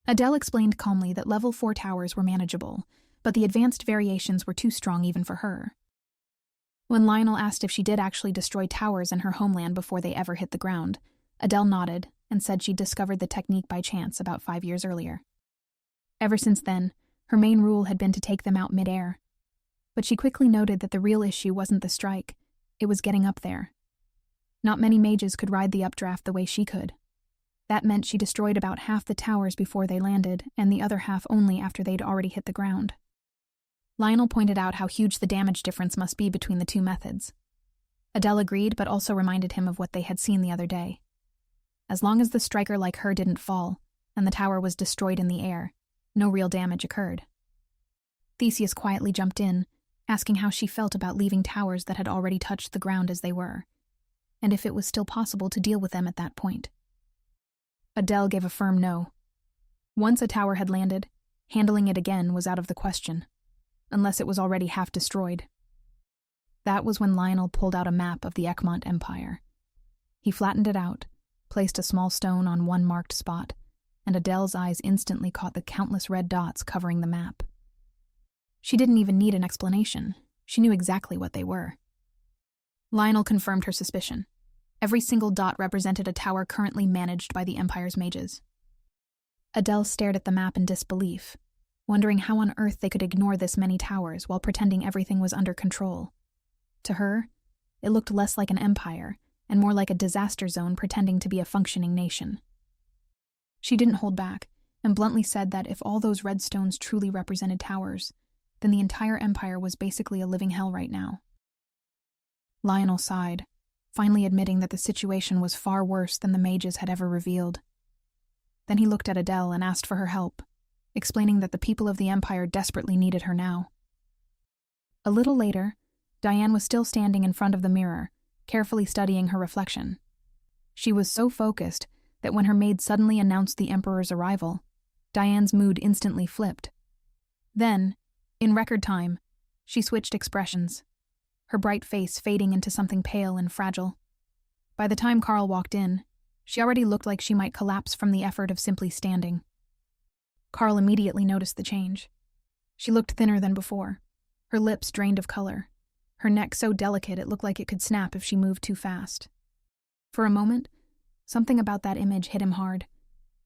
Adele explained calmly that level 4 towers were manageable, but the advanced variations were too strong even for her. When Lionel asked if she did actually destroy towers in her homeland before they ever hit the ground, Adele nodded and said she'd discovered the technique by chance about 5 years earlier. Ever since then, her main rule had been to take them out mid-air. But she quickly noted that the real issue wasn't the strike, it was getting up there. Not many mages could ride the updraft the way she could. That meant she destroyed about half the towers before they landed, and the other half only after they'd already hit the ground. Lionel pointed out how huge the damage difference must be between the two methods. Adele agreed, but also reminded him of what they had seen the other day. As long as the striker like her didn't fall, and the tower was destroyed in the air, no real damage occurred. Theseus quietly jumped in, asking how she felt about leaving towers that had already touched the ground as they were, and if it was still possible to deal with them at that point. Adele gave a firm no. Once a tower had landed, handling it again was out of the question, unless it was already half destroyed. That was when Lionel pulled out a map of the Ekmont Empire. He flattened it out, placed a small stone on one marked spot, and Adele's eyes instantly caught the countless red dots covering the map. She didn't even need an explanation. She knew exactly what they were. Lionel confirmed her suspicion. Every single dot represented a tower currently managed by the Empire's mages. Adele stared at the map in disbelief, wondering how on earth they could ignore this many towers while pretending everything was under control. To her, it looked less like an empire and more like a disaster zone pretending to be a functioning nation. She didn't hold back, and bluntly said that if all those red stones truly represented towers, then the entire empire was basically a living hell right now. Lionel sighed, finally admitting that the situation was far worse than the mages had ever revealed. Then he looked at Adele and asked for her help, explaining that the people of the empire desperately needed her now. A little later, Diane was still standing in front of the mirror, carefully studying her reflection. She was so focused that when her maid suddenly announced the Emperor's arrival, Diane's mood instantly flipped. Then, in record time, she switched expressions, her bright face fading into something pale and fragile. By the time Karl walked in, she already looked like she might collapse from the effort of simply standing. Karl immediately noticed the change. She looked thinner than before, her lips drained of color, her neck so delicate it looked like it could snap if she moved too fast. For a moment, something about that image hit him hard.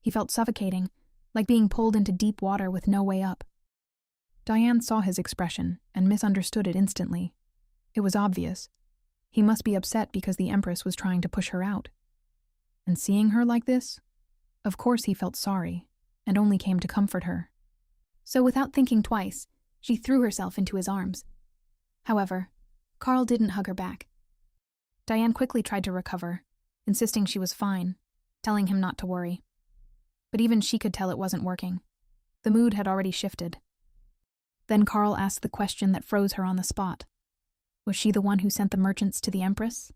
He felt suffocating, like being pulled into deep water with no way up. Diane saw his expression and misunderstood it instantly. It was obvious. He must be upset because the Empress was trying to push her out. And seeing her like this, of course he felt sorry, and only came to comfort her. So without thinking twice, she threw herself into his arms. However, Karl didn't hug her back. Diane quickly tried to recover, insisting she was fine, telling him not to worry. But even she could tell it wasn't working. The mood had already shifted. Then Karl asked the question that froze her on the spot. Was she the one who sent the merchants to the Empress?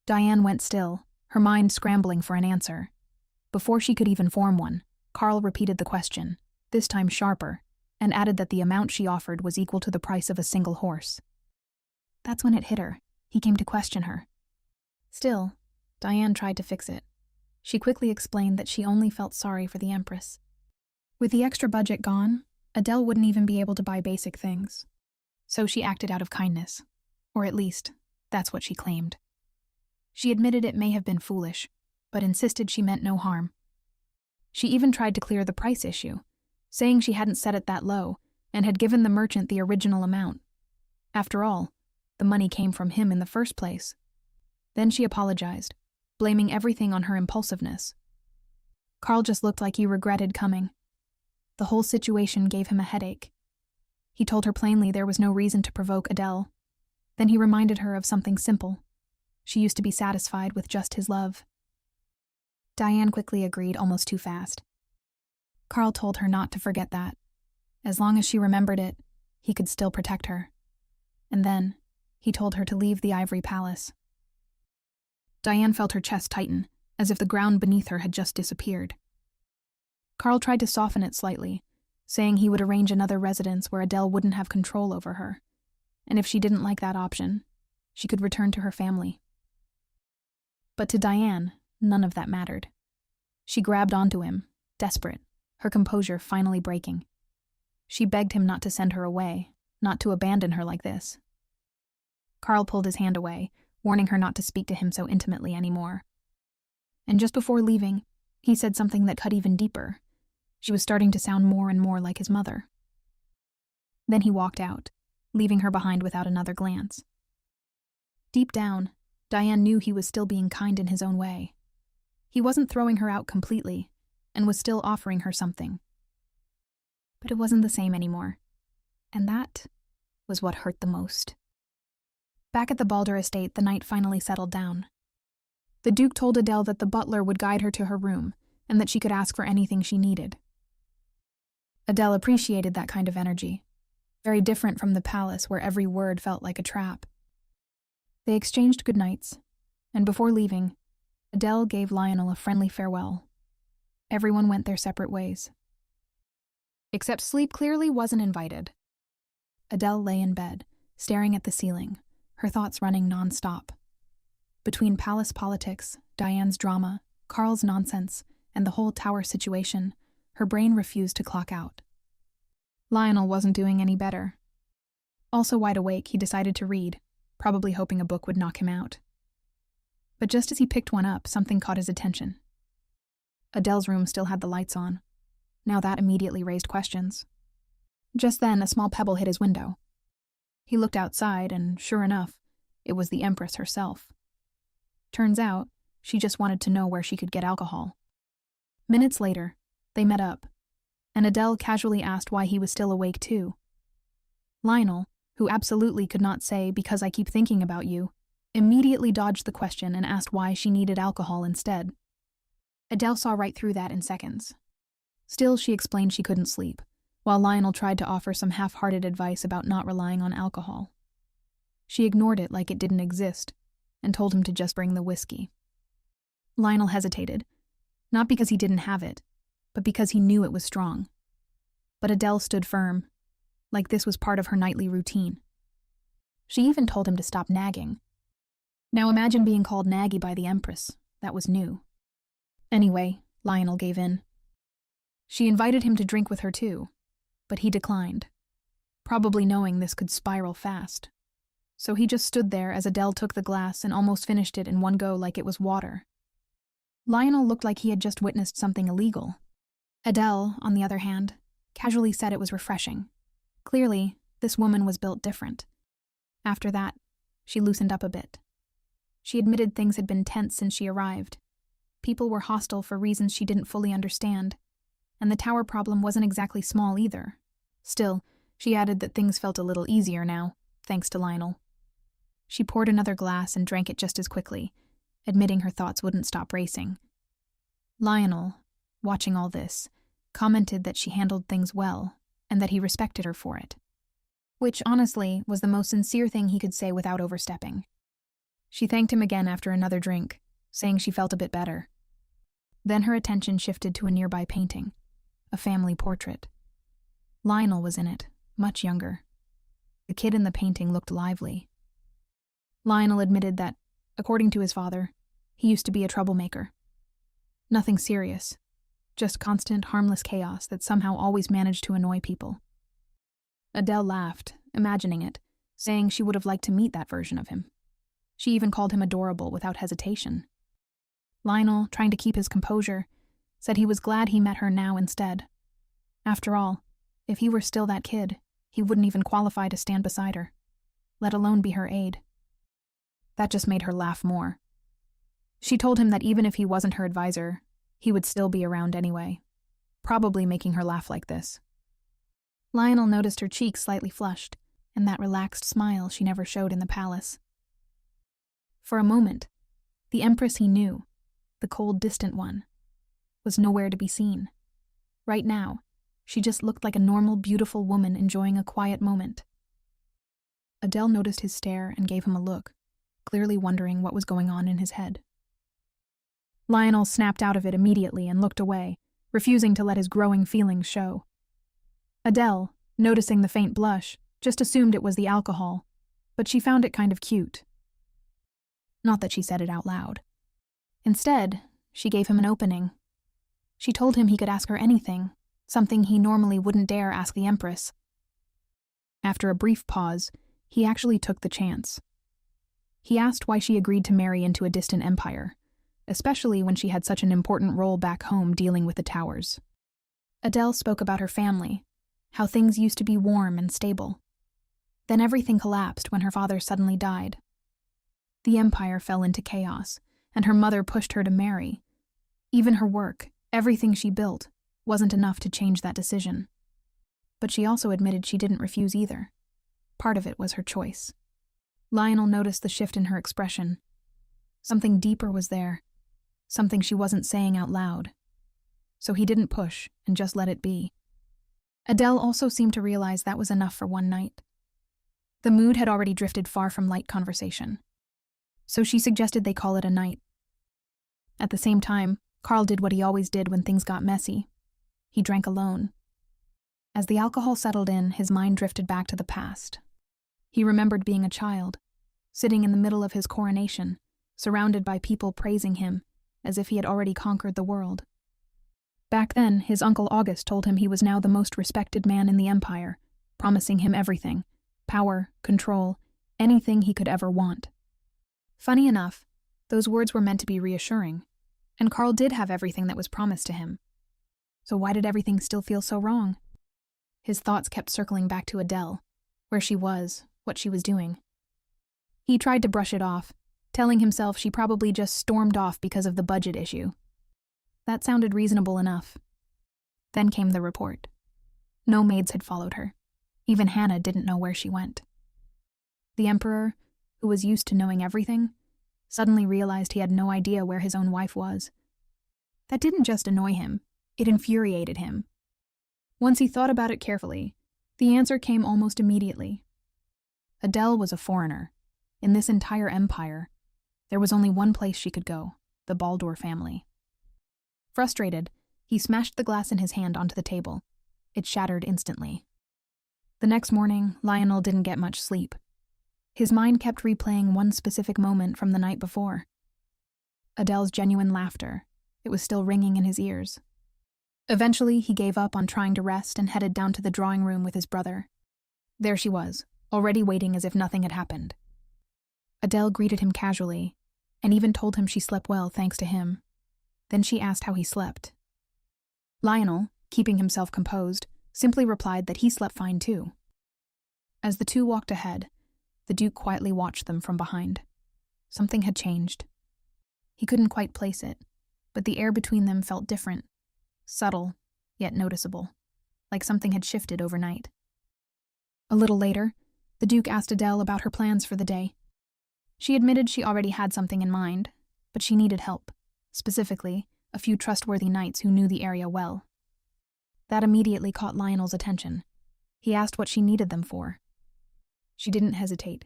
Diane went still, her mind scrambling for an answer. Before she could even form one, Karl repeated the question, this time sharper, and added that the amount she offered was equal to the price of a single horse. That's when it hit her. He came to question her. Still, Diane tried to fix it. She quickly explained that she only felt sorry for the Empress. With the extra budget gone, Adele wouldn't even be able to buy basic things. So she acted out of kindness, or at least, that's what she claimed. She admitted it may have been foolish, but insisted she meant no harm. She even tried to clear the price issue, saying she hadn't set it that low and had given the merchant the original amount. After all, the money came from him in the first place. Then she apologized, blaming everything on her impulsiveness. Karl just looked like he regretted coming. The whole situation gave him a headache. He told her plainly there was no reason to provoke Adele. Then he reminded her of something simple. She used to be satisfied with just his love. Diane quickly agreed almost too fast. Karl told her not to forget that. As long as she remembered it, he could still protect her. And then, he told her to leave the Ivory Palace. Diane felt her chest tighten, as if the ground beneath her had just disappeared. Karl tried to soften it slightly, saying he would arrange another residence where Adele wouldn't have control over her, and if she didn't like that option, she could return to her family. But to Diane, none of that mattered. She grabbed onto him, desperate, her composure finally breaking. She begged him not to send her away, not to abandon her like this. Karl pulled his hand away, warning her not to speak to him so intimately anymore. And just before leaving, he said something that cut even deeper. She was starting to sound more and more like his mother. Then he walked out, leaving her behind without another glance. Deep down, Diane knew he was still being kind in his own way. He wasn't throwing her out completely, and was still offering her something. But it wasn't the same anymore, and that was what hurt the most. Back at the Balder estate, the night finally settled down. The Duke told Adele that the butler would guide her to her room, and that she could ask for anything she needed. Adele appreciated that kind of energy, very different from the palace where every word felt like a trap. They exchanged goodnights, and before leaving, Adele gave Lionel a friendly farewell. Everyone went their separate ways. Except sleep clearly wasn't invited. Adele lay in bed, staring at the ceiling, her thoughts running nonstop. Between palace politics, Diane's drama, Karl's nonsense, and the whole tower situation, her brain refused to clock out. Lionel wasn't doing any better. Also wide awake, he decided to read, probably hoping a book would knock him out. But just as he picked one up, something caught his attention. Adele's room still had the lights on. Now that immediately raised questions. Just then, a small pebble hit his window. He looked outside, and sure enough, it was the Empress herself. Turns out, she just wanted to know where she could get alcohol. Minutes later, they met up, and Adele casually asked why he was still awake too. Lionel, who absolutely could not say "because I keep thinking about you," immediately dodged the question and asked why she needed alcohol instead. Adele saw right through that in seconds. Still, she explained she couldn't sleep, while Lionel tried to offer some half-hearted advice about not relying on alcohol. She ignored it like it didn't exist, and told him to just bring the whiskey. Lionel hesitated, not because he didn't have it, but because he knew it was strong. But Adele stood firm, like this was part of her nightly routine. She even told him to stop nagging. Now imagine being called naggy by the Empress. That was new. Anyway, Lionel gave in. She invited him to drink with her too, but he declined, probably knowing this could spiral fast. So he just stood there as Adele took the glass and almost finished it in one go like it was water. Lionel looked like he had just witnessed something illegal. Adele, on the other hand, casually said it was refreshing. Clearly, this woman was built different. After that, she loosened up a bit. She admitted things had been tense since she arrived. People were hostile for reasons she didn't fully understand, and the tower problem wasn't exactly small either. Still, she added that things felt a little easier now, thanks to Lionel. She poured another glass and drank it just as quickly, admitting her thoughts wouldn't stop racing. Lionel, watching all this, commented that she handled things well, and that he respected her for it. Which, honestly, was the most sincere thing he could say without overstepping. She thanked him again after another drink, saying she felt a bit better. Then her attention shifted to a nearby painting, a family portrait. Lionel was in it, much younger. The kid in the painting looked lively. Lionel admitted that, according to his father, he used to be a troublemaker. Nothing serious, just constant, harmless chaos that somehow always managed to annoy people. Adele laughed, imagining it, saying she would have liked to meet that version of him. She even called him adorable without hesitation. Lionel, trying to keep his composure, said he was glad he met her now instead. After all, if he were still that kid, he wouldn't even qualify to stand beside her, let alone be her aide. That just made her laugh more. She told him that even if he wasn't her advisor, he would still be around anyway, probably making her laugh like this. Lionel noticed her cheeks slightly flushed, and that relaxed smile she never showed in the palace. For a moment, the Empress he knew, the cold, distant one, was nowhere to be seen. Right now, she just looked like a normal, beautiful woman enjoying a quiet moment. Adele noticed his stare and gave him a look, clearly wondering what was going on in his head. Lionel snapped out of it immediately and looked away, refusing to let his growing feelings show. Adele, noticing the faint blush, just assumed it was the alcohol, but she found it kind of cute. Not that she said it out loud. Instead, she gave him an opening. She told him he could ask her anything, something he normally wouldn't dare ask the Empress. After a brief pause, he actually took the chance. He asked why she agreed to marry into a distant empire, especially when she had such an important role back home dealing with the towers. Adele spoke about her family, how things used to be warm and stable. Then everything collapsed when her father suddenly died. The empire fell into chaos, and her mother pushed her to marry. Even her work, everything she built, wasn't enough to change that decision. But she also admitted she didn't refuse either. Part of it was her choice. Lionel noticed the shift in her expression. Something deeper was there, something she wasn't saying out loud. So he didn't push and just let it be. Adele also seemed to realize that was enough for one night. The mood had already drifted far from light conversation, so she suggested they call it a night. At the same time, Karl did what he always did when things got messy. He drank alone. As the alcohol settled in, his mind drifted back to the past. He remembered being a child, sitting in the middle of his coronation, surrounded by people praising him, as if he had already conquered the world. Back then, his uncle August told him he was now the most respected man in the empire, promising him everything: power, control, anything he could ever want. Funny enough, those words were meant to be reassuring, and Karl did have everything that was promised to him. So why did everything still feel so wrong? His thoughts kept circling back to Adele, where she was, what she was doing. He tried to brush it off, telling himself she probably just stormed off because of the budget issue. That sounded reasonable enough. Then came the report. No maids had followed her. Even Hannah didn't know where she went. The Emperor, who was used to knowing everything, suddenly realized he had no idea where his own wife was. That didn't just annoy him, it infuriated him. Once he thought about it carefully, the answer came almost immediately. Adele was a foreigner. In this entire empire, there was only one place she could go: the Baldur family. Frustrated, he smashed the glass in his hand onto the table. It shattered instantly. The next morning, Lionel didn't get much sleep. His mind kept replaying one specific moment from the night before. Adele's genuine laughter. It was still ringing in his ears. Eventually, he gave up on trying to rest and headed down to the drawing room with his brother. There she was, already waiting as if nothing had happened. Adele greeted him casually, and even told him she slept well thanks to him. Then she asked how he slept. Lionel, keeping himself composed, simply replied that he slept fine too. As the two walked ahead, the Duke quietly watched them from behind. Something had changed. He couldn't quite place it, but the air between them felt different, subtle, yet noticeable, like something had shifted overnight. A little later, the Duke asked Adele about her plans for the day. She admitted she already had something in mind, but she needed help, specifically, a few trustworthy knights who knew the area well. That immediately caught Lionel's attention. He asked what she needed them for. She didn't hesitate.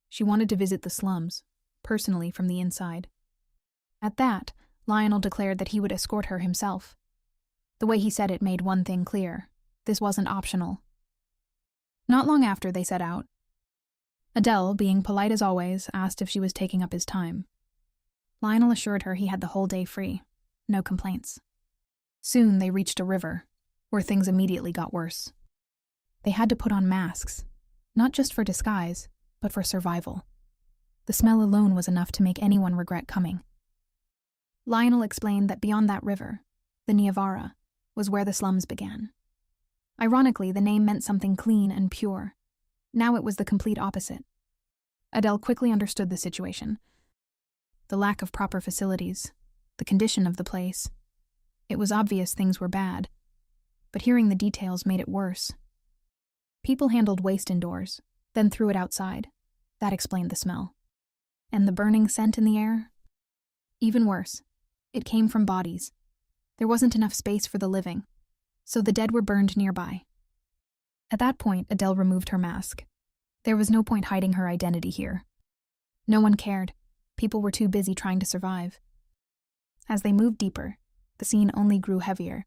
She wanted to visit the slums, personally from the inside. At that, Lionel declared that he would escort her himself. The way he said it made one thing clear: this wasn't optional. Not long after they set out, Adele, being polite as always, asked if she was taking up his time. Lionel assured her he had the whole day free. No complaints. Soon they reached a river, where things immediately got worse. They had to put on masks, not just for disguise, but for survival. The smell alone was enough to make anyone regret coming. Lionel explained that beyond that river, the Niavara, was where the slums began. Ironically, the name meant something clean and pure. Now it was the complete opposite. Adele quickly understood the situation. The lack of proper facilities, the condition of the place. It was obvious things were bad, but hearing the details made it worse. People handled waste indoors, then threw it outside. That explained the smell. And the burning scent in the air? Even worse, it came from bodies. There wasn't enough space for the living, so the dead were burned nearby. At that point, Adele removed her mask. There was no point hiding her identity here. No one cared. People were too busy trying to survive. As they moved deeper, the scene only grew heavier.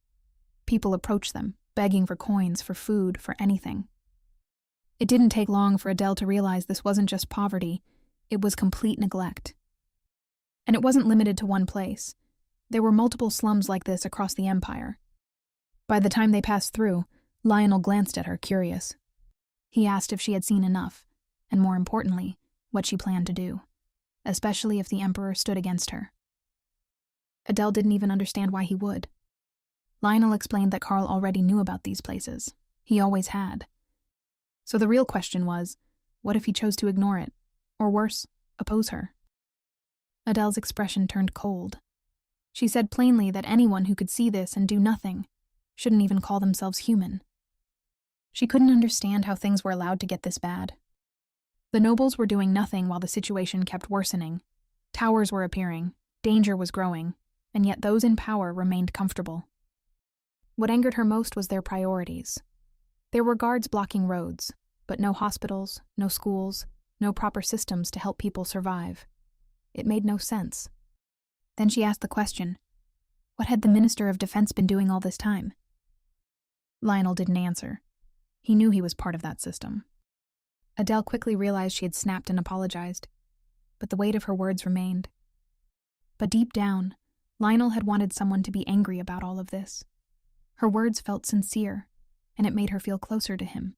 People approached them, begging for coins, for food, for anything. It didn't take long for Adele to realize this wasn't just poverty, it was complete neglect. And it wasn't limited to one place. There were multiple slums like this across the empire. By the time they passed through, Lionel glanced at her, curious. He asked if she had seen enough, and more importantly, what she planned to do, especially if the Emperor stood against her. Adele didn't even understand why he would. Lionel explained that Karl already knew about these places. He always had. So the real question was, what if he chose to ignore it, or worse, oppose her? Adele's expression turned cold. She said plainly that anyone who could see this and do nothing shouldn't even call themselves human. She couldn't understand how things were allowed to get this bad. The nobles were doing nothing while the situation kept worsening. Towers were appearing, danger was growing, and yet those in power remained comfortable. What angered her most was their priorities. There were guards blocking roads, but no hospitals, no schools, no proper systems to help people survive. It made no sense. Then she asked the question, what had the Minister of Defense been doing all this time? Lionel didn't answer. He knew he was part of that system. Adele quickly realized she had snapped and apologized, but the weight of her words remained. But deep down, Lionel had wanted someone to be angry about all of this. Her words felt sincere, and it made her feel closer to him.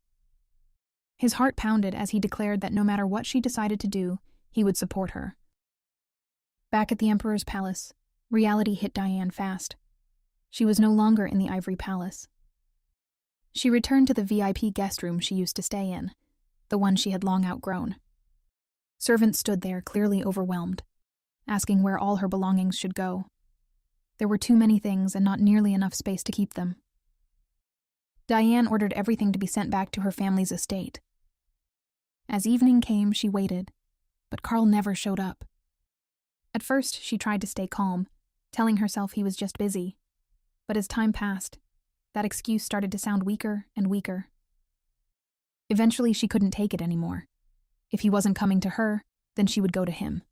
His heart pounded as he declared that no matter what she decided to do, he would support her. Back at the Emperor's palace, reality hit Diane fast. She was no longer in the Ivory Palace. She returned to the VIP guest room she used to stay in, the one she had long outgrown. Servants stood there, clearly overwhelmed, asking where all her belongings should go. There were too many things and not nearly enough space to keep them. Diane ordered everything to be sent back to her family's estate. As evening came, she waited, but Karl never showed up. At first, she tried to stay calm, telling herself he was just busy. But as time passed, that excuse started to sound weaker and weaker. Eventually, she couldn't take it anymore. If he wasn't coming to her, then she would go to him.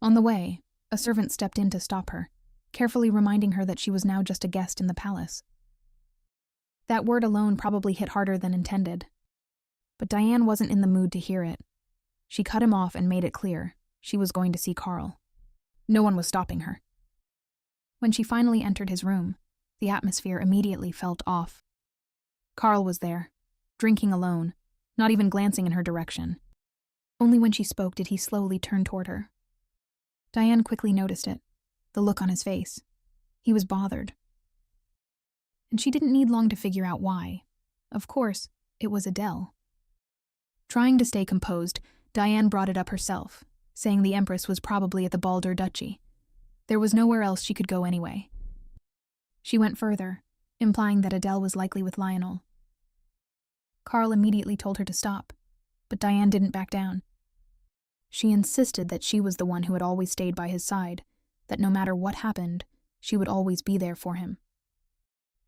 On the way, a servant stepped in to stop her, carefully reminding her that she was now just a guest in the palace. That word alone probably hit harder than intended. But Diane wasn't in the mood to hear it. She cut him off and made it clear she was going to see Karl. No one was stopping her. When she finally entered his room, the atmosphere immediately felt off. Karl was there, drinking alone, not even glancing in her direction. Only when she spoke did he slowly turn toward her. Diane quickly noticed it, the look on his face. He was bothered. And she didn't need long to figure out why. Of course, it was Adele. Trying to stay composed, Diane brought it up herself, saying the Empress was probably at the Baldur Duchy. There was nowhere else she could go anyway. She went further, implying that Adele was likely with Lionel. Karl immediately told her to stop, but Diane didn't back down. She insisted that she was the one who had always stayed by his side, that no matter what happened, she would always be there for him.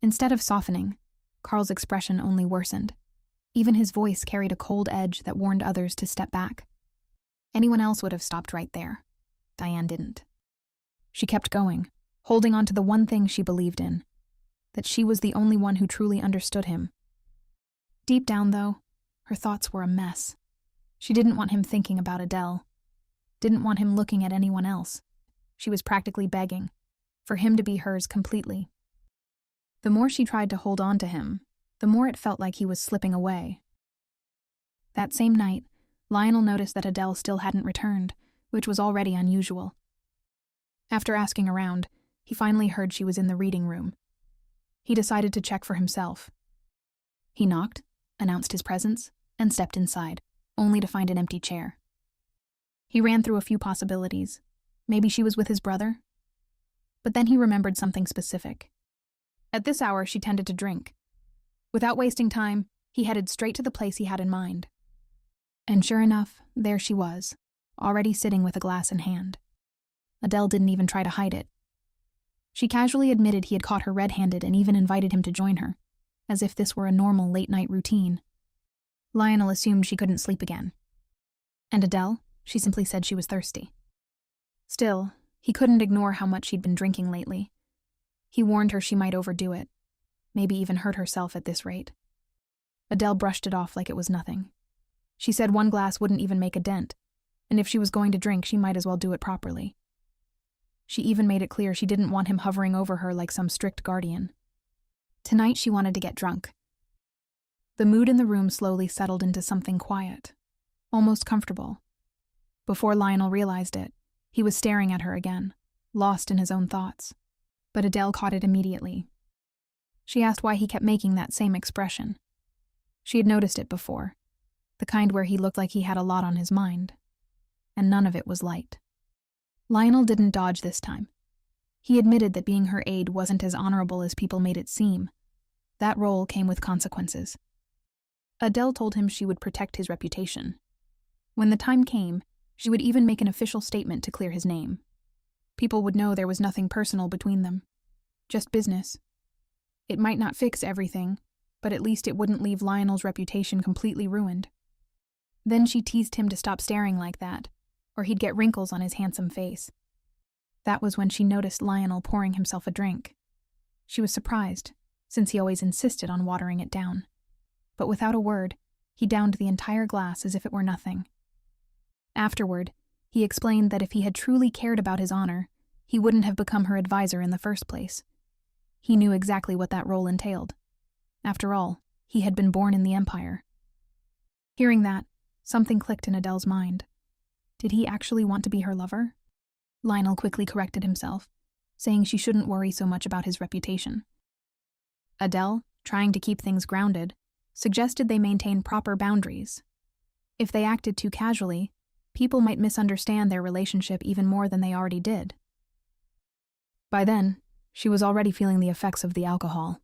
Instead of softening, Karl's expression only worsened. Even his voice carried a cold edge that warned others to step back. Anyone else would have stopped right there. Diane didn't. She kept going, holding on to the one thing she believed in, that she was the only one who truly understood him. Deep down, though, her thoughts were a mess. She didn't want him thinking about Adele, didn't want him looking at anyone else. She was practically begging for him to be hers completely. The more she tried to hold on to him, the more it felt like he was slipping away. That same night, Lionel noticed that Adele still hadn't returned, which was already unusual. After asking around, he finally heard she was in the reading room. He decided to check for himself. He knocked, announced his presence, and stepped inside, only to find an empty chair. He ran through a few possibilities. Maybe she was with his brother? But then he remembered something specific. At this hour, she tended to drink. Without wasting time, he headed straight to the place he had in mind. And sure enough, there she was, already sitting with a glass in hand. Adele didn't even try to hide it. She casually admitted he had caught her red-handed and even invited him to join her, as if this were a normal late-night routine. Lionel assumed she couldn't sleep again. And Adele, she simply said she was thirsty. Still, he couldn't ignore how much she'd been drinking lately. He warned her she might overdo it. maybe even hurt herself at this rate. Adele brushed it off like it was nothing. She said one glass wouldn't even make a dent, and if she was going to drink, she might as well do it properly. She even made it clear she didn't want him hovering over her like some strict guardian. Tonight she wanted to get drunk. The mood in the room slowly settled into something quiet, almost comfortable. Before Lionel realized it, he was staring at her again, lost in his own thoughts. But Adele caught it immediately. She asked why he kept making that same expression. She had noticed it before, the kind where he looked like he had a lot on his mind, and none of it was light. Lionel didn't dodge this time. He admitted that being her aide wasn't as honorable as people made it seem. That role came with consequences. Adele told him she would protect his reputation. When the time came, she would even make an official statement to clear his name. People would know there was nothing personal between them, just business. It might not fix everything, but at least it wouldn't leave Lionel's reputation completely ruined. Then she teased him to stop staring like that, or he'd get wrinkles on his handsome face. That was when she noticed Lionel pouring himself a drink. She was surprised, since he always insisted on watering it down. But without a word, he downed the entire glass as if it were nothing. Afterward, he explained that if he had truly cared about his honor, he wouldn't have become her advisor in the first place. He knew exactly what that role entailed. After all, he had been born in the Empire. Hearing that, something clicked in Adele's mind. Did he actually want to be her lover? Lionel quickly corrected himself, saying she shouldn't worry so much about his reputation. Adele, trying to keep things grounded, suggested they maintain proper boundaries. If they acted too casually, people might misunderstand their relationship even more than they already did. By then, she was already feeling the effects of the alcohol.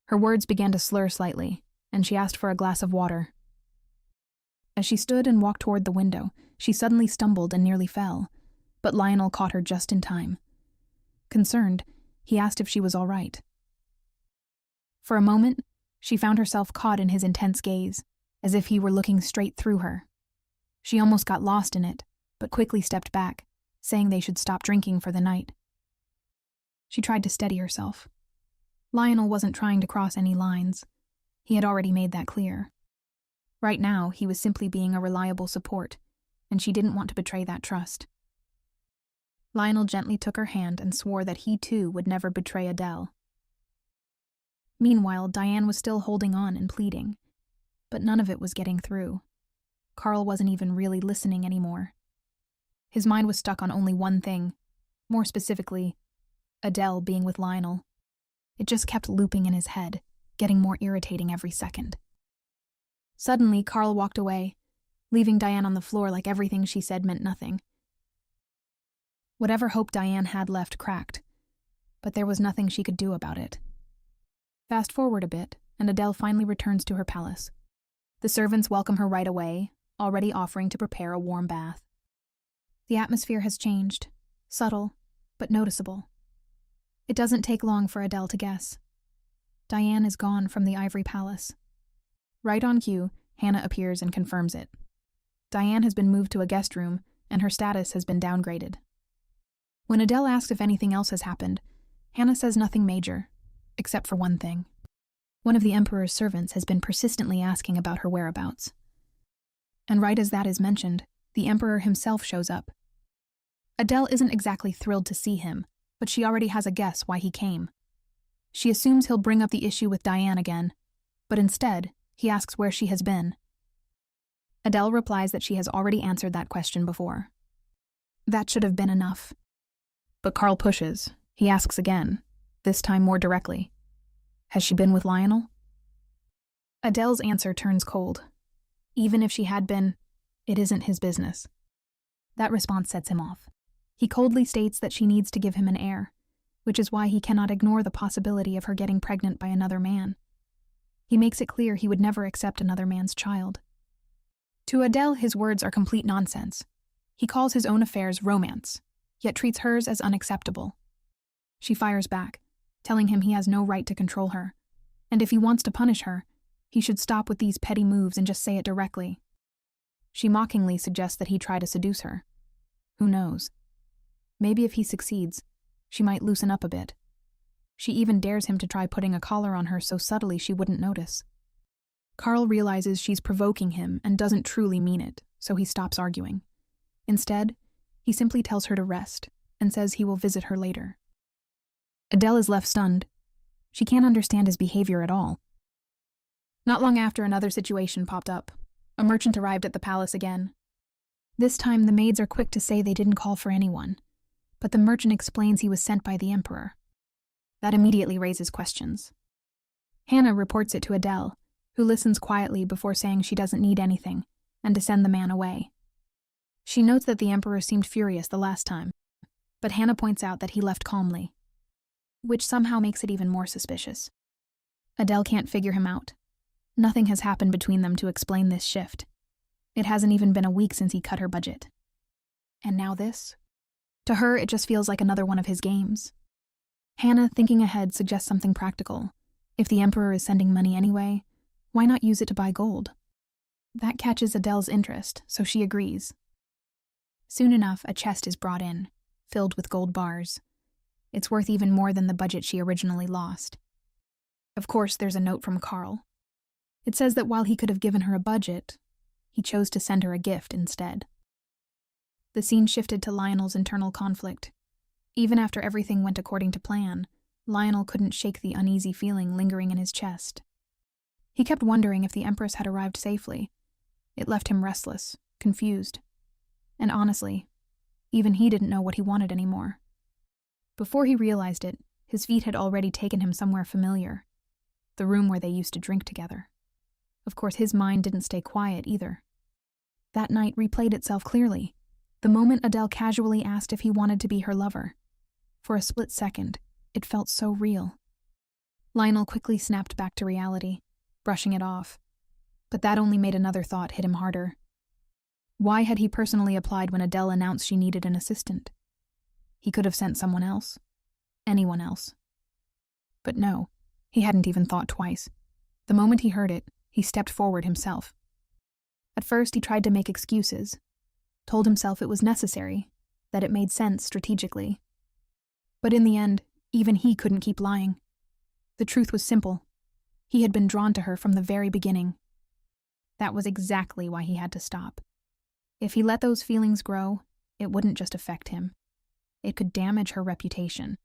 Her words began to slur slightly, and she asked for a glass of water. As she stood and walked toward the window, she suddenly stumbled and nearly fell, but Lionel caught her just in time. Concerned, he asked if she was all right. For a moment, she found herself caught in his intense gaze, as if he were looking straight through her. She almost got lost in it, but quickly stepped back, saying they should stop drinking for the night. She tried to steady herself. Lionel wasn't trying to cross any lines. He had already made that clear. Right now, he was simply being a reliable support, and she didn't want to betray that trust. Lionel gently took her hand and swore that he too would never betray Adele. Meanwhile, Diane was still holding on and pleading, but none of it was getting through. Karl wasn't even really listening anymore. His mind was stuck on only one thing, more specifically, Adele being with Lionel. It just kept looping in his head, getting more irritating every second. Suddenly, Karl walked away, leaving Diane on the floor like everything she said meant nothing. Whatever hope Diane had left cracked, but there was nothing she could do about it. Fast forward a bit, and Adele finally returns to her palace. The servants welcome her right away, already offering to prepare a warm bath. The atmosphere has changed, subtle, but noticeable. It doesn't take long for Adele to guess. Diane is gone from the Ivory Palace. Right on cue, Hannah appears and confirms it. Diane has been moved to a guest room, and her status has been downgraded. When Adele asks if anything else has happened, Hannah says nothing major, except for one thing. One of the Emperor's servants has been persistently asking about her whereabouts. And right as that is mentioned, the Emperor himself shows up. Adele isn't exactly thrilled to see him, but she already has a guess why he came. She assumes he'll bring up the issue with Diane again, but instead, he asks where she has been. Adele replies that she has already answered that question before. That should have been enough. But Karl pushes. He asks again, this time more directly. Has she been with Lionel? Adele's answer turns cold. Even if she had been, it isn't his business. That response sets him off. He coldly states that she needs to give him an heir, which is why he cannot ignore the possibility of her getting pregnant by another man. He makes it clear he would never accept another man's child. To Adele, his words are complete nonsense. He calls his own affairs romance, yet treats hers as unacceptable. She fires back, telling him he has no right to control her, and if he wants to punish her, he should stop with these petty moves and just say it directly. She mockingly suggests that he try to seduce her. Who knows? Maybe if he succeeds, she might loosen up a bit. She even dares him to try putting a collar on her so subtly she wouldn't notice. Karl realizes she's provoking him and doesn't truly mean it, so he stops arguing. Instead, he simply tells her to rest and says he will visit her later. Adele is left stunned. She can't understand his behavior at all. Not long after, another situation popped up. A merchant arrived at the palace again. This time, the maids are quick to say they didn't call for anyone, but the merchant explains he was sent by the emperor. That immediately raises questions. Hannah reports it to Adele, who listens quietly before saying she doesn't need anything, and to send the man away. She notes that the emperor seemed furious the last time, but Hannah points out that he left calmly, which somehow makes it even more suspicious. Adele can't figure him out. Nothing has happened between them to explain this shift. It hasn't even been a week since he cut her budget. And now this? To her, it just feels like another one of his games. Hannah, thinking ahead, suggests something practical. If the emperor is sending money anyway, why not use it to buy gold? That catches Adele's interest, so she agrees. Soon enough, a chest is brought in, filled with gold bars. It's worth even more than the budget she originally lost. Of course, there's a note from Karl. It says that while he could have given her a budget, he chose to send her a gift instead. The scene shifted to Lionel's internal conflict. Even after everything went according to plan, Lionel couldn't shake the uneasy feeling lingering in his chest. He kept wondering if the Empress had arrived safely. It left him restless, confused. And honestly, even he didn't know what he wanted anymore. Before he realized it, his feet had already taken him somewhere familiar. The room where they used to drink together. Of course, his mind didn't stay quiet either. That night replayed itself clearly, the moment Adele casually asked if he wanted to be her lover. For a split second, it felt so real. Lionel quickly snapped back to reality, brushing it off. But that only made another thought hit him harder. Why had he personally applied when Adele announced she needed an assistant? He could have sent someone else. Anyone else. But no, he hadn't even thought twice. The moment he heard it, he stepped forward himself. At first, he tried to make excuses, told himself it was necessary, that it made sense strategically. But in the end, even he couldn't keep lying. The truth was simple. He had been drawn to her from the very beginning. That was exactly why he had to stop. If he let those feelings grow, it wouldn't just affect him. It could damage her reputation.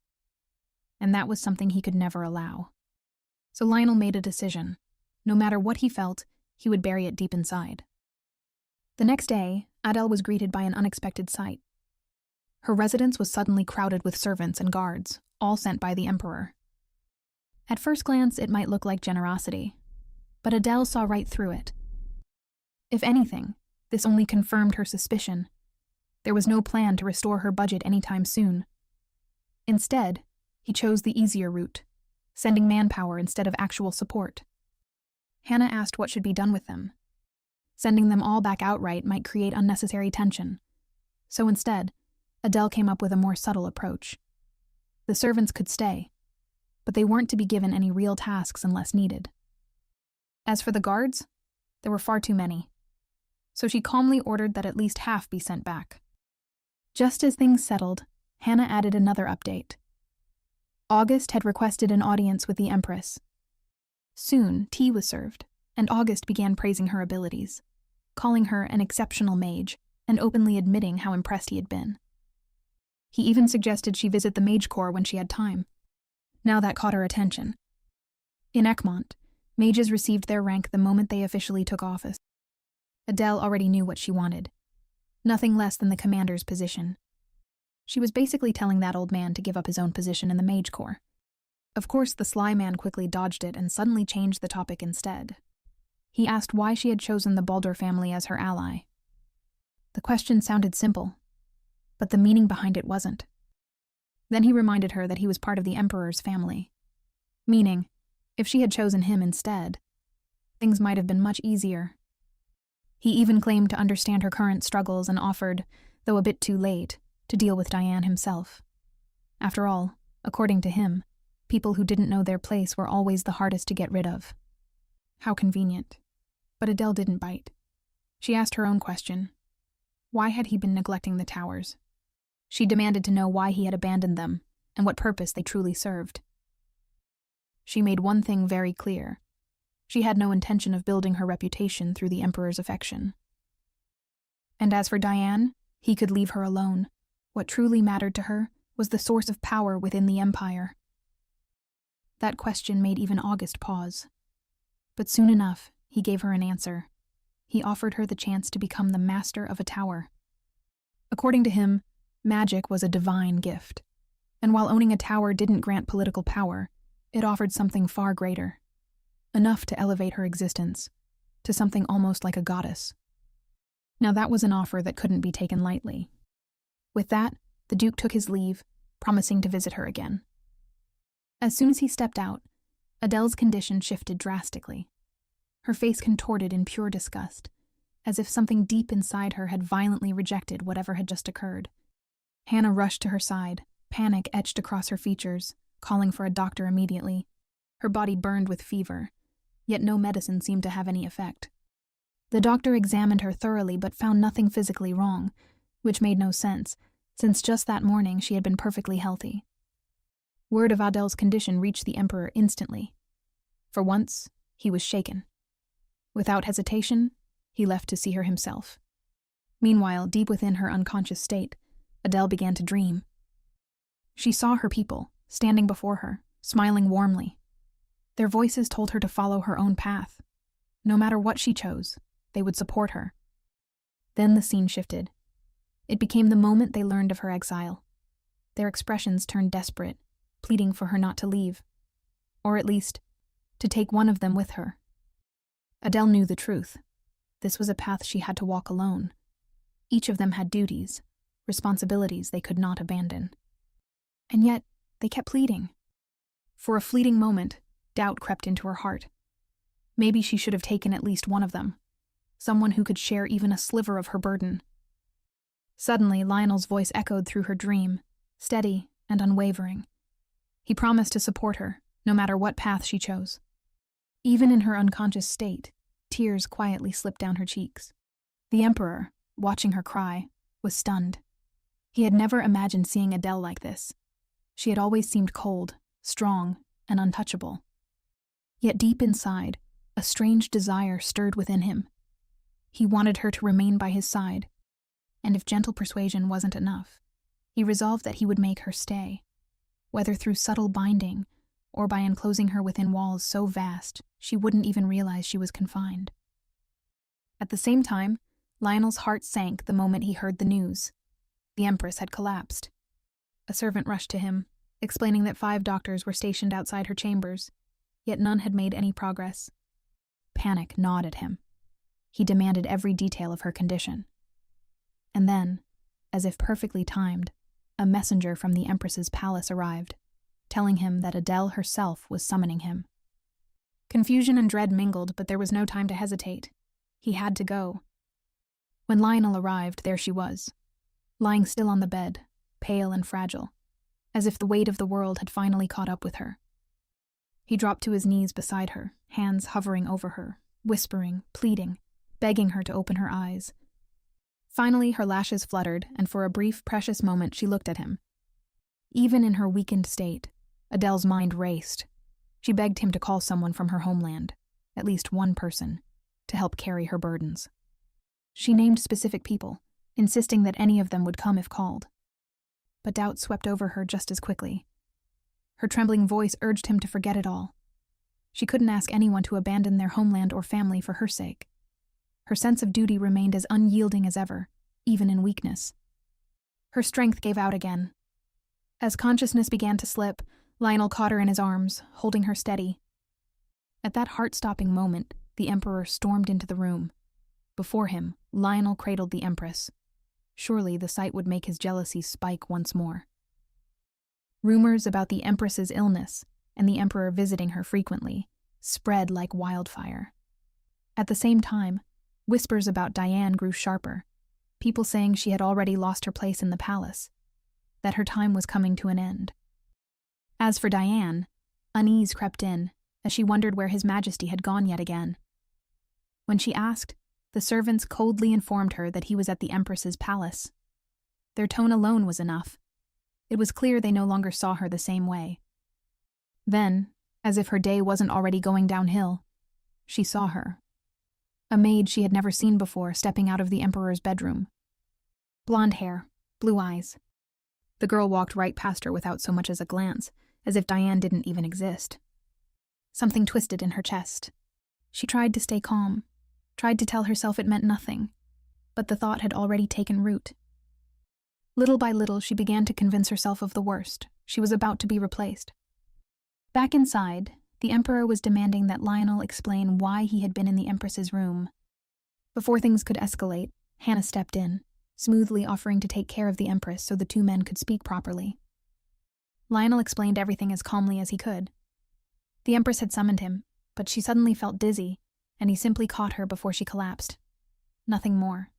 And that was something he could never allow. So Lionel made a decision. No matter what he felt, he would bury it deep inside. The next day, Adele was greeted by an unexpected sight. Her residence was suddenly crowded with servants and guards, all sent by the emperor. At first glance, it might look like generosity, but Adele saw right through it. If anything, this only confirmed her suspicion. There was no plan to restore her budget anytime soon. Instead, he chose the easier route, sending manpower instead of actual support. Hannah asked what should be done with them. Sending them all back outright might create unnecessary tension. So instead, Adele came up with a more subtle approach. The servants could stay, but they weren't to be given any real tasks unless needed. As for the guards, there were far too many. So she calmly ordered that at least half be sent back. Just as things settled, Hannah added another update. August had requested an audience with the Empress. Soon, tea was served, and August began praising her abilities, calling her an exceptional mage, and openly admitting how impressed he had been. He even suggested she visit the mage corps when she had time. Now that caught her attention. In Egmont, mages received their rank the moment they officially took office. Adele already knew what she wanted. Nothing less than the commander's position. She was basically telling that old man to give up his own position in the mage corps. Of course, the sly man quickly dodged it and suddenly changed the topic instead. He asked why she had chosen the Baldur family as her ally. The question sounded simple, but the meaning behind it wasn't. Then he reminded her that he was part of the Emperor's family. Meaning, if she had chosen him instead, things might have been much easier. He even claimed to understand her current struggles and offered, though a bit too late, to deal with Diane himself. After all, according to him, people who didn't know their place were always the hardest to get rid of. How convenient. But Adele didn't bite. She asked her own question. Why had he been neglecting the towers? She demanded to know why he had abandoned them, and what purpose they truly served. she made one thing very clear. She had no intention of building her reputation through the Emperor's affection. And as for Diane, he could leave her alone. What truly mattered to her was the source of power within the Empire. That question made even August pause. But soon enough, he gave her an answer. He offered her the chance to become the master of a tower. According to him, magic was a divine gift. And while owning a tower didn't grant political power, it offered something far greater. Enough to elevate her existence to something almost like a goddess. Now that was an offer that couldn't be taken lightly. With that, the Duke took his leave, promising to visit her again. As soon as he stepped out, Adele's condition shifted drastically. Her face contorted in pure disgust, as if something deep inside her had violently rejected whatever had just occurred. Hannah rushed to her side, panic etched across her features, calling for a doctor immediately. Her body burned with fever, yet no medicine seemed to have any effect. The doctor examined her thoroughly but found nothing physically wrong, which made no sense, since just that morning she had been perfectly healthy. Word of Adele's condition reached the Emperor instantly. For once, he was shaken. Without hesitation, he left to see her himself. Meanwhile, deep within her unconscious state, Adele began to dream. She saw her people, standing before her, smiling warmly. Their voices told her to follow her own path. No matter what she chose, they would support her. Then the scene shifted. It became the moment they learned of her exile. Their expressions turned desperate, pleading for her not to leave, or at least, to take one of them with her. Adele knew the truth. This was a path she had to walk alone. Each of them had duties, responsibilities they could not abandon. And yet, they kept pleading. For a fleeting moment, doubt crept into her heart. Maybe she should have taken at least one of them, someone who could share even a sliver of her burden. Suddenly, Lionel's voice echoed through her dream, steady and unwavering. He promised to support her, no matter what path she chose. Even in her unconscious state, tears quietly slipped down her cheeks. The Emperor, watching her cry, was stunned. He had never imagined seeing Adele like this. She had always seemed cold, strong, and untouchable. Yet deep inside, a strange desire stirred within him. He wanted her to remain by his side, and if gentle persuasion wasn't enough, he resolved that he would make her stay, whether through subtle binding or by enclosing her within walls so vast she wouldn't even realize she was confined. At the same time, Lionel's heart sank the moment he heard the news. The Empress had collapsed. A servant rushed to him, explaining that 5 doctors were stationed outside her chambers, yet none had made any progress. Panic gnawed at him. He demanded every detail of her condition. And then, as if perfectly timed, a messenger from the Empress's palace arrived, telling him that Adele herself was summoning him. Confusion and dread mingled, but there was no time to hesitate. He had to go. When Lionel arrived, there she was, lying still on the bed, pale and fragile, as if the weight of the world had finally caught up with her. He dropped to his knees beside her, hands hovering over her, whispering, pleading, begging her to open her eyes. Finally, her lashes fluttered, and for a brief, precious moment she looked at him. Even in her weakened state, Adele's mind raced. She begged him to call someone from her homeland, at least one person, to help carry her burdens. She named specific people, insisting that any of them would come if called. But doubt swept over her just as quickly. Her trembling voice urged him to forget it all. She couldn't ask anyone to abandon their homeland or family for her sake. Her sense of duty remained as unyielding as ever, even in weakness. Her strength gave out again. As consciousness began to slip, Lionel caught her in his arms, holding her steady. At that heart-stopping moment, the Emperor stormed into the room. Before him, Lionel cradled the Empress. Surely the sight would make his jealousy spike once more. Rumors about the Empress's illness, and the Emperor visiting her frequently, spread like wildfire. At the same time, whispers about Diane grew sharper, people saying she had already lost her place in the palace, that her time was coming to an end. As for Diane, unease crept in, as she wondered where His Majesty had gone yet again. When she asked, the servants coldly informed her that he was at the Empress's palace. Their tone alone was enough. It was clear they no longer saw her the same way. Then, As if her day wasn't already going downhill, she saw her. A maid she had never seen before stepping out of the Emperor's bedroom. Blonde hair, blue eyes. The girl walked right past her without so much as a glance, as if Diane didn't even exist. Something twisted in her chest. She tried to stay calm, tried to tell herself it meant nothing, but the thought had already taken root. Little by little, she began to convince herself of the worst. She was about to be replaced. Back inside, the Emperor was demanding that Lionel explain why he had been in the Empress's room. Before things could escalate, Hannah stepped in, smoothly offering to take care of the Empress so the two men could speak properly. Lionel explained everything as calmly as he could. The Empress had summoned him, but she suddenly felt dizzy, and he simply caught her before she collapsed. Nothing more.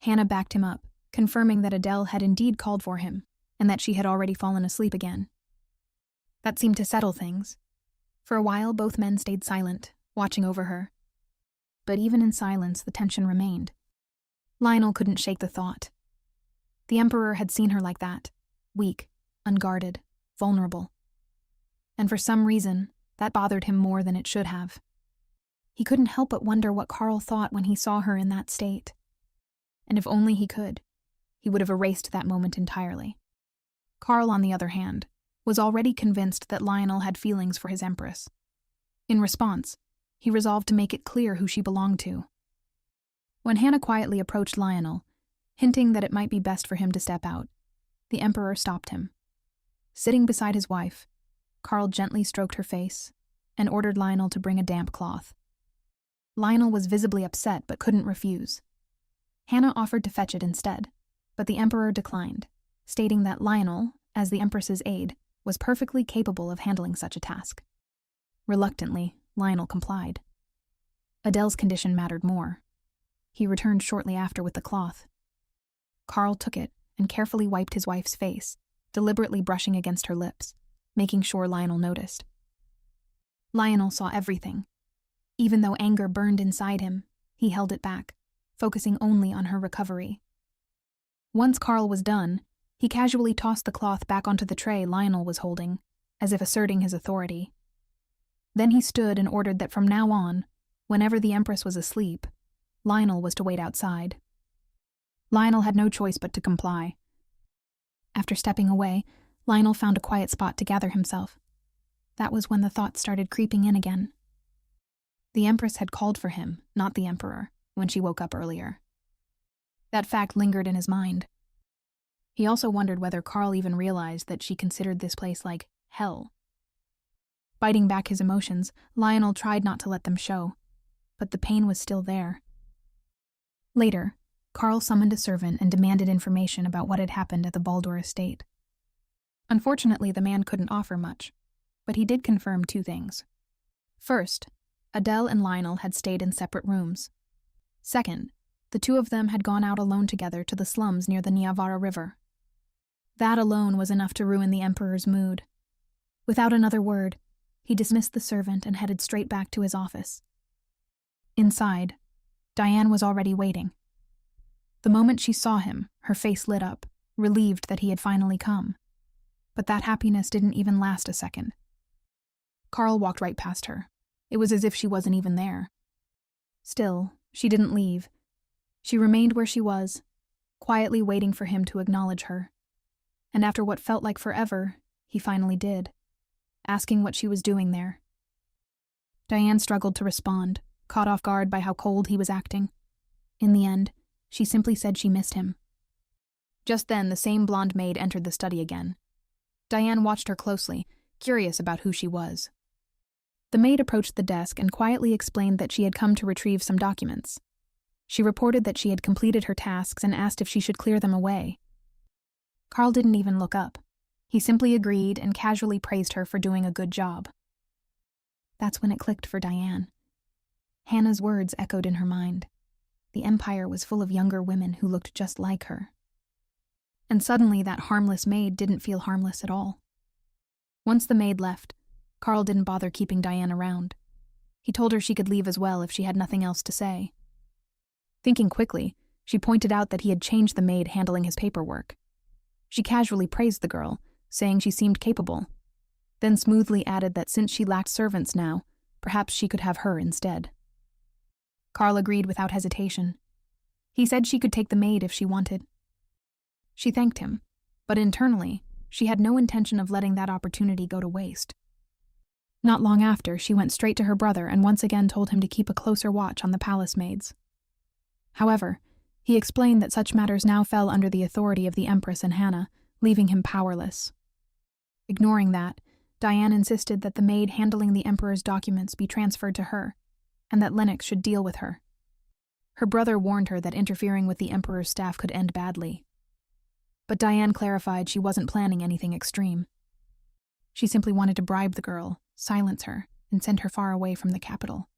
Hannah backed him up, confirming that Adele had indeed called for him, and that she had already fallen asleep again. That seemed to settle things. For a while, both men stayed silent, watching over her. But even in silence, the tension remained. Lionel couldn't shake the thought. The Emperor had seen her like that, weak, unguarded, vulnerable. And for some reason, that bothered him more than it should have. He couldn't help but wonder what Karl thought when he saw her in that state. And if only he could, he would have erased that moment entirely. Karl, on the other hand, was already convinced that Lionel had feelings for his Empress. In response, he resolved to make it clear who she belonged to. When Hannah quietly approached Lionel, hinting that it might be best for him to step out, the Emperor stopped him. Sitting beside his wife, Karl gently stroked her face and ordered Lionel to bring a damp cloth. Lionel was visibly upset but couldn't refuse. Hannah offered to fetch it instead, but the Emperor declined, stating that Lionel, as the Empress's aide, was perfectly capable of handling such a task. Reluctantly, Lionel complied. Adele's condition mattered more. He returned shortly after with the cloth. Karl took it and carefully wiped his wife's face, deliberately brushing against her lips, making sure Lionel noticed. Lionel saw everything. Even though anger burned inside him, he held it back, focusing only on her recovery. Once Karl was done, he casually tossed the cloth back onto the tray Lionel was holding, as if asserting his authority. Then he stood and ordered that from now on, whenever the Empress was asleep, Lionel was to wait outside. Lionel had no choice but to comply. After stepping away, Lionel found a quiet spot to gather himself. That was when the thoughts started creeping in again. The Empress had called for him, not the Emperor, when she woke up earlier. That fact lingered in his mind. He also wondered whether Karl even realized that she considered this place like hell. Biting back his emotions, Lionel tried not to let them show, but the pain was still there. Later, Karl summoned a servant and demanded information about what had happened at the Baldur estate. Unfortunately, the man couldn't offer much, but he did confirm two things. First, Adele and Lionel had stayed in separate rooms. Second, the two of them had gone out alone together to the slums near the Nyavara River. That alone was enough to ruin the Emperor's mood. Without another word, he dismissed the servant and headed straight back to his office. Inside, Diane was already waiting. The moment she saw him, her face lit up, relieved that he had finally come. But that happiness didn't even last a second. Karl walked right past her. It was as if she wasn't even there. Still, she didn't leave. She remained where she was, quietly waiting for him to acknowledge her. And after what felt like forever, he finally did, asking what she was doing there. Diane struggled to respond, caught off guard by how cold he was acting. In the end, she simply said she missed him. Just then, the same blonde maid entered the study again. Diane watched her closely, curious about who she was. The maid approached the desk and quietly explained that she had come to retrieve some documents. She reported that she had completed her tasks and asked if she should clear them away. Karl didn't even look up. He simply agreed and casually praised her for doing a good job. That's when it clicked for Diane. Hannah's words echoed in her mind. The Empire was full of younger women who looked just like her. And suddenly that harmless maid didn't feel harmless at all. Once the maid left, Karl didn't bother keeping Diane around. He told her she could leave as well if she had nothing else to say. Thinking quickly, she pointed out that he had changed the maid handling his paperwork. She casually praised the girl, saying she seemed capable. then smoothly added that since she lacked servants now, perhaps she could have her instead. Karl agreed without hesitation. He said she could take the maid if she wanted. She thanked him, but internally, she had no intention of letting that opportunity go to waste. Not long after, she went straight to her brother and once again told him to keep a closer watch on the palace maids. However, he explained that such matters now fell under the authority of the Empress and Hannah, leaving him powerless. Ignoring that, Diane insisted that the maid handling the Emperor's documents be transferred to her, and that Lennox should deal with her. Her brother warned her that interfering with the Emperor's staff could end badly. But Diane clarified she wasn't planning anything extreme. She simply wanted to bribe the girl, silence her, and send her far away from the capital.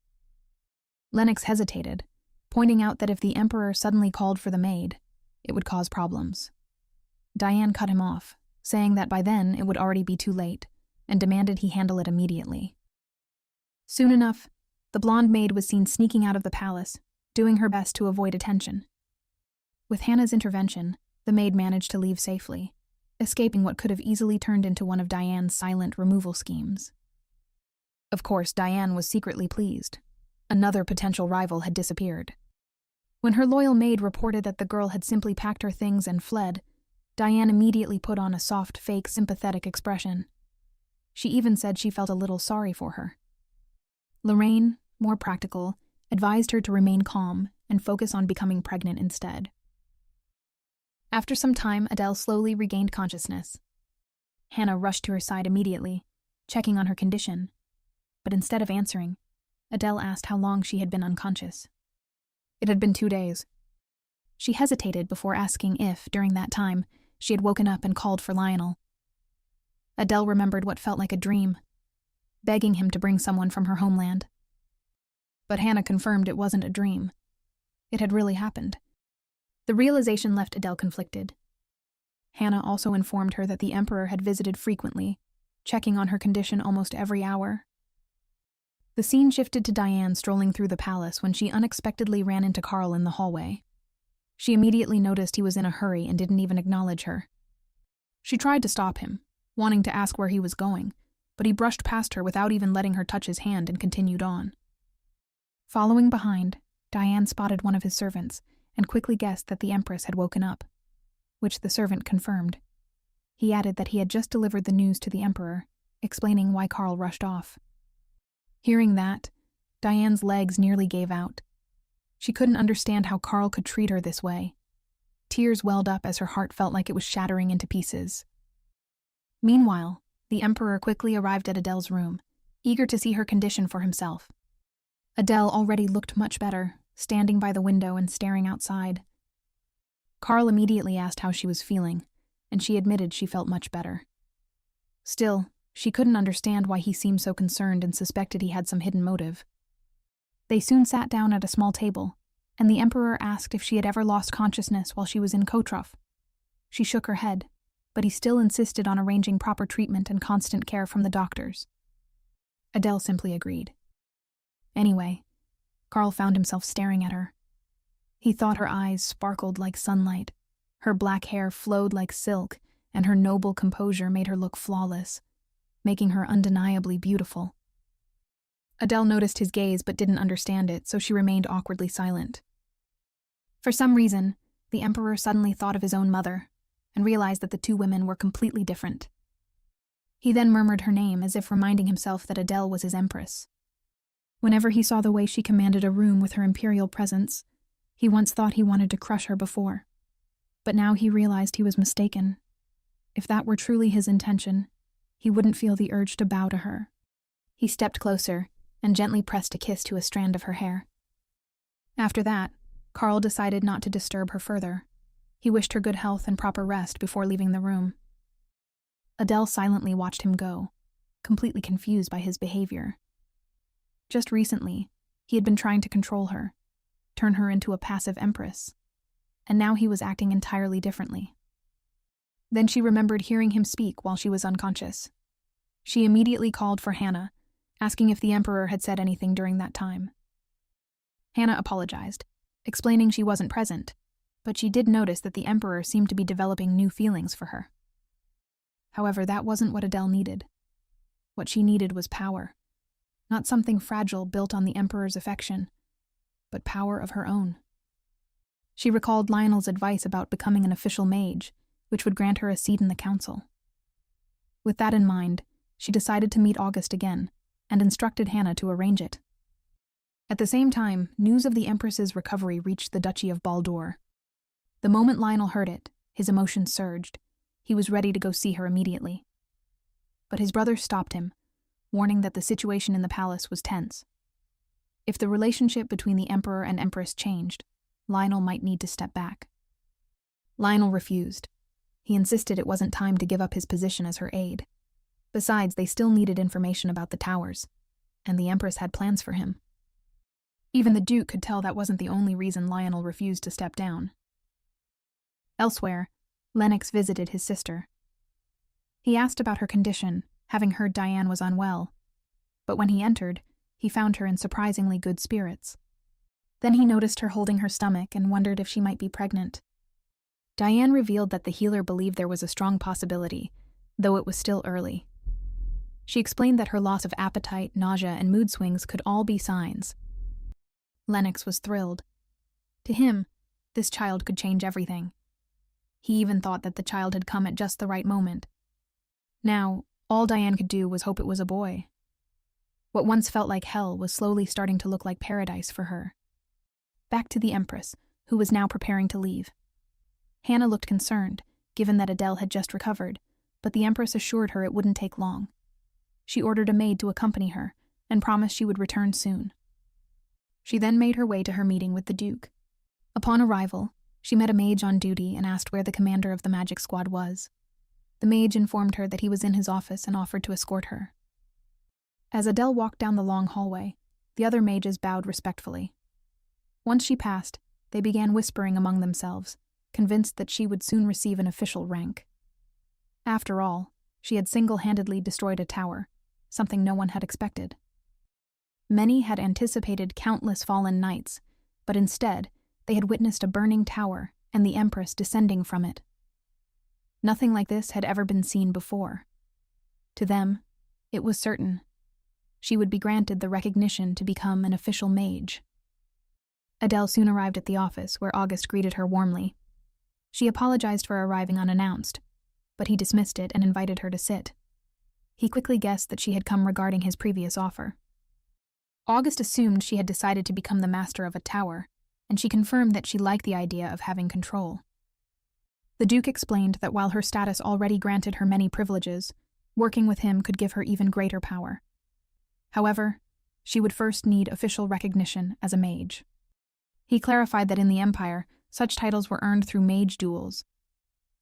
Lennox hesitated, pointing out that if the Emperor suddenly called for the maid, it would cause problems. Diane cut him off, saying that by then it would already be too late, and demanded he handle it immediately. Soon enough, the blonde maid was seen sneaking out of the palace, doing her best to avoid attention. With Hannah's intervention, the maid managed to leave safely, escaping what could have easily turned into one of Diane's silent removal schemes. Of course, Diane was secretly pleased. Another potential rival had disappeared. When her loyal maid reported that the girl had simply packed her things and fled, Diane immediately put on a soft, fake, sympathetic expression. She even said she felt a little sorry for her. Lorraine, more practical, advised her to remain calm and focus on becoming pregnant instead. After some time, Adele slowly regained consciousness. Hannah rushed to her side immediately, checking on her condition. But instead of answering, Adele asked how long she had been unconscious. It had been 2 days. She hesitated before asking if, during that time, she had woken up and called for Lionel. Adele remembered what felt like a dream, begging him to bring someone from her homeland. But Hannah confirmed it wasn't a dream. It had really happened. The realization left Adele conflicted. Hannah also informed her that the Emperor had visited frequently, checking on her condition almost every hour. The scene shifted to Diane strolling through the palace when she unexpectedly ran into Karl in the hallway. She immediately noticed he was in a hurry and didn't even acknowledge her. She tried to stop him, wanting to ask where he was going, but he brushed past her without even letting her touch his hand and continued on. Following behind, Diane spotted one of his servants and quickly guessed that the Empress had woken up, which the servant confirmed. He added that he had just delivered the news to the Emperor, explaining why Karl rushed off. Hearing that, Diane's legs nearly gave out. She couldn't understand how Karl could treat her this way. Tears welled up as her heart felt like it was shattering into pieces. Meanwhile, the Emperor quickly arrived at Adele's room, eager to see her condition for himself. Adele already looked much better, standing by the window and staring outside. Karl immediately asked how she was feeling, and she admitted she felt much better. Still, she couldn't understand why he seemed so concerned and suspected he had some hidden motive. They soon sat down at a small table, and the Emperor asked if she had ever lost consciousness while she was in Kotrof. She shook her head, but he still insisted on arranging proper treatment and constant care from the doctors. Adele simply agreed. Anyway, Karl found himself staring at her. He thought her eyes sparkled like sunlight, her black hair flowed like silk, and her noble composure made her look flawless, making her undeniably beautiful. Adele noticed his gaze but didn't understand it, so she remained awkwardly silent. For some reason, the Emperor suddenly thought of his own mother and realized that the two women were completely different. He then murmured her name as if reminding himself that Adele was his empress. Whenever he saw the way she commanded a room with her imperial presence, he once thought he wanted to crush her before. But now he realized he was mistaken. If that were truly his intention, he wouldn't feel the urge to bow to her. He stepped closer and gently pressed a kiss to a strand of her hair. After that, Karl decided not to disturb her further. He wished her good health and proper rest before leaving the room. Adele silently watched him go, completely confused by his behavior. Just recently, he had been trying to control her, turn her into a passive empress, and now he was acting entirely differently. Then she remembered hearing him speak while she was unconscious. She immediately called for Hannah, asking if the Emperor had said anything during that time. Hannah apologized, explaining she wasn't present, but she did notice that the Emperor seemed to be developing new feelings for her. However, that wasn't what Adele needed. What she needed was power. Not something fragile built on the Emperor's affection, but power of her own. She recalled Lionel's advice about becoming an official mage, which would grant her a seat in the council. With that in mind, she decided to meet August again, and instructed Hannah to arrange it. At the same time, news of the Empress's recovery reached the Duchy of Baldur. The moment Lionel heard it, his emotions surged. He was ready to go see her immediately. But his brother stopped him, warning that the situation in the palace was tense. If the relationship between the Emperor and Empress changed, Lionel might need to step back. Lionel refused. He insisted it wasn't time to give up his position as her aide. Besides, they still needed information about the towers, and the Empress had plans for him. Even the Duke could tell that wasn't the only reason Lionel refused to step down. Elsewhere, Lennox visited his sister. He asked about her condition, having heard Diane was unwell, but when he entered, he found her in surprisingly good spirits. Then he noticed her holding her stomach and wondered if she might be pregnant. Diane revealed that the healer believed there was a strong possibility, though it was still early. She explained that her loss of appetite, nausea, and mood swings could all be signs. Lennox was thrilled. To him, this child could change everything. He even thought that the child had come at just the right moment. Now, all Diane could do was hope it was a boy. What once felt like hell was slowly starting to look like paradise for her. Back to the Empress, who was now preparing to leave. Hannah looked concerned, given that Adele had just recovered, but the Empress assured her it wouldn't take long. She ordered a maid to accompany her, and promised she would return soon. She then made her way to her meeting with the Duke. Upon arrival, she met a mage on duty and asked where the commander of the magic squad was. The mage informed her that he was in his office and offered to escort her. As Adele walked down the long hallway, the other mages bowed respectfully. Once she passed, they began whispering among themselves, convinced that she would soon receive an official rank. After all, she had single-handedly destroyed a tower, something no one had expected. Many had anticipated countless fallen knights, but instead, they had witnessed a burning tower and the Empress descending from it. Nothing like this had ever been seen before. To them, it was certain. She would be granted the recognition to become an official mage. Adele soon arrived at the office, where August greeted her warmly. She apologized for arriving unannounced, but he dismissed it and invited her to sit. He quickly guessed that she had come regarding his previous offer. August assumed she had decided to become the master of a tower, and she confirmed that she liked the idea of having control. The Duke explained that while her status already granted her many privileges, working with him could give her even greater power. However, she would first need official recognition as a mage. He clarified that in the Empire, such titles were earned through mage duels.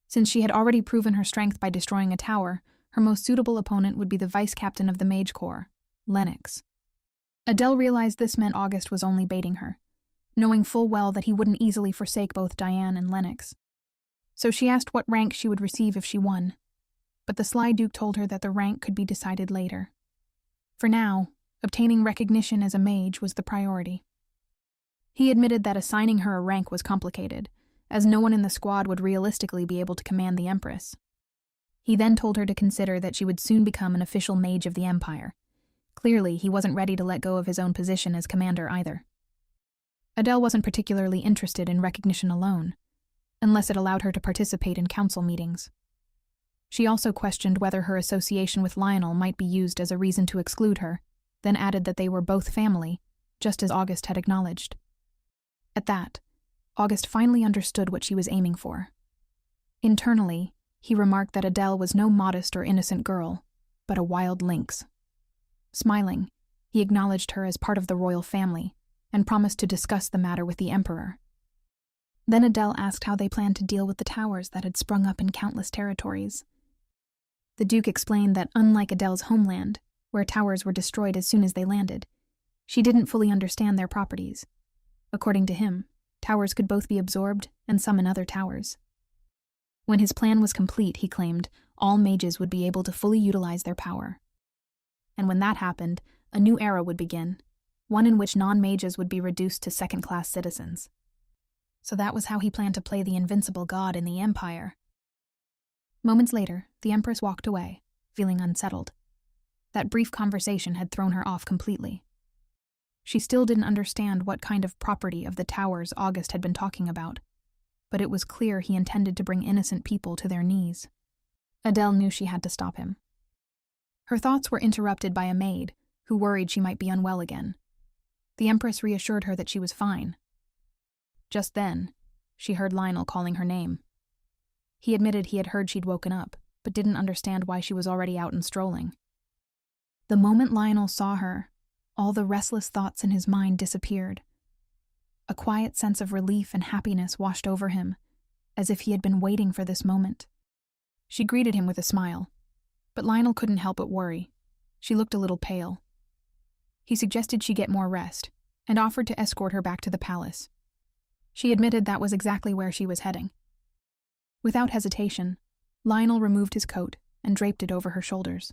Since she had already proven her strength by destroying a tower, her most suitable opponent would be the vice captain of the Mage Corps, Lennox. Adele realized this meant August was only baiting her, knowing full well that he wouldn't easily forsake both Diane and Lennox. So she asked what rank she would receive if she won, but the sly Duke told her that the rank could be decided later. For now, obtaining recognition as a mage was the priority. He admitted that assigning her a rank was complicated, as no one in the squad would realistically be able to command the Empress. He then told her to consider that she would soon become an official mage of the Empire. Clearly, he wasn't ready to let go of his own position as commander either. Adele wasn't particularly interested in recognition alone, unless it allowed her to participate in council meetings. She also questioned whether her association with Lionel might be used as a reason to exclude her, then added that they were both family, just as August had acknowledged. At that, August finally understood what she was aiming for. Internally, he remarked that Adele was no modest or innocent girl, but a wild lynx. Smiling, he acknowledged her as part of the royal family and promised to discuss the matter with the Emperor. Then Adele asked how they planned to deal with the towers that had sprung up in countless territories. The Duke explained that unlike Adele's homeland, where towers were destroyed as soon as they landed, she didn't fully understand their properties. According to him, towers could both be absorbed and summon other towers. When his plan was complete, he claimed, all mages would be able to fully utilize their power. And when that happened, a new era would begin, one in which non-mages would be reduced to second-class citizens. So that was how he planned to play the invincible god in the Empire. Moments later, the Empress walked away, feeling unsettled. That brief conversation had thrown her off completely. She still didn't understand what kind of property of the towers August had been talking about, but it was clear he intended to bring innocent people to their knees. Adele knew she had to stop him. Her thoughts were interrupted by a maid, who worried she might be unwell again. The Empress reassured her that she was fine. Just then, she heard Lionel calling her name. He admitted he had heard she'd woken up, but didn't understand why she was already out and strolling. The moment Lionel saw her, all the restless thoughts in his mind disappeared. A quiet sense of relief and happiness washed over him, as if he had been waiting for this moment. She greeted him with a smile, but Lionel couldn't help but worry. She looked a little pale. He suggested she get more rest, and offered to escort her back to the palace. She admitted that was exactly where she was heading. Without hesitation, Lionel removed his coat and draped it over her shoulders.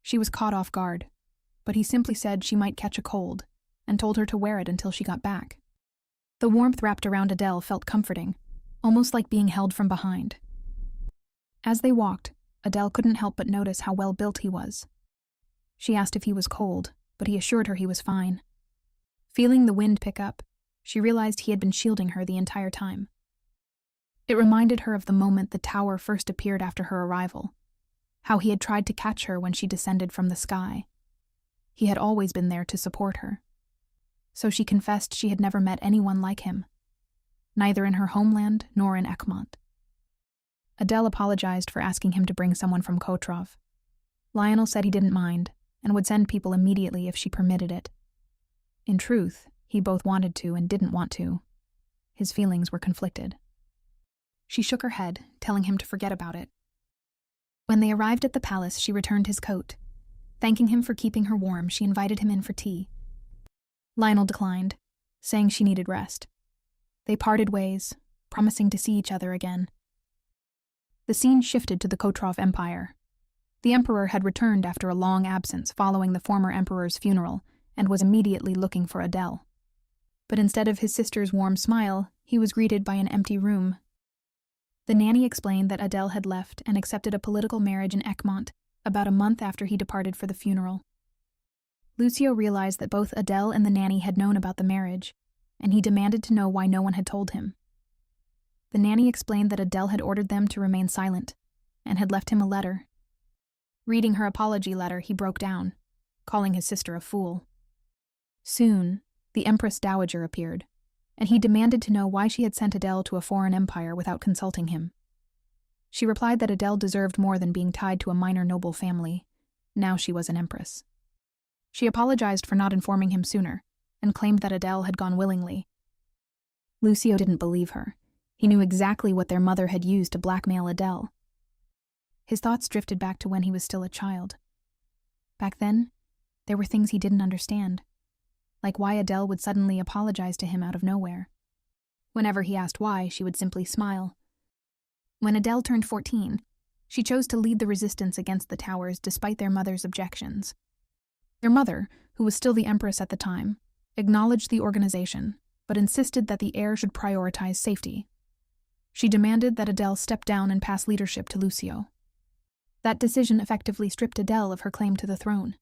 She was caught off guard, but he simply said she might catch a cold and told her to wear it until she got back. The warmth wrapped around Adele felt comforting, almost like being held from behind. As they walked, Adele couldn't help but notice how well built he was. She asked if he was cold, but he assured her he was fine. Feeling the wind pick up, she realized he had been shielding her the entire time. It reminded her of the moment the tower first appeared after her arrival, how he had tried to catch her when she descended from the sky. He had always been there to support her. So she confessed she had never met anyone like him, neither in her homeland nor in Egmont. Adele apologized for asking him to bring someone from Kotrov. Lionel said he didn't mind, and would send people immediately if she permitted it. In truth, he both wanted to and didn't want to. His feelings were conflicted. She shook her head, telling him to forget about it. When they arrived at the palace, she returned his coat. Thanking him for keeping her warm, she invited him in for tea. Lionel declined, saying she needed rest. They parted ways, promising to see each other again. The scene shifted to the Kotrov Empire. The emperor had returned after a long absence following the former emperor's funeral and was immediately looking for Adele. But instead of his sister's warm smile, he was greeted by an empty room. The nanny explained that Adele had left and accepted a political marriage in Egmont about a month after he departed for the funeral. Lucio realized that both Adele and the nanny had known about the marriage, and he demanded to know why no one had told him. The nanny explained that Adele had ordered them to remain silent, and had left him a letter. Reading her apology letter, he broke down, calling his sister a fool. Soon, the Empress Dowager appeared, and he demanded to know why she had sent Adele to a foreign empire without consulting him. She replied that Adele deserved more than being tied to a minor noble family. Now she was an empress. She apologized for not informing him sooner, and claimed that Adele had gone willingly. Lucio didn't believe her. He knew exactly what their mother had used to blackmail Adele. His thoughts drifted back to when he was still a child. Back then, there were things he didn't understand, like why Adele would suddenly apologize to him out of nowhere. Whenever he asked why, she would simply smile. When Adele turned 14, she chose to lead the resistance against the towers despite their mother's objections. Their mother, who was still the empress at the time, acknowledged the organization, but insisted that the heir should prioritize safety. She demanded that Adele step down and pass leadership to Lucio. That decision effectively stripped Adele of her claim to the throne.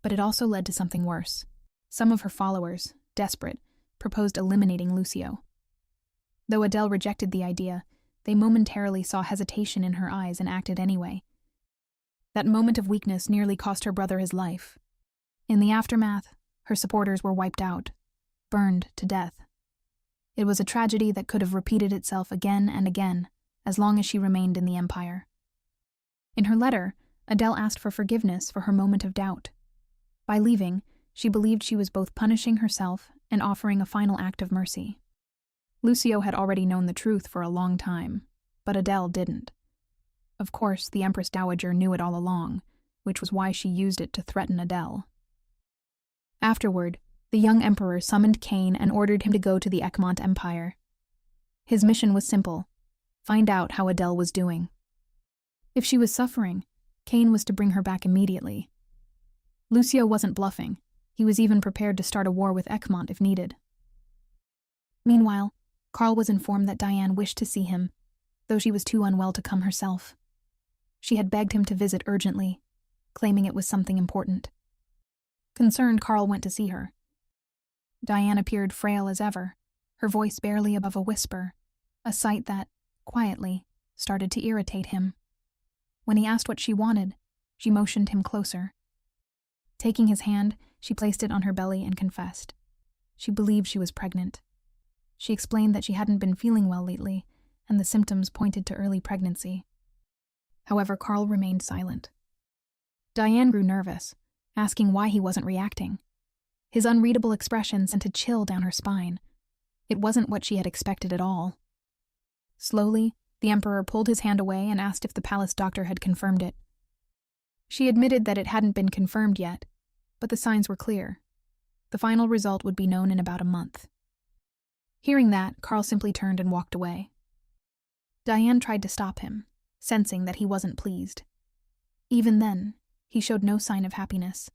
But it also led to something worse. Some of her followers, desperate, proposed eliminating Lucio. Though Adele rejected the idea, they momentarily saw hesitation in her eyes and acted anyway. That moment of weakness nearly cost her brother his life. In the aftermath, her supporters were wiped out, burned to death. It was a tragedy that could have repeated itself again and again, as long as she remained in the empire. In her letter, Adele asked for forgiveness for her moment of doubt. By leaving, she believed she was both punishing herself and offering a final act of mercy. Lucio had already known the truth for a long time, but Adele didn't. Of course, the Empress Dowager knew it all along, which was why she used it to threaten Adele. Afterward, the young emperor summoned Cain and ordered him to go to the Egmont Empire. His mission was simple: find out how Adele was doing. If she was suffering, Cain was to bring her back immediately. Lucio wasn't bluffing. He was even prepared to start a war with Egmont if needed. Meanwhile, Karl was informed that Diane wished to see him, though she was too unwell to come herself. She had begged him to visit urgently. claiming it was something important. Concerned, Karl went to see her. Diane appeared frail as ever, her voice barely above a whisper, a sight that, quietly, started to irritate him. When he asked what she wanted, she motioned him closer. Taking his hand, she placed it on her belly and confessed. She believed she was pregnant. She explained that she hadn't been feeling well lately, and the symptoms pointed to early pregnancy. However, Karl remained silent. Diane grew nervous, asking why he wasn't reacting. His unreadable expression sent a chill down her spine. It wasn't what she had expected at all. Slowly, the Emperor pulled his hand away and asked if the palace doctor had confirmed it. She admitted that it hadn't been confirmed yet, but the signs were clear. The final result would be known in about a month. Hearing that, Karl simply turned and walked away. Diane tried to stop him, sensing that he wasn't pleased. Even then, he showed no sign of happiness.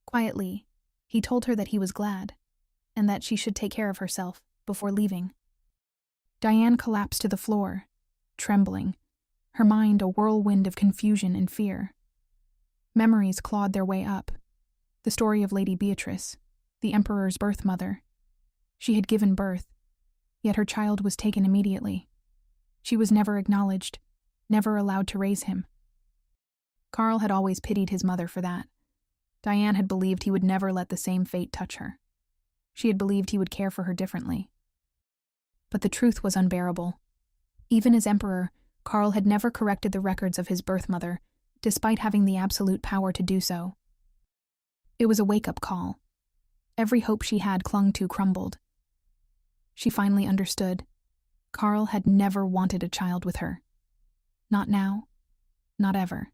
Quietly, he told her that he was glad, and that she should take care of herself before leaving. Diane collapsed to the floor, trembling, her mind a whirlwind of confusion and fear. Memories clawed their way up. The story of Lady Beatrice, the Emperor's birth mother. She had given birth, yet her child was taken immediately. She was never acknowledged, never allowed to raise him. Karl had always pitied his mother for that. Diane had believed he would never let the same fate touch her. She had believed he would care for her differently. But the truth was unbearable. Even as Emperor, Karl had never corrected the records of his birth mother, despite having the absolute power to do so. It was a wake-up call. Every hope she had clung to crumbled. She finally understood. Karl had never wanted a child with her. Not now, not ever.